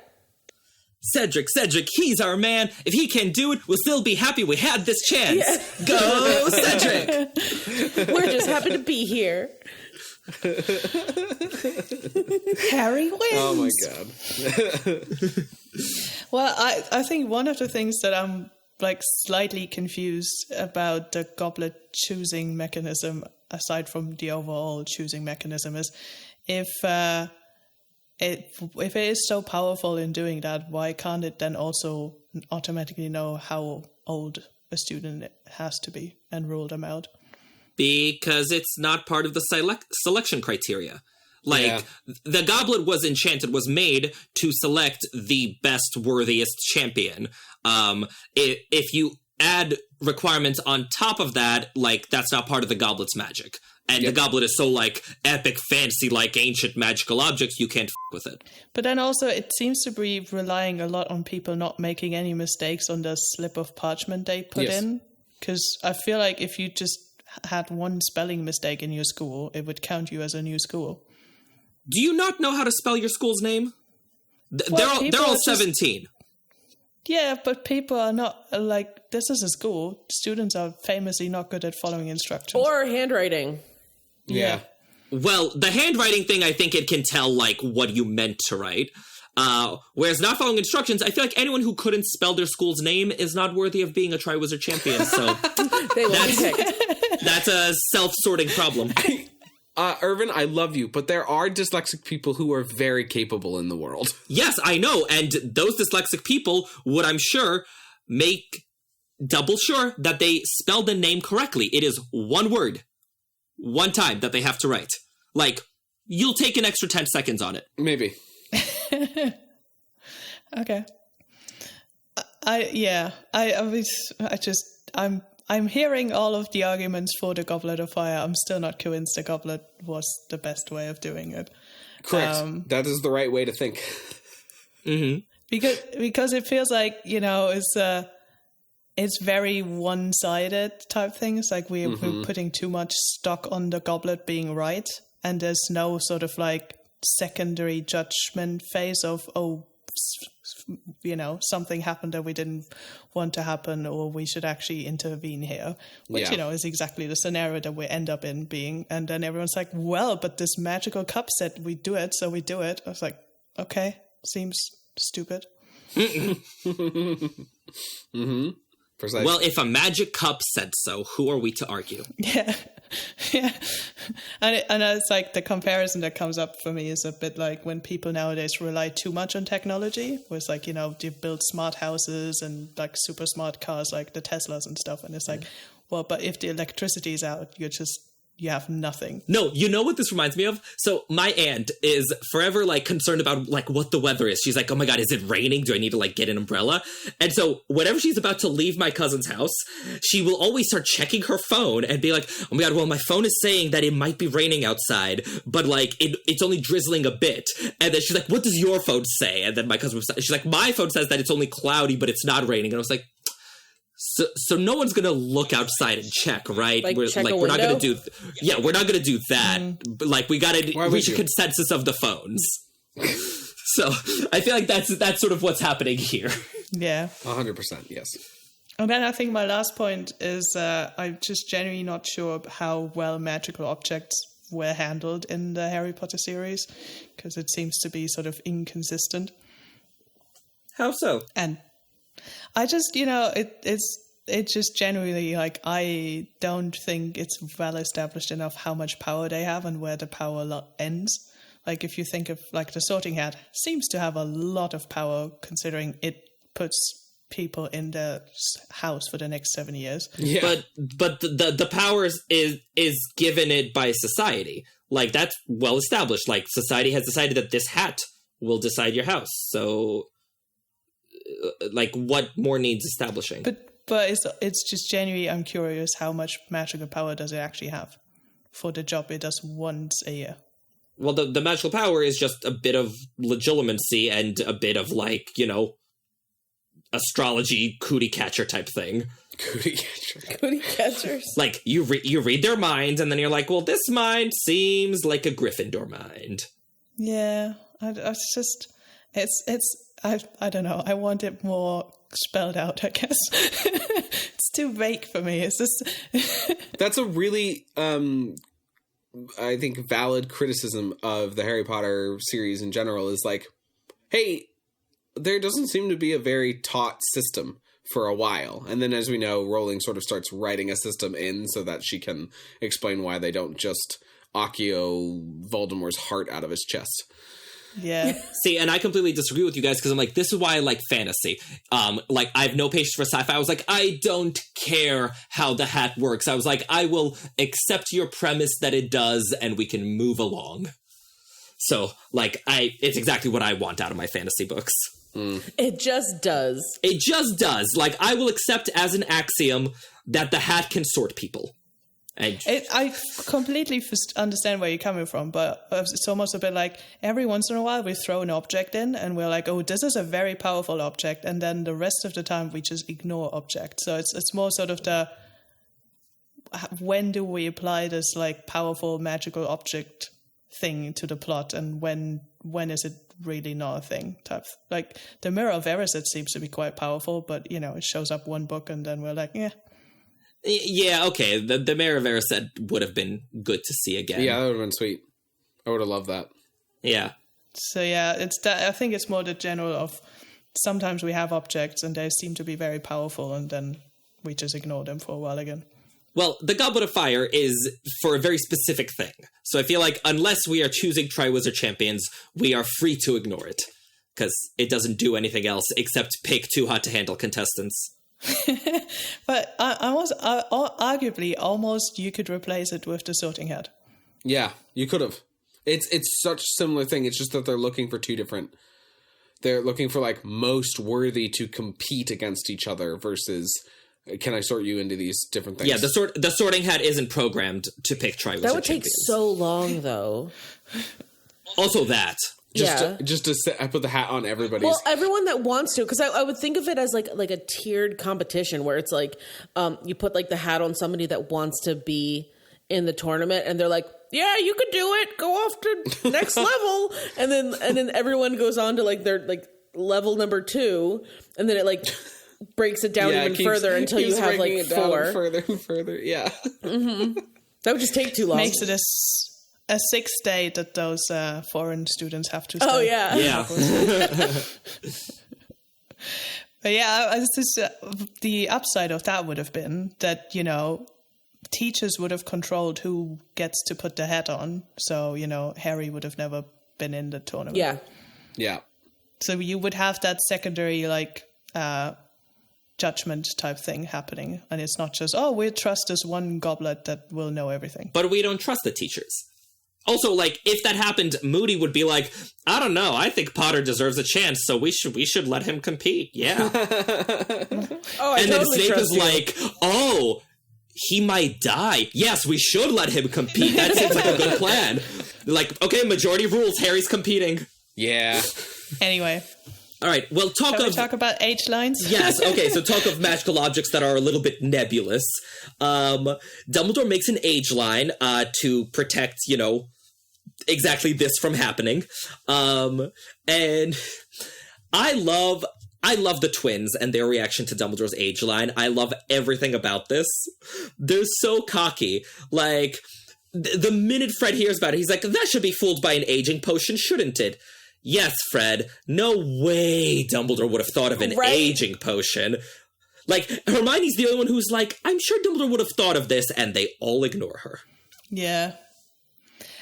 Cedric, he's our man. If he can do it, we'll still be happy we had this chance. Yeah. Go, Cedric! We're just happy to be here. Harry wins. Oh my god. Well, I think one of the things that I'm like slightly confused about the goblet choosing mechanism, aside from the overall choosing mechanism, is if it is so powerful in doing that, why can't it then also automatically know how old a student has to be and rule them out? Because it's not part of the selection criteria. Like, the goblet was enchanted, was made to select the best, worthiest champion. If you add requirements on top of that, like, that's not part of the goblet's magic. And the goblet is so, like, epic, fancy, like, ancient magical objects, you can't with it. But then also, it seems to be relying a lot on people not making any mistakes on the slip of parchment they put in. Because I feel like if you just had one spelling mistake in your school, it would count you as a new school. Do you not know how to spell your school's name? They're all 17. Yeah, but people are not, like, this is a school. Students are famously not good at following instructions. Or handwriting. Yeah. Well, the handwriting thing, I think it can tell, like, what you meant to write. Whereas not following instructions, I feel like anyone who couldn't spell their school's name is not worthy of being a Triwizard champion, so that's a self-sorting problem. Irvin, I love you, but there are dyslexic people who are very capable in the world. Yes, I know, and those dyslexic people would, I'm sure, make double sure that they spell the name correctly. It is one word, one time that they have to write. Like, you'll take an extra 10 seconds on it. Maybe. Okay. I'm hearing all of the arguments for the Goblet of Fire. I'm still not convinced the goblet was the best way of doing it. Correct. That is the right way to think. Mm-hmm. Because it feels like, it's very one-sided type things. Like we're putting too much stock on the goblet being right, and there's no sort of like secondary judgment phase of, something happened that we didn't want to happen, or we should actually intervene here, which, is exactly the scenario that we end up in being. And then everyone's like, well, but this magical cup said we do it, so we do it. I was like, okay, seems stupid. Mm-hmm. Precisely. Well, if a magic cup said so, who are we to argue? Yeah. Yeah. And it's like the comparison that comes up for me is a bit like when people nowadays rely too much on technology, where it's like, they build smart houses and like super smart cars like the Teslas and stuff. And it's like, well, but if the electricity is out, you have nothing. No, you know what this reminds me of? So my aunt is forever like concerned about like what the weather is. She's like, oh my God, is it raining? Do I need to like get an umbrella? And so whenever she's about to leave my cousin's house, she will always start checking her phone and be like, oh my God, well, my phone is saying that it might be raining outside, but like it's only drizzling a bit. And then she's like, what does your phone say? And then my cousin was, she's like, my phone says that it's only cloudy, but it's not raining. And I was like, So no one's gonna look outside and check, right? Like we're not gonna do. We're not gonna do that. But like we reach a consensus of the phones. So I feel like that's sort of what's happening here. Yeah, 100%. Yes. And then I think my last point is I'm just genuinely not sure how well magical objects were handled in the Harry Potter series, because it seems to be sort of inconsistent. How so? And I just, it's just genuinely like, I don't think it's well established enough how much power they have and where the power ends. Like if you think of like the Sorting Hat seems to have a lot of power considering it puts people in the house for the next 7 years. Yeah. But the power is given it by society. Like that's well established. Like society has decided that this hat will decide your house. So like what more needs establishing? But it's just genuinely, I'm curious how much magical power does it actually have for the job it does once a year? Well, the magical power is just a bit of legitimacy and a bit of like, astrology cootie catcher type thing. Cootie catcher. Cootie catchers. Like you read their minds and then you're like, well, this mind seems like a Gryffindor mind. Yeah, I don't know. I want it more spelled out, I guess. It's too vague for me. It's just... That's a really, I think, valid criticism of the Harry Potter series in general is like, hey, there doesn't seem to be a very taught system for a while. And then, as we know, Rowling sort of starts writing a system in so that she can explain why they don't just Accio Voldemort's heart out of his chest. Yeah. See, and I completely disagree with you guys because I'm like, this is why I like fantasy. Like, I have no patience for sci-fi. I was like, I don't care how the hat works. I was like, I will accept your premise that it does, and we can move along. So, like, it's exactly what I want out of my fantasy books. It just does. It just does. Like, I will accept as an axiom that the hat can sort people. I completely understand where you're coming from, but it's almost a bit like every once in a while we throw an object in and we're like, oh, this is a very powerful object, and then the rest of the time we just ignore objects. So it's more sort of the when do we apply this like powerful magical object thing to the plot, and when is it really not a thing type. Like the Mirror of Erised seems to be quite powerful, but it shows up one book and then we're like, yeah. Yeah, okay. The Mayor of Erised would have been good to see again. Yeah, that would have been sweet. I would have loved that. Yeah. So yeah, I think it's more the general of sometimes we have objects and they seem to be very powerful and then we just ignore them for a while again. Well, the Goblet of Fire is for a very specific thing. So I feel like unless we are choosing Triwizard Champions, we are free to ignore it. Because it doesn't do anything else except pick 2 hot-to-handle contestants. But arguably, almost you could replace it with the Sorting Hat. Yeah, you could have. It's such a similar thing. It's just that they're looking for 2 different... They're looking for, like, most worthy to compete against each other versus... Can I sort you into these different things? Yeah, the Sorting Hat isn't programmed to pick Triwizard Champions. That would take so long, though. Also that. Just to I put the hat on everybody's... Well, everyone that wants to, because I would think of it as like a tiered competition where it's like you put like the hat on somebody that wants to be in the tournament, and they're like, "Yeah, you could do it. Go off to next level," and then everyone goes on to like their like level number 2, and then it like breaks it down even further until you have like 4. Further and further, yeah. Mm-hmm. That would just take too long. Makes it a 6th day that those foreign students have to stay. Oh, yeah. Yeah. But yeah, the upside of that would have been that, teachers would have controlled who gets to put the hat on. So, Harry would have never been in the tournament. Yeah. Yeah. So you would have that secondary, judgment type thing happening. And it's not just, we trust this one goblet that will know everything. But we don't trust the teachers. Also, if that happened, Moody would be like, I don't know, I think Potter deserves a chance, so we should let him compete. Yeah. And then Snape is like, he might die. Yes, we should let him compete. That seems like a good plan. Like, okay, majority rules, Harry's competing. Yeah. Anyway. All right, well, Shall we talk about age lines? Yes, okay, so talk of magical objects that are a little bit nebulous. Dumbledore makes an age line to protect, exactly this from happening. And I love the twins and their reaction to Dumbledore's age line. I love everything about this. They're so cocky. Like, the minute Fred hears about it, he's like, that should be fooled by an aging potion, shouldn't it? Yes, Fred. No way Dumbledore would have thought of an aging potion. Like, Hermione's the only one who's like, I'm sure Dumbledore would have thought of this, and they all ignore her. Yeah.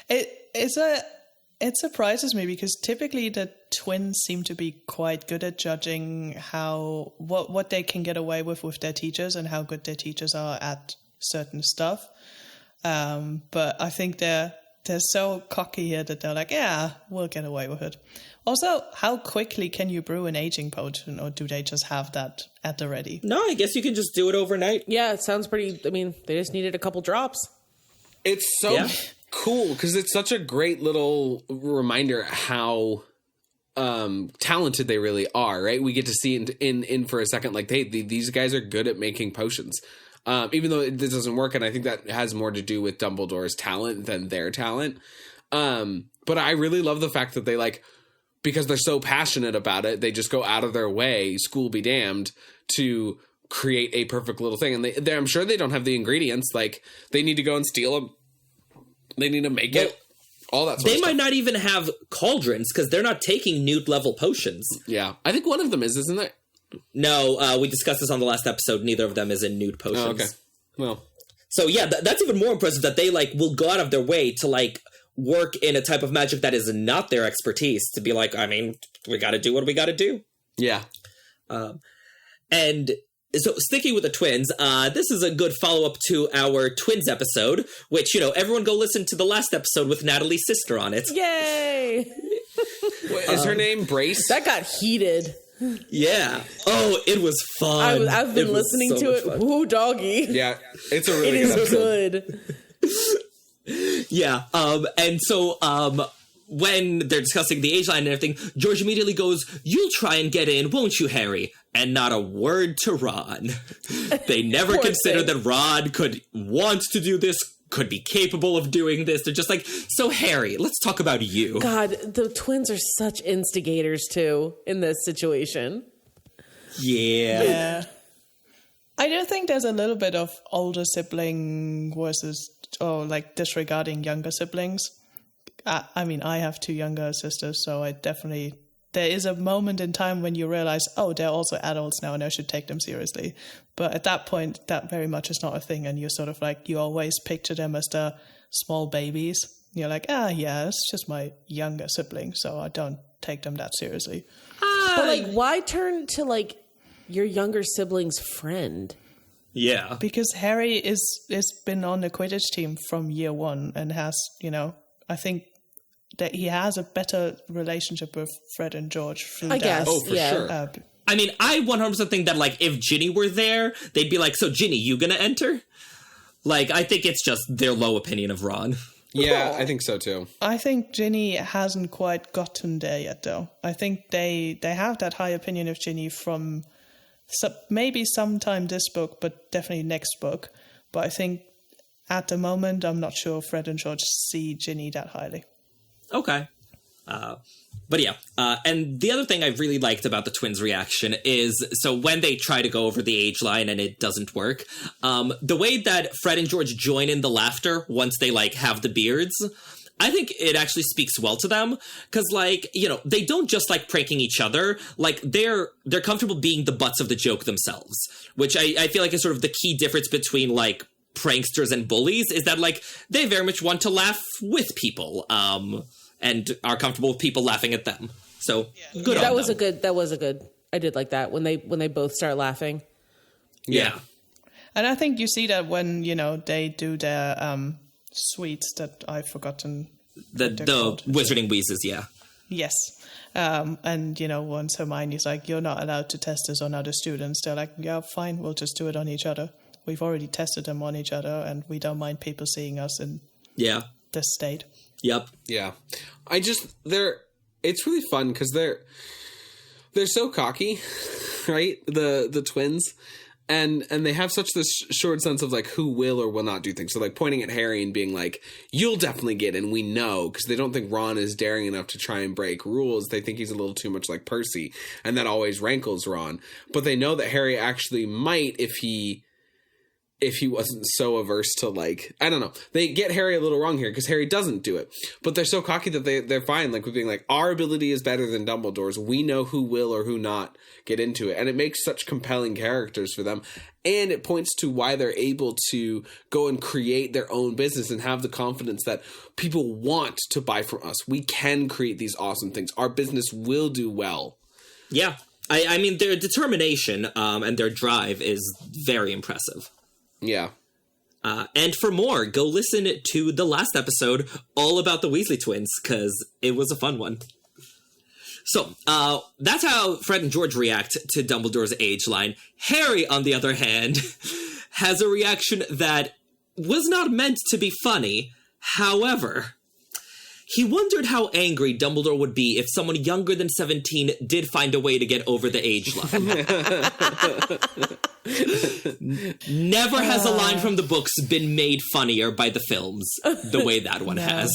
It surprises me because typically the twins seem to be quite good at judging what they can get away with their teachers and how good their teachers are at certain stuff. But I think they're so cocky here that they're like, yeah, we'll get away with it. Also, how quickly can you brew an aging potion, or do they just have that at the ready? No, I guess you can just do it overnight. Yeah, it sounds pretty... they just needed a couple drops. It's so cool, because it's such a great little reminder how talented they really are, right? We get to see in for a second, like, hey, these guys are good at making potions. Even though this doesn't work, and I think that has more to do with Dumbledore's talent than their talent. But I really love the fact that they, because they're so passionate about it, they just go out of their way, school be damned, to create a perfect little thing. And I'm sure they don't have the ingredients. Like, they need to go and steal them. They need to make it. All that sort of stuff. They might not even have cauldrons, because they're not taking Newt-level potions. Yeah. I think one of them isn't there? No, we discussed this on the last episode. Neither of them is in Newt potions. Oh, okay. Well. So yeah, that's even more impressive that they will go out of their way to work in a type of magic that is not their expertise, to be like, we got to do what we got to do. Yeah. And so sticking with the twins, this is a good follow-up to our twins episode, which, everyone go listen to the last episode with Natalie's sister on it. Yay! Is her name Brace? That got heated. Yeah. Oh, it was fun. I've been listening to it. Fun. Ooh, doggy. Yeah, it's a really good episode. Good. Yeah. And so, when they're discussing the age line and everything, George immediately goes, "You'll try and get in, won't you, Harry?" And not a word to Ron. They never considered that Ron could want to do this, could be capable of doing this. They're just like, so Harry, let's talk about you. God, the twins are such instigators, too, in this situation. Yeah. I do think there's a little bit of older sibling versus, or like disregarding younger siblings. I mean, I have 2 younger sisters, so there is a moment in time when you realize, oh, they're also adults now and I should take them seriously. But at that point, that very much is not a thing. And you're sort of like, you always picture them as the small babies. You're like, yeah, it's just my younger sibling, so I don't take them that seriously. But like, why turn to like your younger sibling's friend? Yeah. Because Harry is been on the Quidditch team from year 1 and has, I think that he has a better relationship with Fred and George through that. guess. Oh, for sure. I mean, I 100% think that, like, if Ginny were there, they'd be like, so, Ginny, you gonna enter? Like, I think it's just their low opinion of Ron. Yeah, I think so, too. I think Ginny hasn't quite gotten there yet, though. I think they have that high opinion of Ginny from maybe sometime this book, but definitely next book. But I think at the moment, I'm not sure Fred and George see Ginny that highly. Okay. But yeah. And the other thing I really liked about the twins' reaction is, so when they try to go over the age line and it doesn't work, the way that Fred and George join in the laughter once they, like, have the beards, I think it actually speaks well to them. Because, like, they don't just like pranking each other. Like, they're comfortable being the butts of the joke themselves, which I feel like is sort of the key difference between, like, pranksters and bullies, is that, like, they very much want to laugh with people. And are comfortable with people laughing at them. So good. That was a good. I did like that when they both start laughing. Yeah. And I think you see that when, they do their suites that I've forgotten. The Wizarding Wheezes, yeah. Yes. And, once Hermione's like, you're not allowed to test this on other students, they're like, yeah, fine, we'll just do it on each other. We've already tested them on each other and we don't mind people seeing us in this state. Yep. Yeah. It's really fun because they're so cocky, right? The twins. And they have such this short sense of, like, who will or will not do things. So, like, pointing at Harry and being like, you'll definitely get in, we know. Because they don't think Ron is daring enough to try and break rules. They think he's a little too much like Percy. And that always rankles Ron. But they know that Harry actually might if he wasn't so averse to, like, I don't know. They get Harry a little wrong here because Harry doesn't do it. But they're so cocky that they're fine, like, with being like, our ability is better than Dumbledore's. We know who will or who not get into it. And it makes such compelling characters for them. And it points to why they're able to go and create their own business and have the confidence that people want to buy from us. We can create these awesome things. Our business will do well. Yeah. I mean, their determination and their drive is very impressive. Yeah. And for more, go listen to the last episode all about the Weasley twins, because it was a fun one. So, that's how Fred and George react to Dumbledore's age line. Harry, on the other hand, has a reaction that was not meant to be funny. However, he wondered how angry Dumbledore would be if someone younger than 17 did find a way to get over the age line. Never has a line from the books been made funnier by the films the way that one has.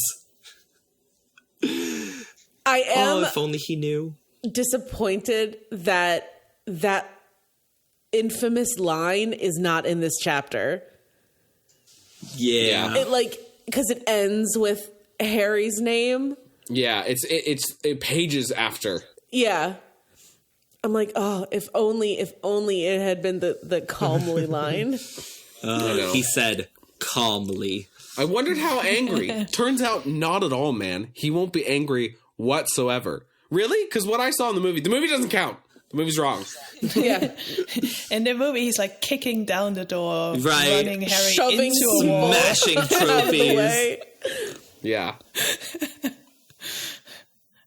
I am if only he knew. disappointed that infamous line is not in this chapter. Yeah. Because it ends with Harry's name. Yeah, it pages after. Yeah. I'm like, oh, if only it had been the calmly line. He said calmly. I wondered how angry. Turns out not at all, man. He won't be angry whatsoever. Really? Because what I saw in the movie doesn't count. The movie's wrong. Yeah. In the movie, he's like kicking down the door, right, running Harry shoving into a wall, smashing trophies. Yeah.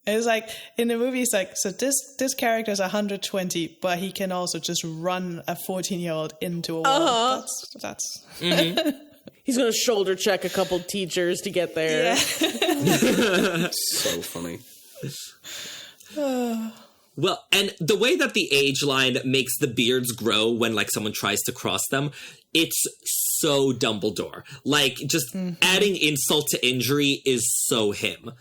It's like, in the movie, it's like, so this character's 120, but he can also just run a 14-year-old into a wall. Uh-huh. That's Mm-hmm. He's going to shoulder check a couple teachers to get there. Yeah. So funny. Well, and the way that the age line makes the beards grow when, like, someone tries to cross them, it's so Dumbledore. Like, just adding insult to injury is so him.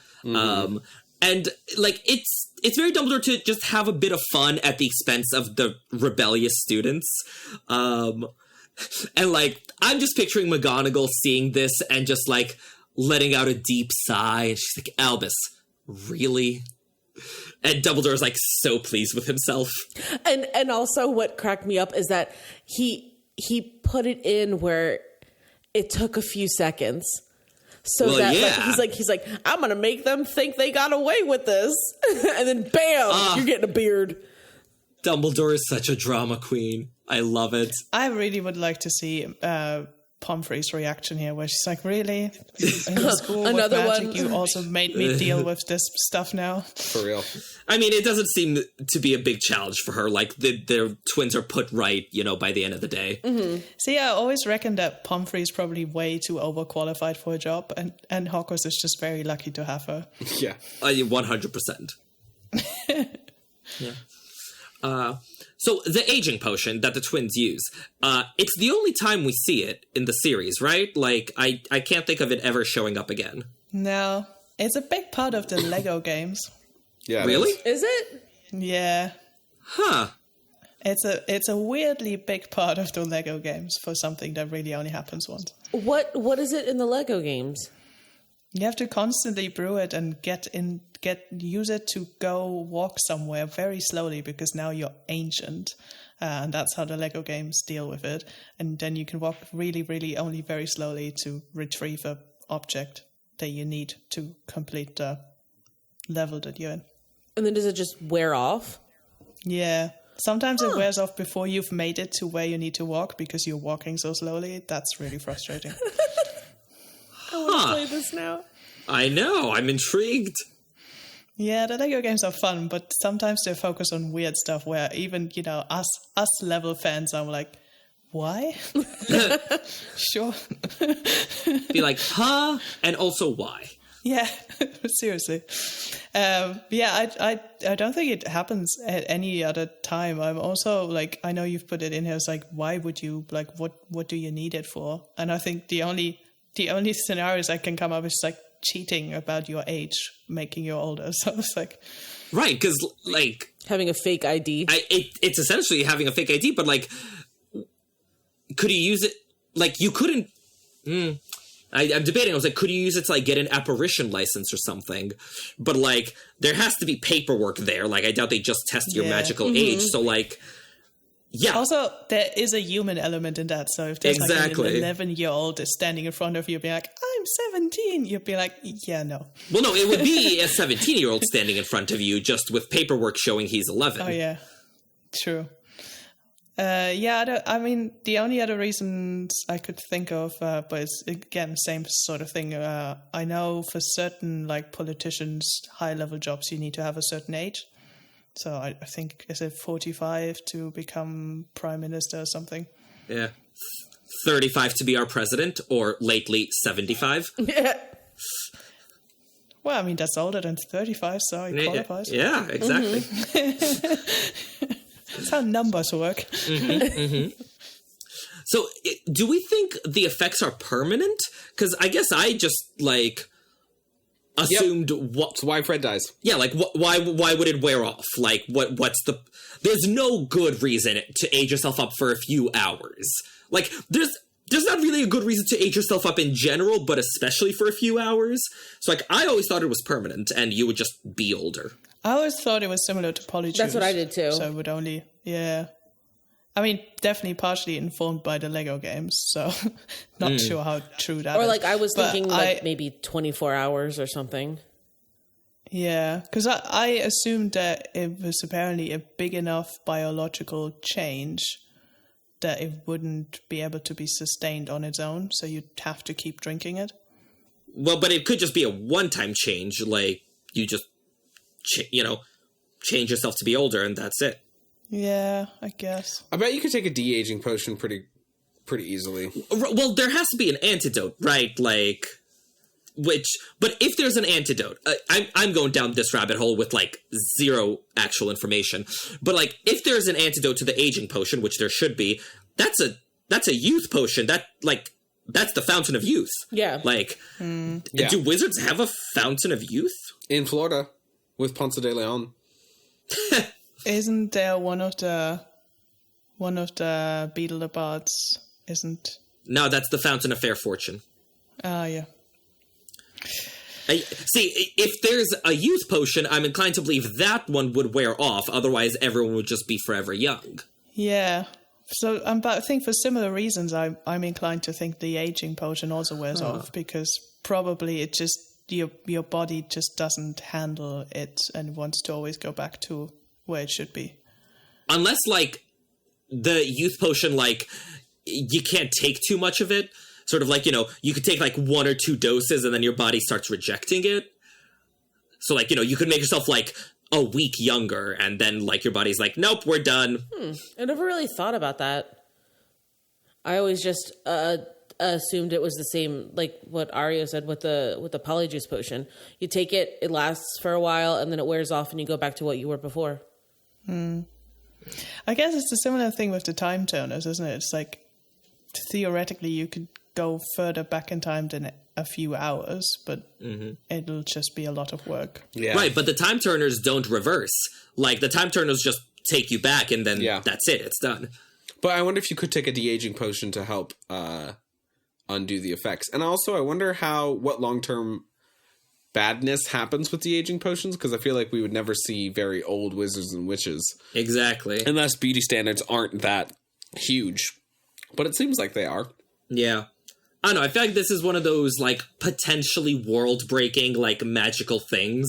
And, like, it's very Dumbledore to just have a bit of fun at the expense of the rebellious students. And, like, I'm just picturing McGonagall seeing this and just, like, letting out a deep sigh. And she's like, Albus, really? And Dumbledore's, like, so pleased with himself. And also what cracked me up is that he put it in where it took a few seconds. So well, that yeah. like, he's like, I'm gonna make them think they got away with this, and then bam, you're getting a beard. Dumbledore is such a drama queen. I love it. I really would like to see Pomfrey's reaction here, where she's like, "Really? In school Another with magic, one. you also made me deal with this stuff now." For real. I mean, it doesn't seem to be a big challenge for her. Like, their twins are put right, you know, by the end of the day. Mm-hmm. See, I always reckon that Pomfrey's probably way too overqualified for a job, and Hogwarts is just very lucky to have her. Yeah. 100%. Yeah. So the aging potion that the twins use, it's the only time we see it in the series, right? Like, I can't think of it ever showing up again. No, it's a big part of the Lego games. Yeah. Really? Is it? Yeah. Huh. It's a weirdly big part of the Lego games for something that really only happens once. What is it in the Lego games? You have to constantly brew it and use it to go walk somewhere very slowly because now you're ancient, and that's how the Lego games deal with it. And then you can walk really, really only very slowly to retrieve a object that you need to complete the level that you're in. And then does it just wear off? Yeah. Sometimes it wears off before you've made it to where you need to walk because you're walking so slowly. That's really frustrating. I want to play this now. I know. I'm intrigued. Yeah, the Lego games are fun, but sometimes they focus on weird stuff where even, you know, us level fans are like, why? Sure. Be like, huh? And also why? Yeah, seriously. Yeah, I don't think it happens at any other time. I'm also like, I know you've put it in here. It's like, why would you, like, what do you need it for? And I think the only scenarios I can come up is like cheating about your age, making you older. So it's like, right, because like having a fake ID. It's essentially having a fake ID, but like, could you use it? Like, you couldn't. I'm debating. I was like, could you use it to like get an apparition license or something? But like, there has to be paperwork there. Like, I doubt they just test your magical age. So like, yeah. Also, there is a human element in that. So if there's like an 11-year-old is standing in front of you, being like, "I'm 17," you'd be like, "Yeah, no." Well, no, it would be a 17-year-old standing in front of you, just with paperwork showing he's 11. Oh yeah, true. Yeah, I mean, the only other reasons I could think of, but it's, again, same sort of thing. I know for certain, like, politicians, high-level jobs, you need to have a certain age. So I think, is it 45 to become prime minister or something? Yeah. 35 to be our president, or lately 75. Yeah. Well, I mean, that's older than 35, so it qualifies. Yeah, exactly. That's how numbers work. So, do we think the effects are permanent? Because I guess I just, like, assumed That's why Fred dies. Yeah, like, why would it wear off? Like, what's the... There's no good reason to age yourself up for a few hours. Like, there's not really a good reason to age yourself up in general, but especially for a few hours. So, like, I always thought it was permanent, and you would just be older. I always thought it was similar to Polyjuice. That's what I did too. So it would only, yeah. I mean, definitely partially informed by the Lego games, so not sure how true that is. Or like I was But thinking like maybe 24 hours or something. Yeah, because I assumed that it was apparently a big enough biological change that it wouldn't be able to be sustained on its own, so you'd have to keep drinking it. Well, but it could just be a one-time change, like, you just... change yourself to be older, and that's it. Yeah, I guess. I bet you could take a de-aging potion pretty easily. Well, there has to be an antidote, right? Like, but if there's an antidote, I'm going down this rabbit hole with, like, zero actual information. But, like, if there's an antidote to the aging potion, which there should be, that's a youth potion. That's the fountain of youth. Yeah. Like, Yeah. do wizards have a fountain of youth? In Florida. with Ponce de Leon. Isn't there one of the Beetlebards? Isn't? No, that's the Fountain of Fair Fortune. Yeah. See, if there's a youth potion, I'm inclined to believe that one would wear off. Otherwise, everyone would just be forever young. Yeah. So, but I think for similar reasons, I'm inclined to think the aging potion also wears off, because probably it just your body just doesn't handle it and wants to always go back to where it should be. Unless, like, the youth potion, like, you can't take too much of it. Sort of like, you could take, like, 1 or 2 doses and then your body starts rejecting it. So, like, you could make yourself, like, a week younger, and then, like, your body's like, nope, we're done. I never really thought about that. I always just assumed it was the same, like what Aureo said with the polyjuice potion. You take it, it lasts for a while, and then it wears off, and you go back to what you were before. I guess it's a similar thing with the time turners, isn't it? It's like, theoretically, you could go further back in time than a few hours, but it'll just be a lot of work. Yeah. Right, but the time turners don't reverse. Like, the time turners just take you back, and then that's it. It's done. But I wonder if you could take a de-aging potion to help undo the effects. And also, I wonder what long-term badness happens with de-aging potions, because I feel like we would never see very old wizards and witches. Exactly. Unless beauty standards aren't that huge. But it seems like they are. Yeah. I don't know, I feel like this is one of those, like, potentially world-breaking, like, magical things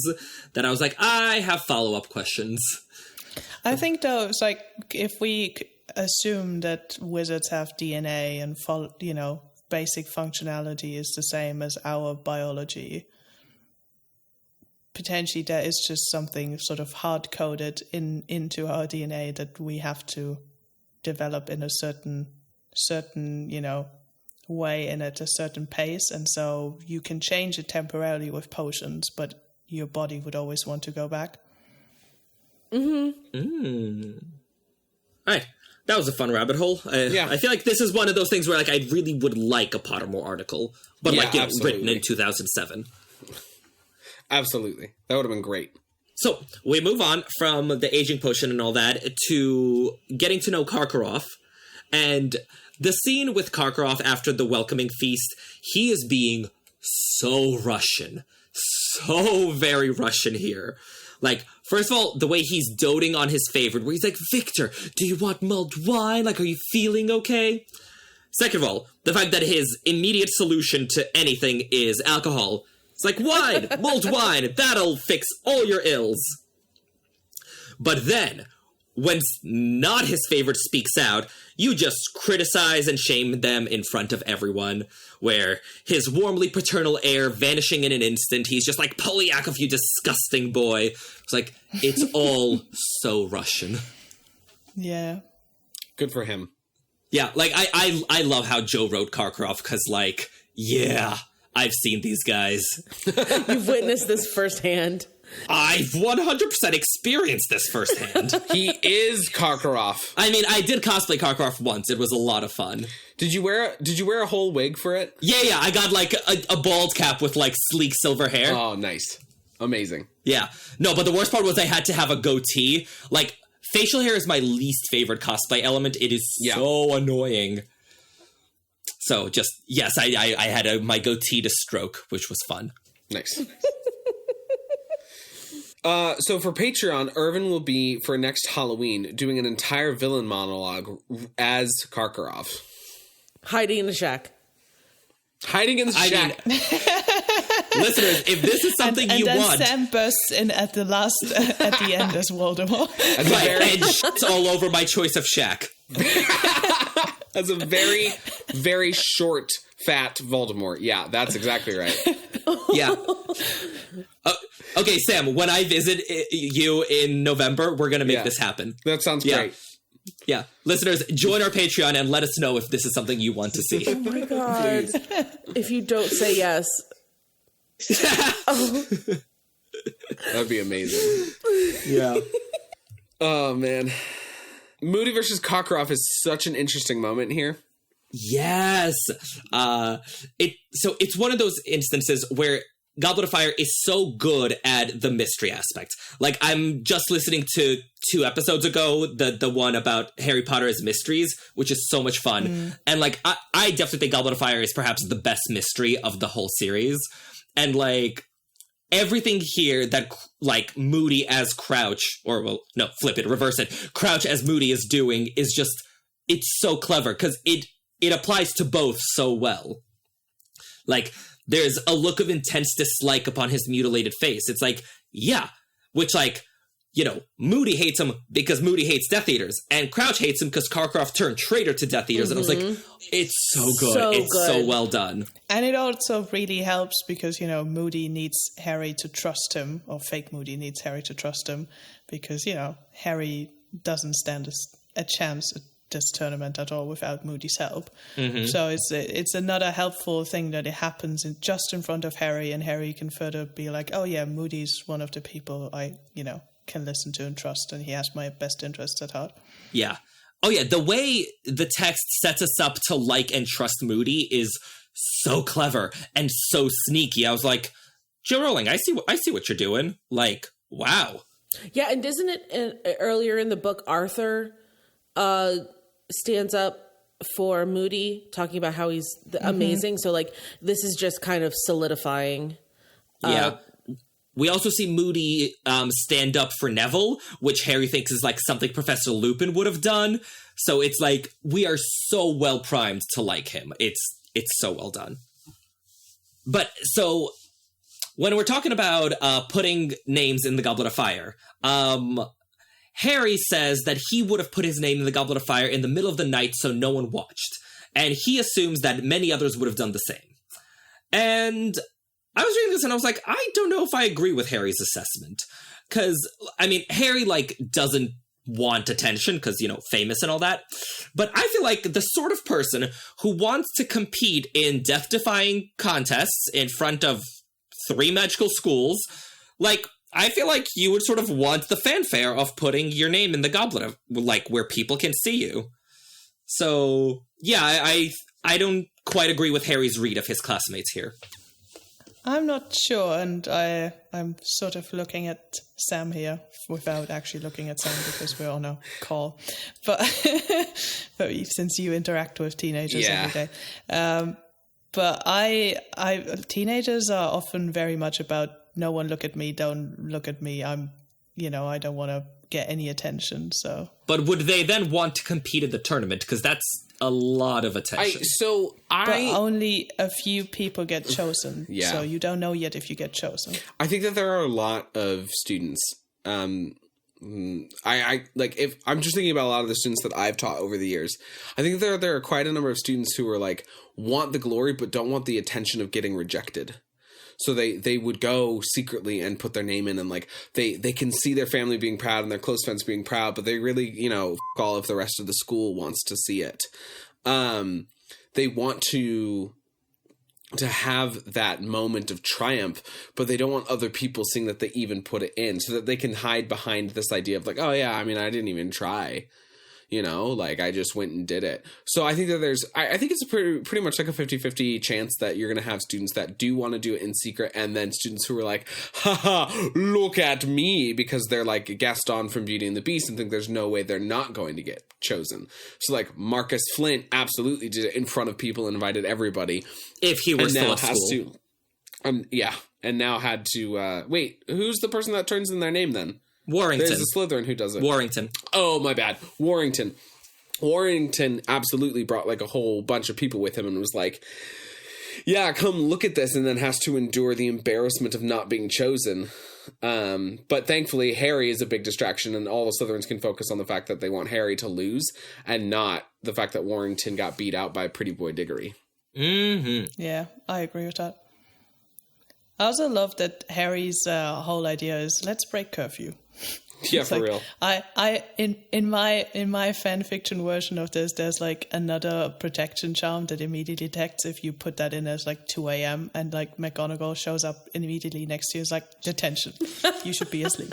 that I was like, I have follow-up questions. I think, though, it's like, if we assume that wizards have DNA and, basic functionality is the same as our biology, potentially there is just something sort of hard-coded into our DNA that we have to develop in a certain way and at a certain pace, and so you can change it temporarily with potions, but your body would always want to go back. All right, that was a fun rabbit hole. I feel like this is one of those things where, like, I really would like a Pottermore article, but written in 2007. Absolutely, that would have been great. So we move on from the aging potion and all that to getting to know Karkaroff. And the scene with Karkaroff after the welcoming feast, he is being so Russian. So very Russian here. Like, first of all, the way he's doting on his favorite, where he's like, Victor, do you want mulled wine? Like, are you feeling okay? Second of all, the fact that his immediate solution to anything is alcohol. It's like, wine, mulled wine, that'll fix all your ills. But then, when not his favorite speaks out, you just criticize and shame them in front of everyone, where his warmly paternal air vanishing in an instant, he's just like, Polyakov, you disgusting boy. It's like, it's all so Russian. Yeah. Good for him. Yeah, like, I love how Joe wrote Karkaroff, because, like, yeah, I've seen these guys. You've witnessed this firsthand. I've 100% experienced this firsthand. He is Karkaroff. I mean, I did cosplay Karkaroff once. It was a lot of fun. Did you wear a whole wig for it? Yeah. I got, like, a bald cap with, like, sleek silver hair. Oh, nice. Amazing. Yeah. No, but the worst part was I had to have a goatee. Like, facial hair is my least favorite cosplay element. It is so annoying. So, just, yes, I had my goatee to stroke, which was fun. Nice. So for Patreon, Irvin will be, for next Halloween, doing an entire villain monologue as Karkaroff. Hiding in the shack. Hiding in the shack. Listeners, if this is something you want... And then Sam bursts in at the end as Voldemort. And shits all over my choice of shack. As a very, very short, fat Voldemort. Yeah, that's exactly right. Yeah. Okay, Sam, when I visit you in November, we're going to make this happen. That sounds great. Yeah. Listeners, join our Patreon and let us know if this is something you want to see. Oh my God. If you don't say yes. That'd be amazing. Yeah. Oh, man. Moody versus Karkaroff is such an interesting moment here. Yes. So it's one of those instances where Goblet of Fire is so good at the mystery aspect. Like, I'm just listening to 2 episodes ago, the one about Harry Potter's mysteries, which is so much fun. And, like, I definitely think Goblet of Fire is perhaps the best mystery of the whole series. And, like, everything here that, like, Moody as Crouch, or, well, no, flip it, reverse it. Crouch as Moody is doing is just, it's so clever, because it applies to both so well. Like, there's a look of intense dislike upon his mutilated face. It's like, yeah, which, like, you know, Moody hates him because Moody hates Death Eaters, and Crouch hates him because Karkaroff turned traitor to Death Eaters. And I was like, it's so good. It's so well done. And it also really helps because, you know, Moody needs Harry to trust him, or fake Moody needs Harry to trust him, because, you know, Harry doesn't stand a chance at this tournament at all without Moody's help. So it's another helpful thing that it happens just in front of Harry, and Harry can further be like, oh yeah, Moody's one of the people I, you know, can listen to and trust, and he has my best interests at heart. Yeah. Oh yeah, the way the text sets us up to like and trust Moody is so clever and so sneaky. I was like, Joe Rowling, I see what you're doing. Like, wow. Yeah, and isn't it earlier in the book, Arthur stands up for Moody, talking about how he's amazing. So, like, this is just kind of solidifying. Yeah. We also see Moody stand up for Neville, which Harry thinks is, like, something Professor Lupin would have done. So it's like, we are so well primed to like him. It's so well done. But, so, when we're talking about putting names in the Goblet of Fire, Harry says that he would have put his name in the Goblet of Fire in the middle of the night so no one watched. And he assumes that many others would have done the same. And I was reading this and I was like, I don't know if I agree with Harry's assessment. Because, I mean, Harry, like, doesn't want attention because, you know, famous and all that. But I feel like the sort of person who wants to compete in death-defying contests in front of 3 magical schools, like, I feel like you would sort of want the fanfare of putting your name in the goblet of, like, where people can see you. So, yeah, I don't quite agree with Harry's read of his classmates here. I'm not sure, and I'm sort of looking at Sam here without actually looking at Sam because we're on a call. But since you interact with teenagers every day. But teenagers are often very much about, no one look at me, don't look at me. I don't want to get any attention. So, but would they then want to compete in the tournament? Because that's a lot of attention. But only a few people get chosen. Yeah. So you don't know yet if you get chosen. I think that there are a lot of students. If I'm just thinking about a lot of the students that I've taught over the years, I think there are quite a number of students who are like, want the glory but don't want the attention of getting rejected. So they would go secretly and put their name in, and like they can see their family being proud and their close friends being proud, but they really, you know, f*** all if the rest of the school wants to see it. They want to have that moment of triumph, but they don't want other people seeing that they even put it in, so that they can hide behind this idea of like, oh yeah, I mean, I didn't even try. You know, like, I just went and did it. So I think that I think it's a pretty much like a 50-50 chance that you're going to have students that do want to do it in secret, and then students who are like, haha, look at me, because they're like Gaston from Beauty and the Beast and think there's no way they're not going to get chosen. So like Marcus Flint absolutely did it in front of people and invited everybody. If he were still at school. And now had to, wait, who's the person that turns in their name then? Warrington. There's a Slytherin who does it. Warrington. Oh, my bad. Warrington absolutely brought like a whole bunch of people with him and was like, yeah, come look at this, and then has to endure the embarrassment of not being chosen. But thankfully, Harry is a big distraction, and all the Slytherins can focus on the fact that they want Harry to lose and not the fact that Warrington got beat out by Pretty Boy Diggory. Mm-hmm. Yeah, I agree with that. I also love that Harry's whole idea is, let's break curfew. Yeah, for real. In my fan fiction version of this, there's like another protection charm that immediately detects if you put that in as like 2 a.m. and like McGonagall shows up immediately next to you. It's like, detention. You should be asleep.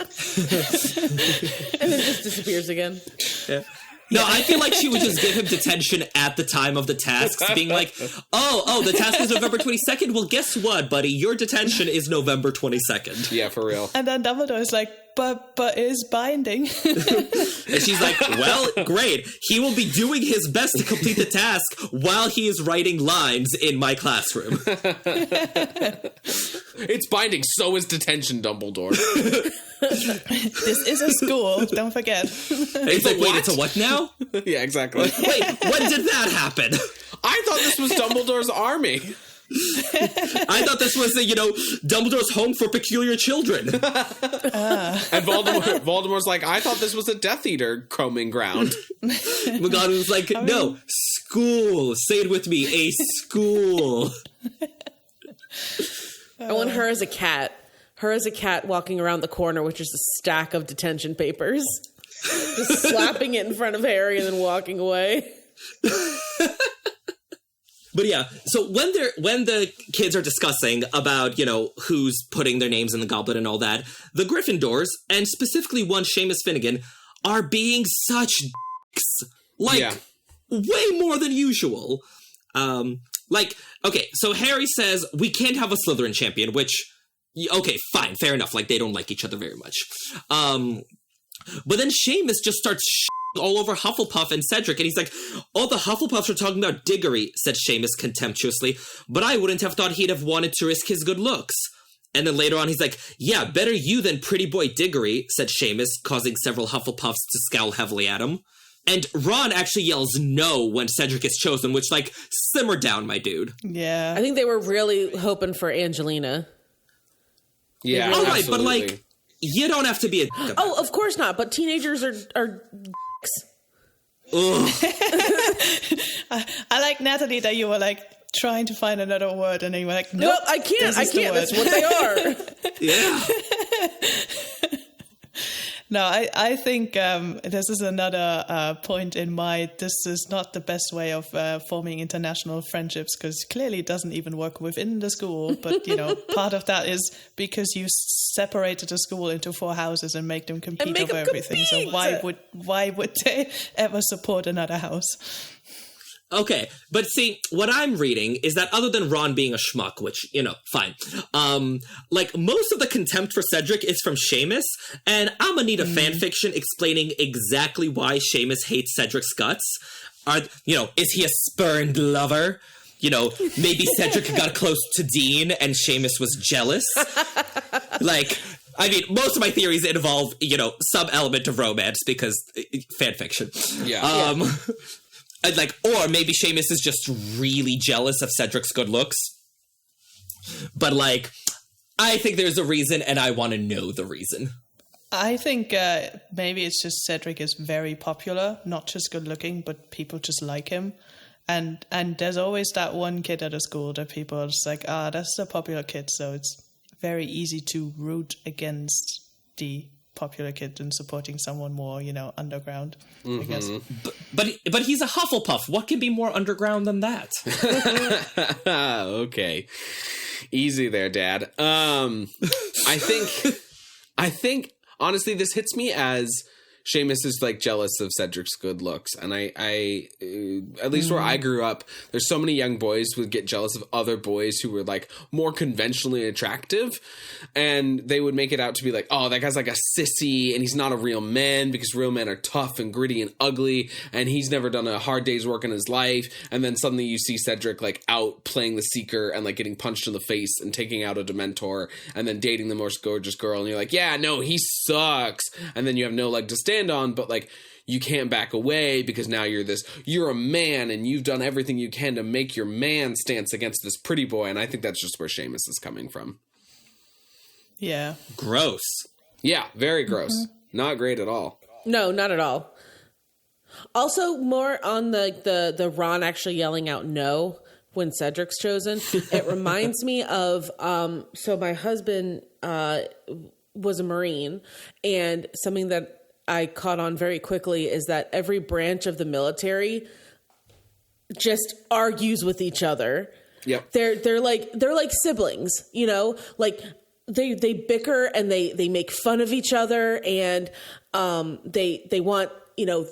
And then just disappears again. Yeah. No, I feel like she would just give him detention at the time of the tasks, being like, oh, the task is November 22nd? Well, guess what, buddy? Your detention is November 22nd. Yeah, for real. And then Dumbledore is like, but is binding. And she's like, well, great. He will be doing his best to complete the task while he is writing lines in my classroom. It's binding, so is detention, Dumbledore. This is a school, don't forget. It's like, wait, it's a what now? Yeah, exactly. Wait, when did that happen? I thought this was Dumbledore's army. I thought this was, Dumbledore's home for peculiar children. And Voldemort's like, I thought this was a Death Eater combing ground. McGonagall was like, no, school. Say it with me, a school. I want her as a cat. Her as a cat walking around the corner with just a stack of detention papers. Just slapping it in front of Harry and then walking away. But yeah, so when the kids are discussing about, who's putting their names in the goblet and all that, the Gryffindors, and specifically one Seamus Finnegan, are being such dicks. Way more than usual. Okay, so Harry says, we can't have a Slytherin champion, which, okay, fine, fair enough. They don't like each other very much. But then Seamus just starts all over Hufflepuff and Cedric, and he's like, oh, the Hufflepuffs are talking about Diggory, said Seamus contemptuously, but I wouldn't have thought he'd have wanted to risk his good looks. And then later on, he's like, yeah, better you than pretty boy Diggory, said Seamus, causing several Hufflepuffs to scowl heavily at him. And Ron actually yells no when Cedric is chosen, which, simmer down, my dude. Yeah. I think they were really hoping for Angelina. Yeah, all right, absolutely. but, you don't have to be a... Oh, of course not, but teenagers are Ugh. I like, Natalie, that you were trying to find another word and then you were like, nope, I can't. That's what they are. Yeah. No, I think this is another point in my, this is not the best way of forming international friendships, because clearly it doesn't even work within the school. But, part of that is because you separated the school into 4 houses and make them compete over everything. So why would they ever support another house? Okay, but see, what I'm reading is that other than Ron being a schmuck, which, fine, most of the contempt for Cedric is from Seamus, and I'm gonna need a fanfiction explaining exactly why Seamus hates Cedric's guts. Is he a spurned lover? Maybe Cedric got close to Dean and Seamus was jealous? Most of my theories involve, some element of romance, because fanfiction. Yeah. Or maybe Seamus is just really jealous of Cedric's good looks. But, I think there's a reason, and I want to know the reason. I think maybe it's just Cedric is very popular, not just good looking, but people just like him. And there's always that one kid at a school that people are just like, that's the popular kid, so it's very easy to root against the popular kid and supporting someone more, underground, I guess. But he's a Hufflepuff. What can be more underground than that? Okay. Easy there, Dad. I think honestly this hits me as Seamus is jealous of Cedric's good looks, and I at least where I grew up, there's so many young boys who would get jealous of other boys who were more conventionally attractive, and they would make it out to be oh, that guy's a sissy, and he's not a real man, because real men are tough and gritty and ugly, and he's never done a hard day's work in his life. And then suddenly you see Cedric out playing the Seeker and getting punched in the face and taking out a Dementor and then dating the most gorgeous girl, and you're yeah, no, he sucks, and then you have no leg to stand on, but you can't back away because now you're a man and you've done everything you can to make your man stance against this pretty boy. And I think that's just where Seamus is coming from. Yeah. Gross. Yeah, very gross. Not great at all. No, not at all. Also, more on the Ron actually yelling out no when Cedric's chosen. It reminds me of, so my husband was a Marine, and something that I caught on very quickly is that every branch of the military just argues with each other. Yep. They're like siblings, they bicker and they make fun of each other, and they want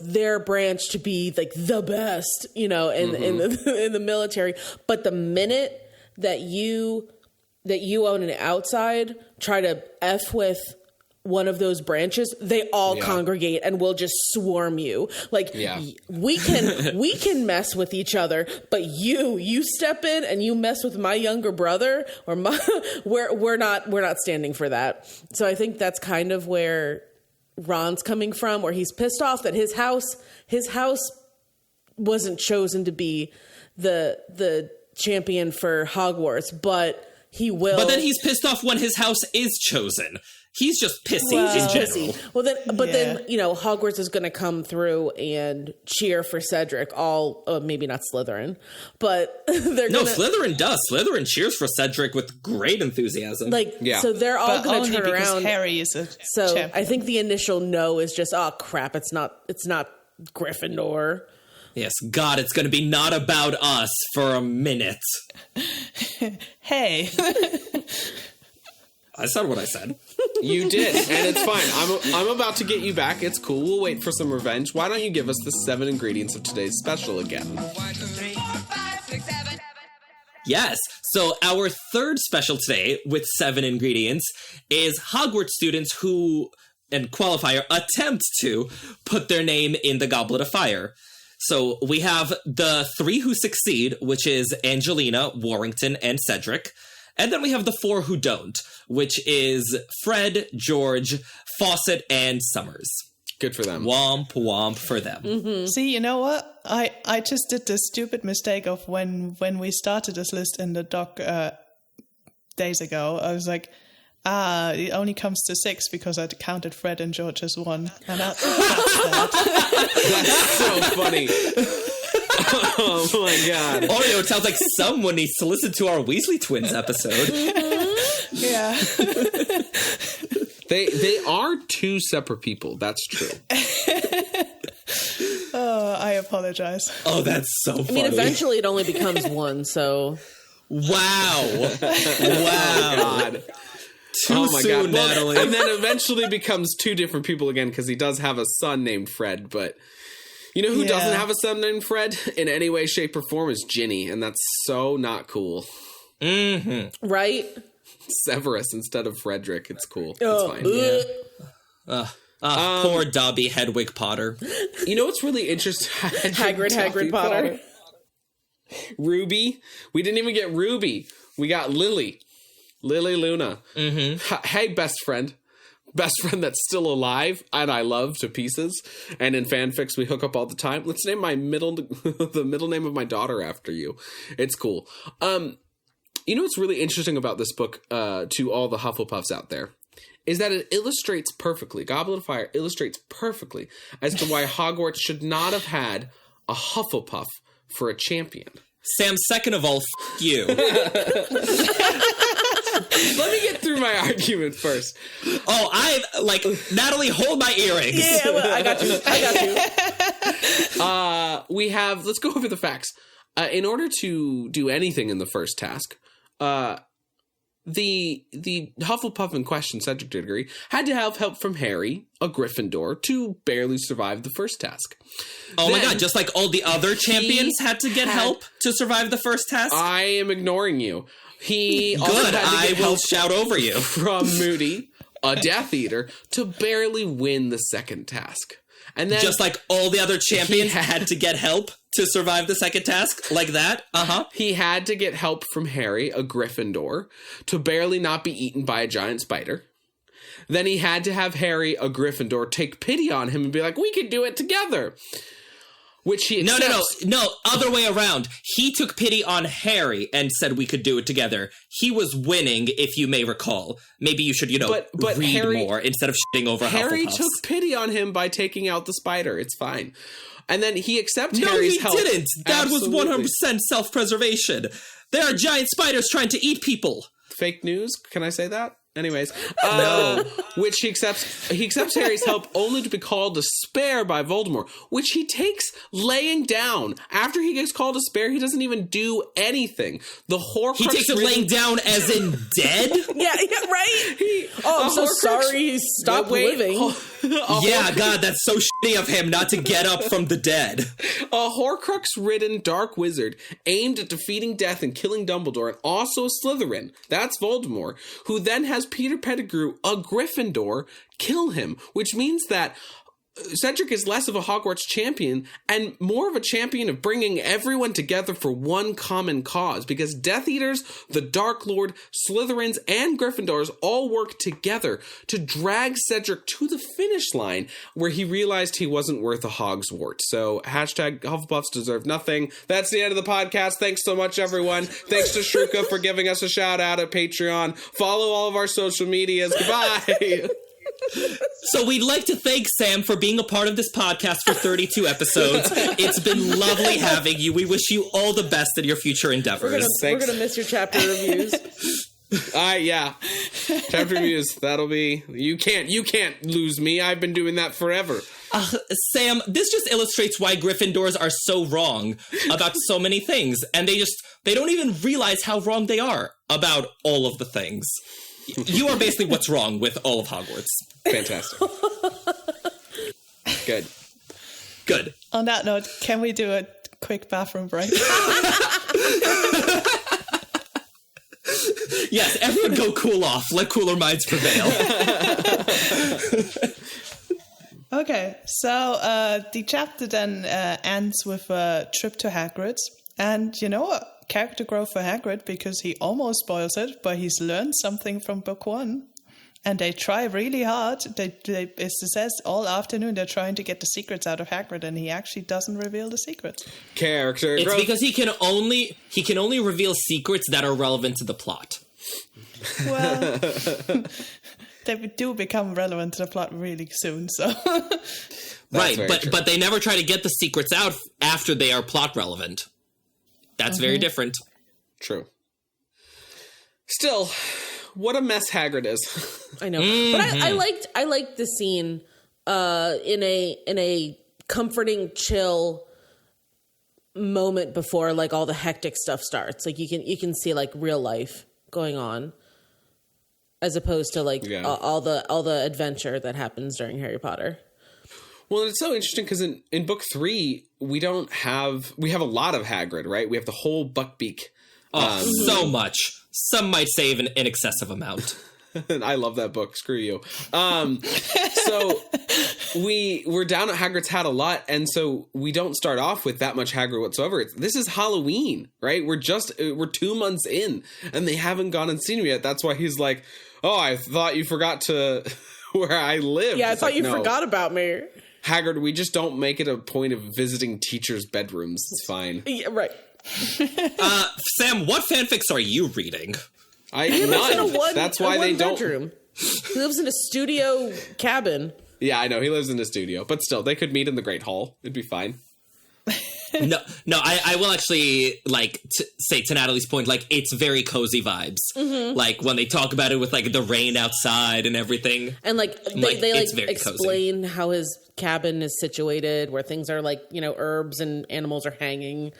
their branch to be like the best, in the military. But the minute that you own an outside, try to F with one of those branches, they all congregate and will just swarm you. Like, we can mess with each other, but you step in and you mess with my younger brother or we're not standing for that. So I think that's kind of where Ron's coming from, where he's pissed off that his house wasn't chosen to be the champion for Hogwarts, but he will. But then he's pissed off when his house is chosen. He's just pissy in general. Well, then, then Hogwarts is going to come through and cheer for Cedric. All maybe not Slytherin, but Slytherin does. Slytherin cheers for Cedric with great enthusiasm. So they're all going to turn around. Harry is a champion. I think the initial no is just, oh crap, it's not Gryffindor. Yes, God, it's going to be not about us for a minute. Hey. I said what I said. You did, and it's fine. I'm about to get you back. It's cool. We'll wait for some revenge. Why don't you give us the 7 ingredients of today's special again? 1, 2, 3, 4, 5, 6, 7. Yes. So our third special today with 7 ingredients is Hogwarts students who, and qualifier, attempt to put their name in the Goblet of Fire. So we have the 3 who succeed, which is Angelina, Warrington, and Cedric. And then we have the 4 who don't, which is Fred, George, Fawcett, and Summers. Good for them. Womp womp for them. Mm-hmm. See, you know what? I just did the stupid mistake of when we started this list in the doc days ago. I was like, it only comes to 6 because I counted Fred and George as 1. And that's so funny. Oh my God. Aureo, it sounds like someone needs to listen to our Weasley Twins episode. Yeah. They are 2 separate people. That's true. Oh, I apologize. Oh, that's so funny. I mean, eventually it only becomes 1, so. Wow. Wow. Oh, God. Too soon, Natalie. And then eventually becomes 2 different people again because he does have a son named Fred, but you know who doesn't have a son named Fred in any way, shape, or form is Ginny, and that's so not cool. Mm-hmm. Right? Severus instead of Frederick. It's cool. It's fine. Poor Dobby Hedwig Potter. You know what's really interesting? Hagrid Potter. Ruby. We didn't even get Ruby. We got Lily. Lily Luna. Mm-hmm. Hey, best friend. Best friend that's still alive and I love to pieces. And in fanfics we hook up all the time. Let's name the middle name of my daughter after you. It's cool. You know what's really interesting about this book to all the Hufflepuffs out there is that it illustrates perfectly, Goblet of Fire illustrates perfectly as to why Hogwarts should not have had a Hufflepuff for a champion. Sam, second of all, you. Let me get through my argument first. Oh, Natalie, hold my earrings. Yeah, well, I got you. We have, let's go over the facts. In order to do anything in the first task, the Hufflepuff in question, Cedric Diggory, had to have help from Harry, a Gryffindor, to barely survive the first task. Oh my God, just like all the other champions had to get help to survive the first task? I am ignoring you. He also Good, had to get I will help shout over you. from Moody, a Death Eater, to barely win the second task. And then just like all the other champions had to get help to survive the second task, like that. He had to get help from Harry, a Gryffindor, to barely not be eaten by a giant spider. Then he had to have Harry, a Gryffindor, take pity on him and be like, "We can do it together." Which he accepts. No, other way around. He took pity on Harry and said we could do it together. He was winning, if you may recall. Maybe you should, but read Harry, more instead of shitting over Harry Hufflepuffs. took pity on him by taking out the spider. It's fine. And then he accepts Harry's help. No, he didn't. That was 100% self-preservation. There are giant spiders trying to eat people. Fake news? Can I say that? Anyways, no. Which he accepts Harry's help only to be called a spare by Voldemort, which he takes laying down. After he gets called a spare, he doesn't even do anything. The Horcrux he takes it laying down as in dead? Yeah, right? I'm so sorry he stopped living. Yeah, God, that's so shitty of him not to get up from the dead. A Horcrux-ridden dark wizard aimed at defeating death and killing Dumbledore, and also a Slytherin, that's Voldemort, who then has Peter Pettigrew, a Gryffindor, kill him, which means that Cedric is less of a Hogwarts champion and more of a champion of bringing everyone together for one common cause, because Death Eaters, the Dark Lord, Slytherins, and Gryffindors all work together to drag Cedric to the finish line where he realized he wasn't worth a Hogswort. So hashtag Hufflepuffs deserve nothing. That's the end of the podcast. Thanks so much, everyone. Thanks to Shruka for giving us a shout out at Patreon. Follow all of our social medias. Goodbye. So we'd like to thank Sam for being a part of this podcast for 32 episodes. It's been lovely having you. We wish you all the best in your future endeavors. We're gonna miss your chapter reviews. Yeah. Chapter reviews. That'll be... You can't lose me. I've been doing that forever. Sam, this just illustrates why Gryffindors are so wrong about so many things. And they don't even realize how wrong they are about all of the things. You are basically what's wrong with all of Hogwarts. Fantastic. Good. On that note, can we do a quick bathroom break? Yes, everyone go cool off. Let cooler minds prevail. Okay, so the chapter then ends with a trip to Hagrid's. And you know what? Character growth for Hagrid, because he almost spoils it, but he's learned something from book one. And they try really hard. It says all afternoon they're trying to get the secrets out of Hagrid, and he actually doesn't reveal the secrets. Character It's growth. because he can only reveal secrets that are relevant to the plot. Well, they do become relevant to the plot really soon, so... Right, very true. but they never try to get the secrets out after they are plot relevant. That's very different. True. Still, what a mess Hagrid is. I know, but I liked the scene in a comforting, chill moment before like all the hectic stuff starts. Like you can see like real life going on, as opposed to like all the adventure that happens during Harry Potter. Well, it's so interesting because in book 3, we have a lot of Hagrid, right? We have the whole Buckbeak. So much. Some might say an excessive amount. I love that book. Screw you. So we're down at Hagrid's hat a lot, and so we don't start off with that much Hagrid whatsoever. This is Halloween, right? We're 2 months in, and they haven't gone and seen him yet. That's why he's like, "Oh, I thought you forgot to where I live." Yeah, I thought you forgot about me. Hagrid, we just don't make it a point of visiting teachers' bedrooms. It's fine. Yeah, right. Sam, what fanfics are you reading? He lives in a That's why they don't. Bedroom. He lives in a studio cabin. Yeah, I know. He lives in a studio. But still, they could meet in the Great Hall. It'd be fine. No, I will actually, like, say to Natalie's point, like, it's very cozy vibes. Mm-hmm. Like, when they talk about it with, like, the rain outside and everything. And, like, they explain cozy. how his cabin is situated, where things are, like, you know, herbs and animals are hanging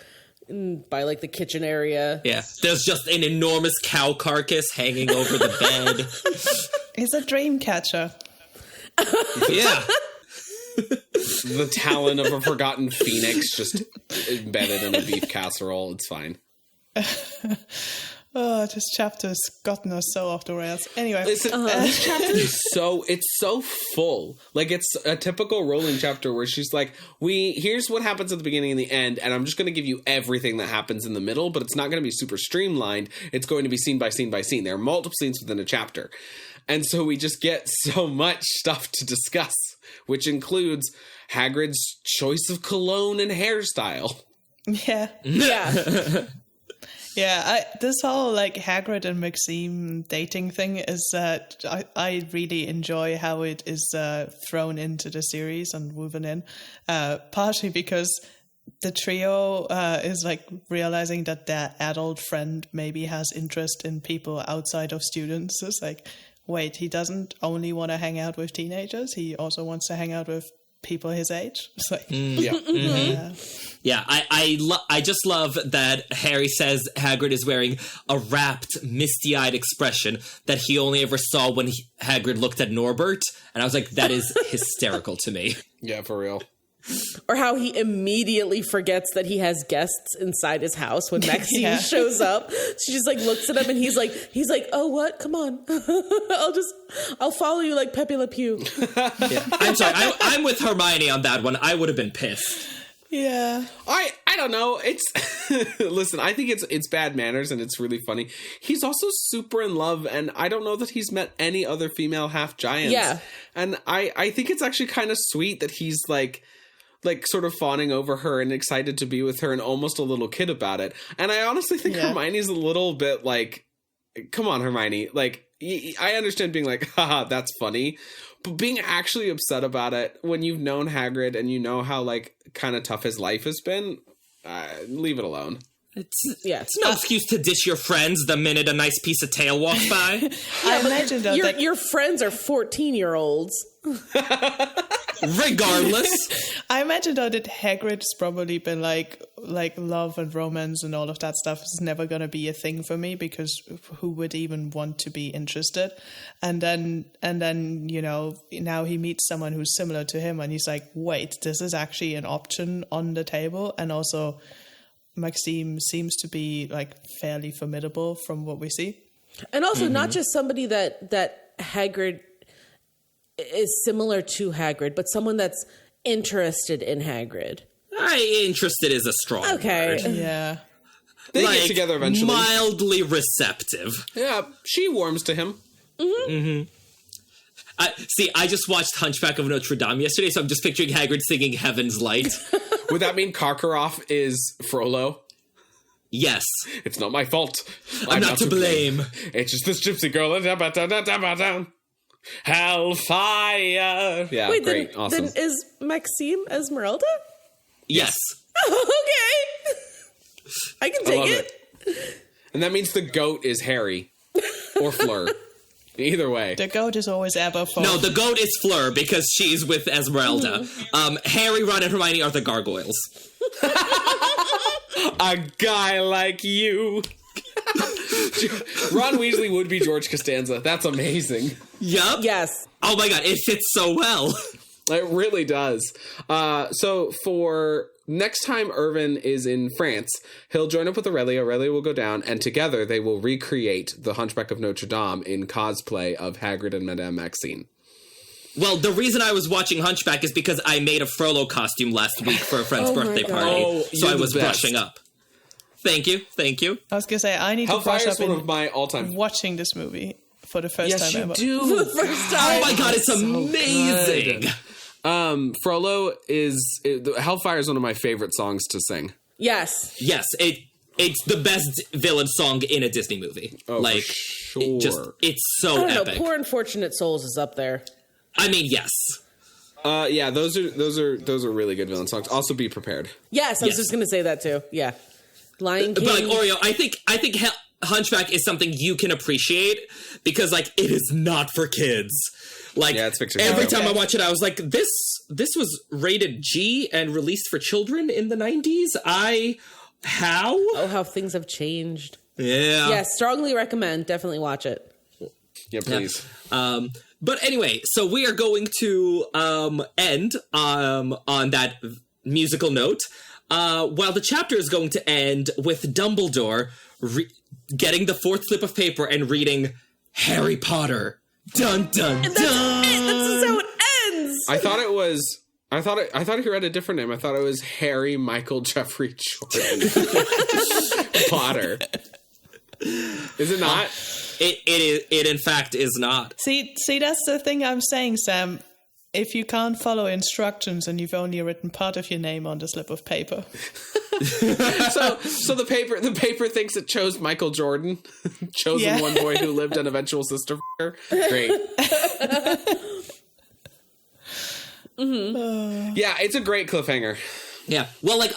by, like, the kitchen area. Yeah. There's just an enormous cow carcass hanging over the bed. He's a dream catcher. Yeah. The talon of a forgotten phoenix just embedded in a beef casserole. It's fine. Oh, this chapter's gotten us so off the rails. Anyway. Listen, this chapter is so full. Like, it's a typical Rowling chapter where she's like, here's what happens at the beginning and the end, and I'm just going to give you everything that happens in the middle, but it's not going to be super streamlined. It's going to be scene by scene by scene. There are multiple scenes within a chapter. And so we just get so much stuff to discuss, which includes Hagrid's choice of cologne and hairstyle. Yeah. Yeah. Yeah, this whole, like, Hagrid and Maxime dating thing is, I really enjoy how it is thrown into the series and woven in, partially because the trio is, like, realizing that their adult friend maybe has interest in people outside of students. It's like, wait, he doesn't only want to hang out with teenagers, he also wants to hang out with people his age. It's like, Yeah, I just love that Harry says Hagrid is wearing a rapt, misty-eyed expression that he only ever saw when Hagrid looked at Norbert, And I was like, that is hysterical to me. Yeah, for real. Or how he immediately forgets that he has guests inside his house when Maxine shows up. She just like looks at him and he's like, oh, what? Come on. I'll follow you like Pepe Le Pew. Yeah. I'm sorry. I'm with Hermione on that one. I would have been pissed. Yeah. I don't know. It's listen, I think it's bad manners and it's really funny. He's also super in love, and I don't know that he's met any other female half giants. Yeah. And I think it's actually kind of sweet that he's like sort of fawning over her and excited to be with her and almost a little kid about it. And I honestly think Hermione's a little bit like, come on, Hermione. Like, I understand being like, haha, that's funny. But being actually upset about it when you've known Hagrid and you know how, like, kind of tough his life has been, leave it alone. It's no excuse to dish your friends the minute a nice piece of tail walks by. I imagine, though, your friends are 14-year-olds. Regardless. I imagine, though, that Hagrid's probably been like love and romance and all of that stuff is never going to be a thing for me, because who would even want to be interested? And then, you know, now he meets someone who's similar to him and he's like, wait, this is actually an option on the table. And also Maxime seems to be like fairly formidable from what we see. And also not just somebody that Hagrid is similar to Hagrid, but someone that's interested in Hagrid. Interested is a strong word. Yeah. They get together eventually. Mildly receptive. Yeah, she warms to him. I just watched Hunchback of Notre Dame yesterday, so I'm just picturing Hagrid singing Heaven's Light. Would that mean Karkaroff is Frollo? Yes. It's not my fault. I'm not to blame. It's just this gypsy girl. Hellfire. Yeah, Wait, great. Awesome. Then is Maxime Esmeralda? Yes. Okay. I can take it. And that means the goat is Harry. Or Fleur. Either way. The goat is always Aberforth. No, the goat is Fleur because she's with Esmeralda. Harry, Ron, and Hermione are the gargoyles. A guy like you. Ron Weasley would be George Costanza. That's amazing. Yup. Yes. Oh my god, it fits so well. It really does. So for next time Irvin is in France, he'll join up with Aurelia. Aurelia will go down, and together they will recreate the Hunchback of Notre Dame in cosplay of Hagrid and Madame Maxine. Well, the reason I was watching Hunchback is because I made a Frollo costume last week for a friend's birthday party, so I was brushing up. Thank you. I was going to say, I need Hellfire to brush up is one of my all-time... watching this movie for the first time ever. Do. For the first time. Oh my god, it's amazing! Frollo is... Hellfire is one of my favorite songs to sing. Yes. Yes, it's the best villain song in a Disney movie. Oh, like, for sure. it's so I don't epic. know, Poor Unfortunate Souls is up there. I mean, yes. Yeah, those are really good villain songs. Also, Be Prepared. Yes, I was just going to say that too. Yeah. Lion King. But like Oreo, I think Hunchback is something you can appreciate because like it is not for kids. Like yeah, it's fiction. Every time I watch it, I was like, this was rated G and released for children in the 90s. How? Oh, how things have changed. Yeah. Yes, strongly recommend. Definitely watch it. Yeah, please. Yeah. But anyway, so we are going to end on that musical note. While the chapter is going to end with Dumbledore getting the fourth slip of paper and reading Harry Potter. Dun dun dun. That's how it ends. I thought he read a different name. I thought it was Harry Michael Jeffrey Jordan Potter. Is it not? It in fact is not. See, that's the thing I'm saying, Sam. If you can't follow instructions and you've only written part of your name on the slip of paper. So the paper thinks it chose Michael Jordan, chosen one boy who lived an eventual sister f***er. Great. Yeah, it's a great cliffhanger. Yeah. Well, like,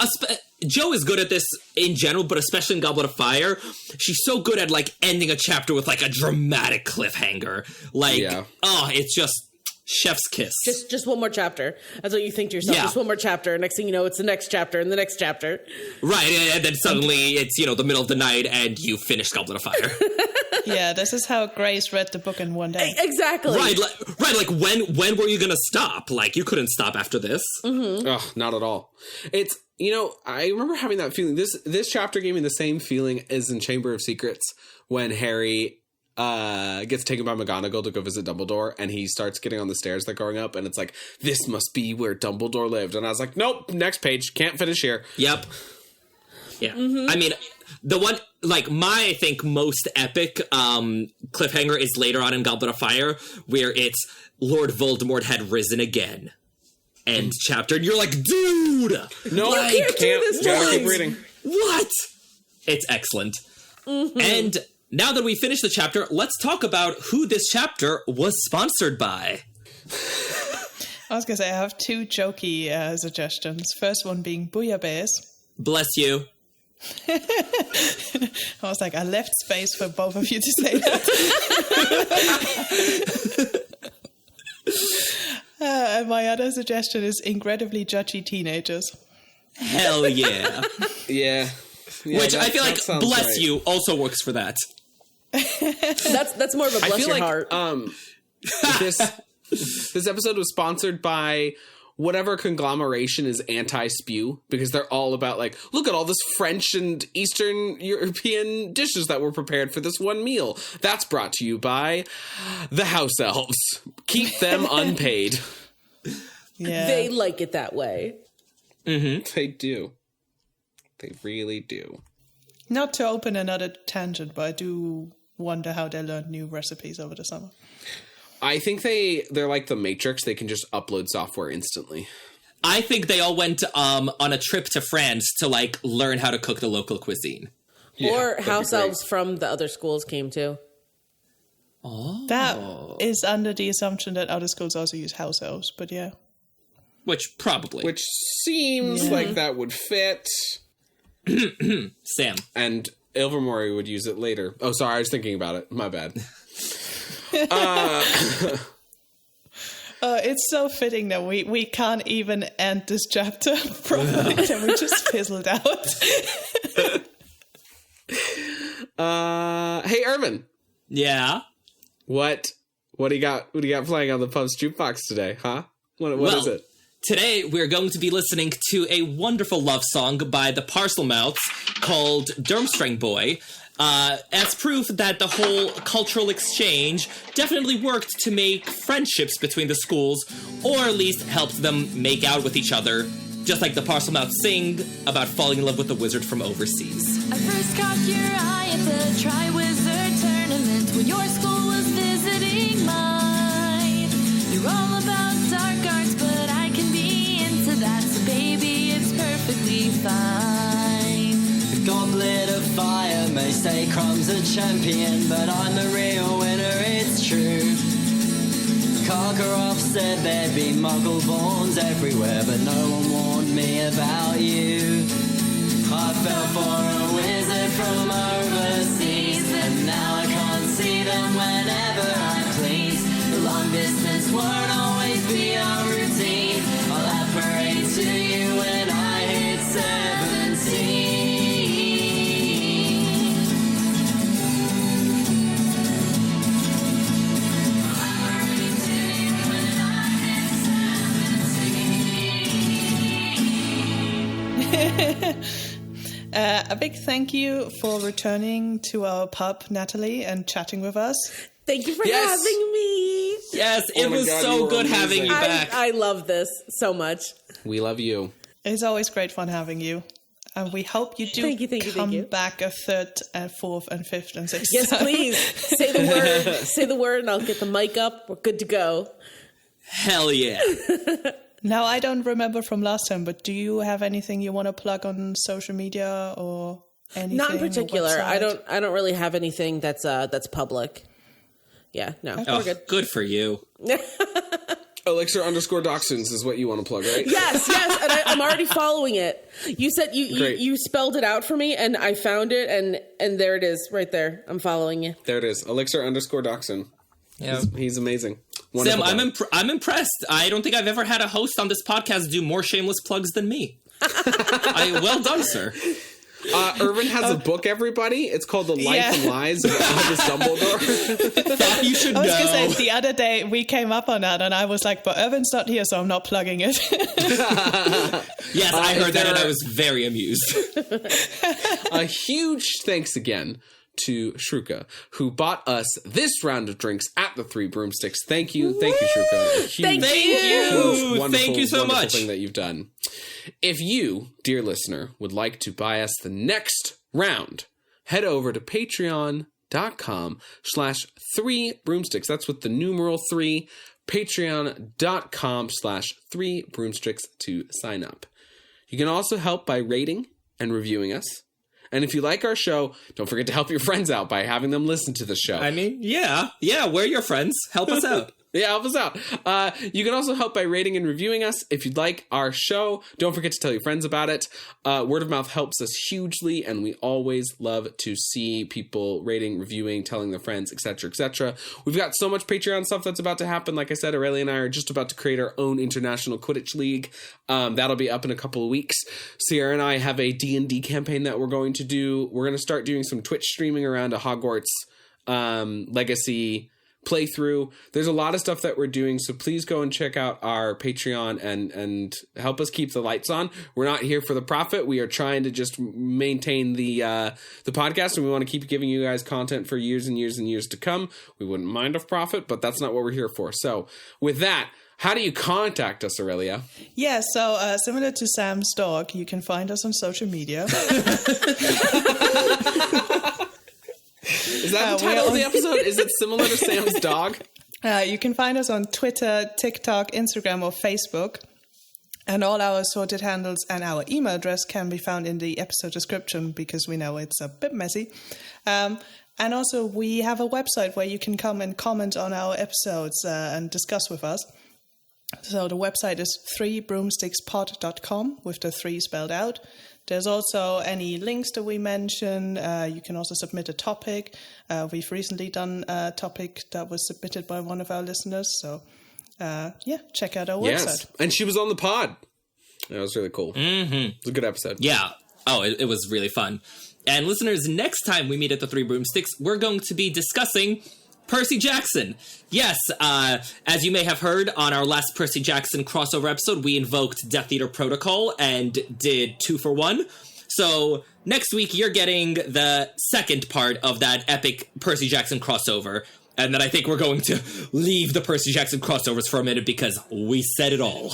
Jo is good at this in general, but especially in Goblet of Fire. She's so good at, like, ending a chapter with, like, a dramatic cliffhanger. Like, it's just... Chef's kiss. Just one more chapter. That's what you think to yourself. Yeah. Just one more chapter. Next thing you know, it's the next chapter and the next chapter. Right, and then suddenly it's, the middle of the night and you finish Goblet of Fire. Yeah, this is how Grace read the book in one day. Exactly. Right, like when were you gonna stop? Like, you couldn't stop after this. Mm-hmm. Oh, not at all. It's, I remember having that feeling. This chapter gave me the same feeling as in Chamber of Secrets when Harry gets taken by McGonagall to go visit Dumbledore, and he starts getting on the stairs they're going up, and it's like, this must be where Dumbledore lived. And I was like, nope, next page, can't finish here. Yep. Yeah. Mm-hmm. I mean, the one, like, my, I think, most epic cliffhanger is later on in Goblet of Fire, where it's Lord Voldemort had risen again. End chapter, and you're like, dude! No, you can't do this gotta keep reading. What? It's excellent. Mm-hmm. And now that we finished the chapter, let's talk about who this chapter was sponsored by. I was going to say, I have two jokey suggestions. First one being Bouillabaisse. Bless you. I was like, I left space for both of you to say that. And my other suggestion is incredibly judgy teenagers. Hell yeah. Yeah. Which I feel like bless right. you also works for that. That's more of a bless your heart. This episode was sponsored by whatever conglomeration is anti-spew, because they're all about, like, look at all this French and Eastern European dishes that were prepared for this one meal. That's brought to you by the house elves. Keep them unpaid. Yeah. They like it that way. Mm-hmm. They do. They really do. Not to open another tangent, but I do wonder how they learned new recipes over the summer. I think they're like the Matrix. They can just upload software instantly. I think they all went on a trip to France to, like, learn how to cook the local cuisine. Yeah, or house elves from the other schools came too. Oh. That is under the assumption that other schools also use house elves, but yeah. Which seems like that would fit. Sam. And Ilvermorny would use it later. Oh, sorry, I was thinking about it. My bad. It's so fitting that we can't even end this chapter properly, and we just fizzled out. Hey, Irvin. Yeah? What do you got? What do you got playing on the Pub's Jukebox today, huh? What is it? Today, we're going to be listening to a wonderful love song by the Parcelmouths called Durmstrang Boy, as proof that the whole cultural exchange definitely worked to make friendships between the schools, or at least helped them make out with each other, just like the Parcelmouths sing about falling in love with a wizard from overseas. I first caught your eye at the Tri-Wizard tournament when your school was visiting mine. You're all about dark arts, but I can be into that, so baby, it's perfectly fine. The Goblet of Fire may say Crumb's a champion, but I'm a real winner, it's true. Karkaroff said there'd be muggle-borns everywhere, but no one warned me about you. I fell for a wizard from overseas, and now I can't see them whenever I please. The long distance won't always be our routine. I'll apparate to you when I hit 17. A big thank you for returning to our pub, Natalie, and chatting with us. Thank you for having me. Yes, it was God, so you were good amazing. having you back. I love this so much. We love you. It's always great fun having you. And we hope you do Thank you, come back a third, and fourth, and fifth, and sixth Yes, time. please. Say the word. Say the word, and I'll get the mic up. We're good to go. Hell yeah. Now, I don't remember from last time, but do you have anything you want to plug on social media or anything? Not in or particular. website? I don't really have anything that's public. Yeah, no, Oh, we're good. good for you. Elixir_Dachshunds is what you want to plug, right? Yes, and I'm already following it. You said you spelled it out for me, and I found it, and there it is, right there. I'm following you. There it is. Elixir_Dachshund. Yeah. He's amazing. Sam, I'm impressed. I don't think I've ever had a host on this podcast do more shameless plugs than me. Well done, sir. Irvin has a book, everybody. It's called The Life and Lies of Albus Dumbledore. You should know. I was going to say, the other day we came up on that and I was like, but Irvin's not here, so I'm not plugging it. Yes, I heard that and I was very amused. A huge thanks again to Shruka, who bought us this round of drinks at the Three Broomsticks. Thank you, Shruka. Thank you. Thank you so much. Thing that you've done. If you, dear listener, would like to buy us the next round, head over to patreon.com/3broomsticks. That's with the numeral 3, patreon.com/3broomsticks to sign up. You can also help by rating and reviewing us. And if you like our show, don't forget to help your friends out by having them listen to the show. I mean, yeah, we're your friends. Help us out. Yeah, help us out. You can also help by rating and reviewing us. If you'd like our show, don't forget to tell your friends about it. Word of mouth helps us hugely, and we always love to see people rating, reviewing, telling their friends, etc., etc. We've got so much Patreon stuff that's about to happen. Like I said, Aurelia and I are just about to create our own international Quidditch League. That'll be up in a couple of weeks. Sierra and I have a D&D campaign that we're going to do. We're going to start doing some Twitch streaming around a Hogwarts Legacy playthrough. There's a lot of stuff that we're doing, so please go and check out our Patreon and help us keep the lights on. We're not here for the profit. We are trying to just maintain the podcast, and we want to keep giving you guys content for years and years and years to come. We wouldn't mind a profit, but that's not what we're here for. So with that, how do you contact us, Aurelia? Yeah, so similar to Sam's dog, you can find us on social media. Is that the title of the episode? Is it similar to Sam's dog? You can find us on Twitter, TikTok, Instagram, or Facebook. And all our sorted handles and our email address can be found in the episode description because we know it's a bit messy. And also, we have a website where you can come and comment on our episodes and discuss with us. So the website is 3broomstickspod.com with the 3 spelled out. There's also any links that we mention. You can also submit a topic. We've recently done a topic that was submitted by one of our listeners. So, check out our website. And she was on the pod. That was really cool. Mm-hmm. It was a good episode. Yeah. Oh, it was really fun. And listeners, next time we meet at the Three Broomsticks, we're going to be discussing Percy Jackson. Yes, as you may have heard on our last Percy Jackson crossover episode, we invoked Death Eater Protocol and did 2 for 1. So next week, you're getting the second part of that epic Percy Jackson crossover. And then I think we're going to leave the Percy Jackson crossovers for a minute because we said it all.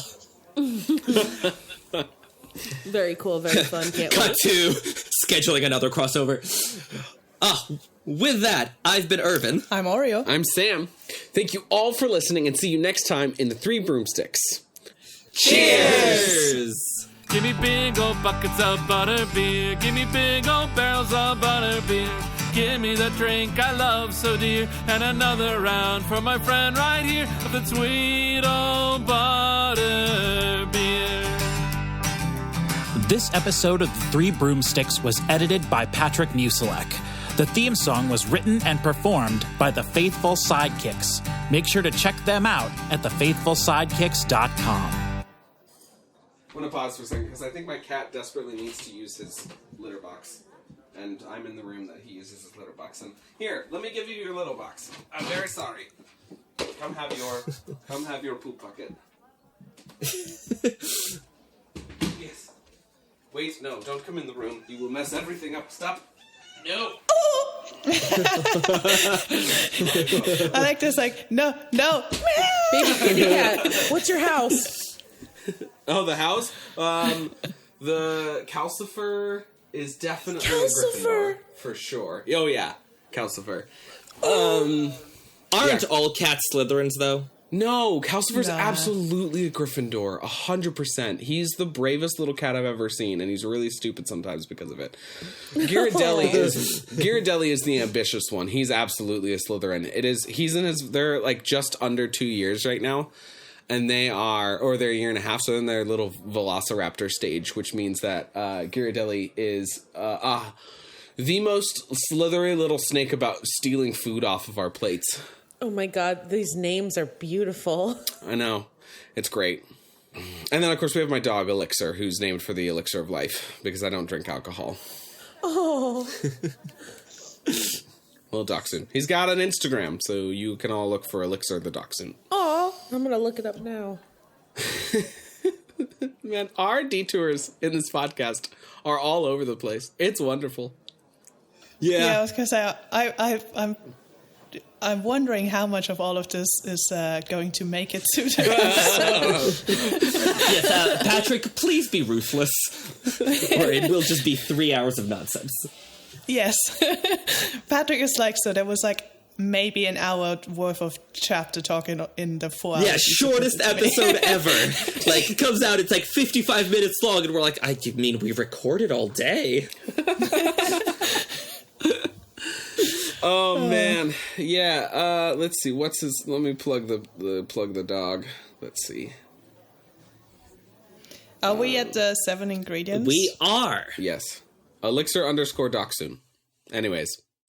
Very cool, very fun. Can't Cut wait. to scheduling another crossover. With that, I've been Irvin. I'm Aureo. I'm Sam. Thank you all for listening, and see you next time in the Three Broomsticks. Cheers! Give me big old buckets of butter beer. Give me big old barrels of butter beer. Give me the drink I love so dear. And another round for my friend right here of the sweet old butter beer. This episode of The Three Broomsticks was edited by Patrick Musilek. The theme song was written and performed by The Faithful Sidekicks. Make sure to check them out at thefaithfulsidekicks.com. I'm going to pause for a second because I think my cat desperately needs to use his litter box. And I'm in the room that he uses his litter box. And here, let me give you your little box. I'm very sorry. Come have your poop bucket. Yes. Wait, no, don't come in the room. You will mess everything up. Stop. No. I like this, no. Baby kitty cat, what's your house? Oh, the house? The Calcifer is definitely a Gryffindor. For sure. Oh, yeah. Calcifer. Aren't all cats Slytherins, though? No, Calcifer's absolutely a Gryffindor, 100%. He's the bravest little cat I've ever seen, and he's really stupid sometimes because of it. Ghirardelli is the ambitious one. He's absolutely a Slytherin. They're like just under 2 years right now, and they're a year and a half, so in their little Velociraptor stage, which means that Ghirardelli is the most slithery little snake about stealing food off of our plates. Oh my god, these names are beautiful. I know. It's great. And then, of course, we have my dog, Elixir, who's named for the elixir of life, because I don't drink alcohol. Oh. Little dachshund. He's got an Instagram, so you can all look for Elixir the dachshund. Oh, I'm going to look it up now. Man, our detours in this podcast are all over the place. It's wonderful. Yeah, I was going to say, I'm wondering how much of all of this is going to make it to the Yes, Patrick, please be ruthless, or it will just be 3 hours of nonsense. Yes. Patrick is like, so there was like maybe an hour worth of chapter talk in the 4 hours. Yeah, shortest episode ever. Like, it comes out, it's like 55 minutes long, and we're like, I mean, we recorded all day. Oh man, yeah. Let's see. What's his? Let me plug the dog. Let's see. Are we at the 7 ingredients? We are. Yes. Elixir _ dachshund. Anyways,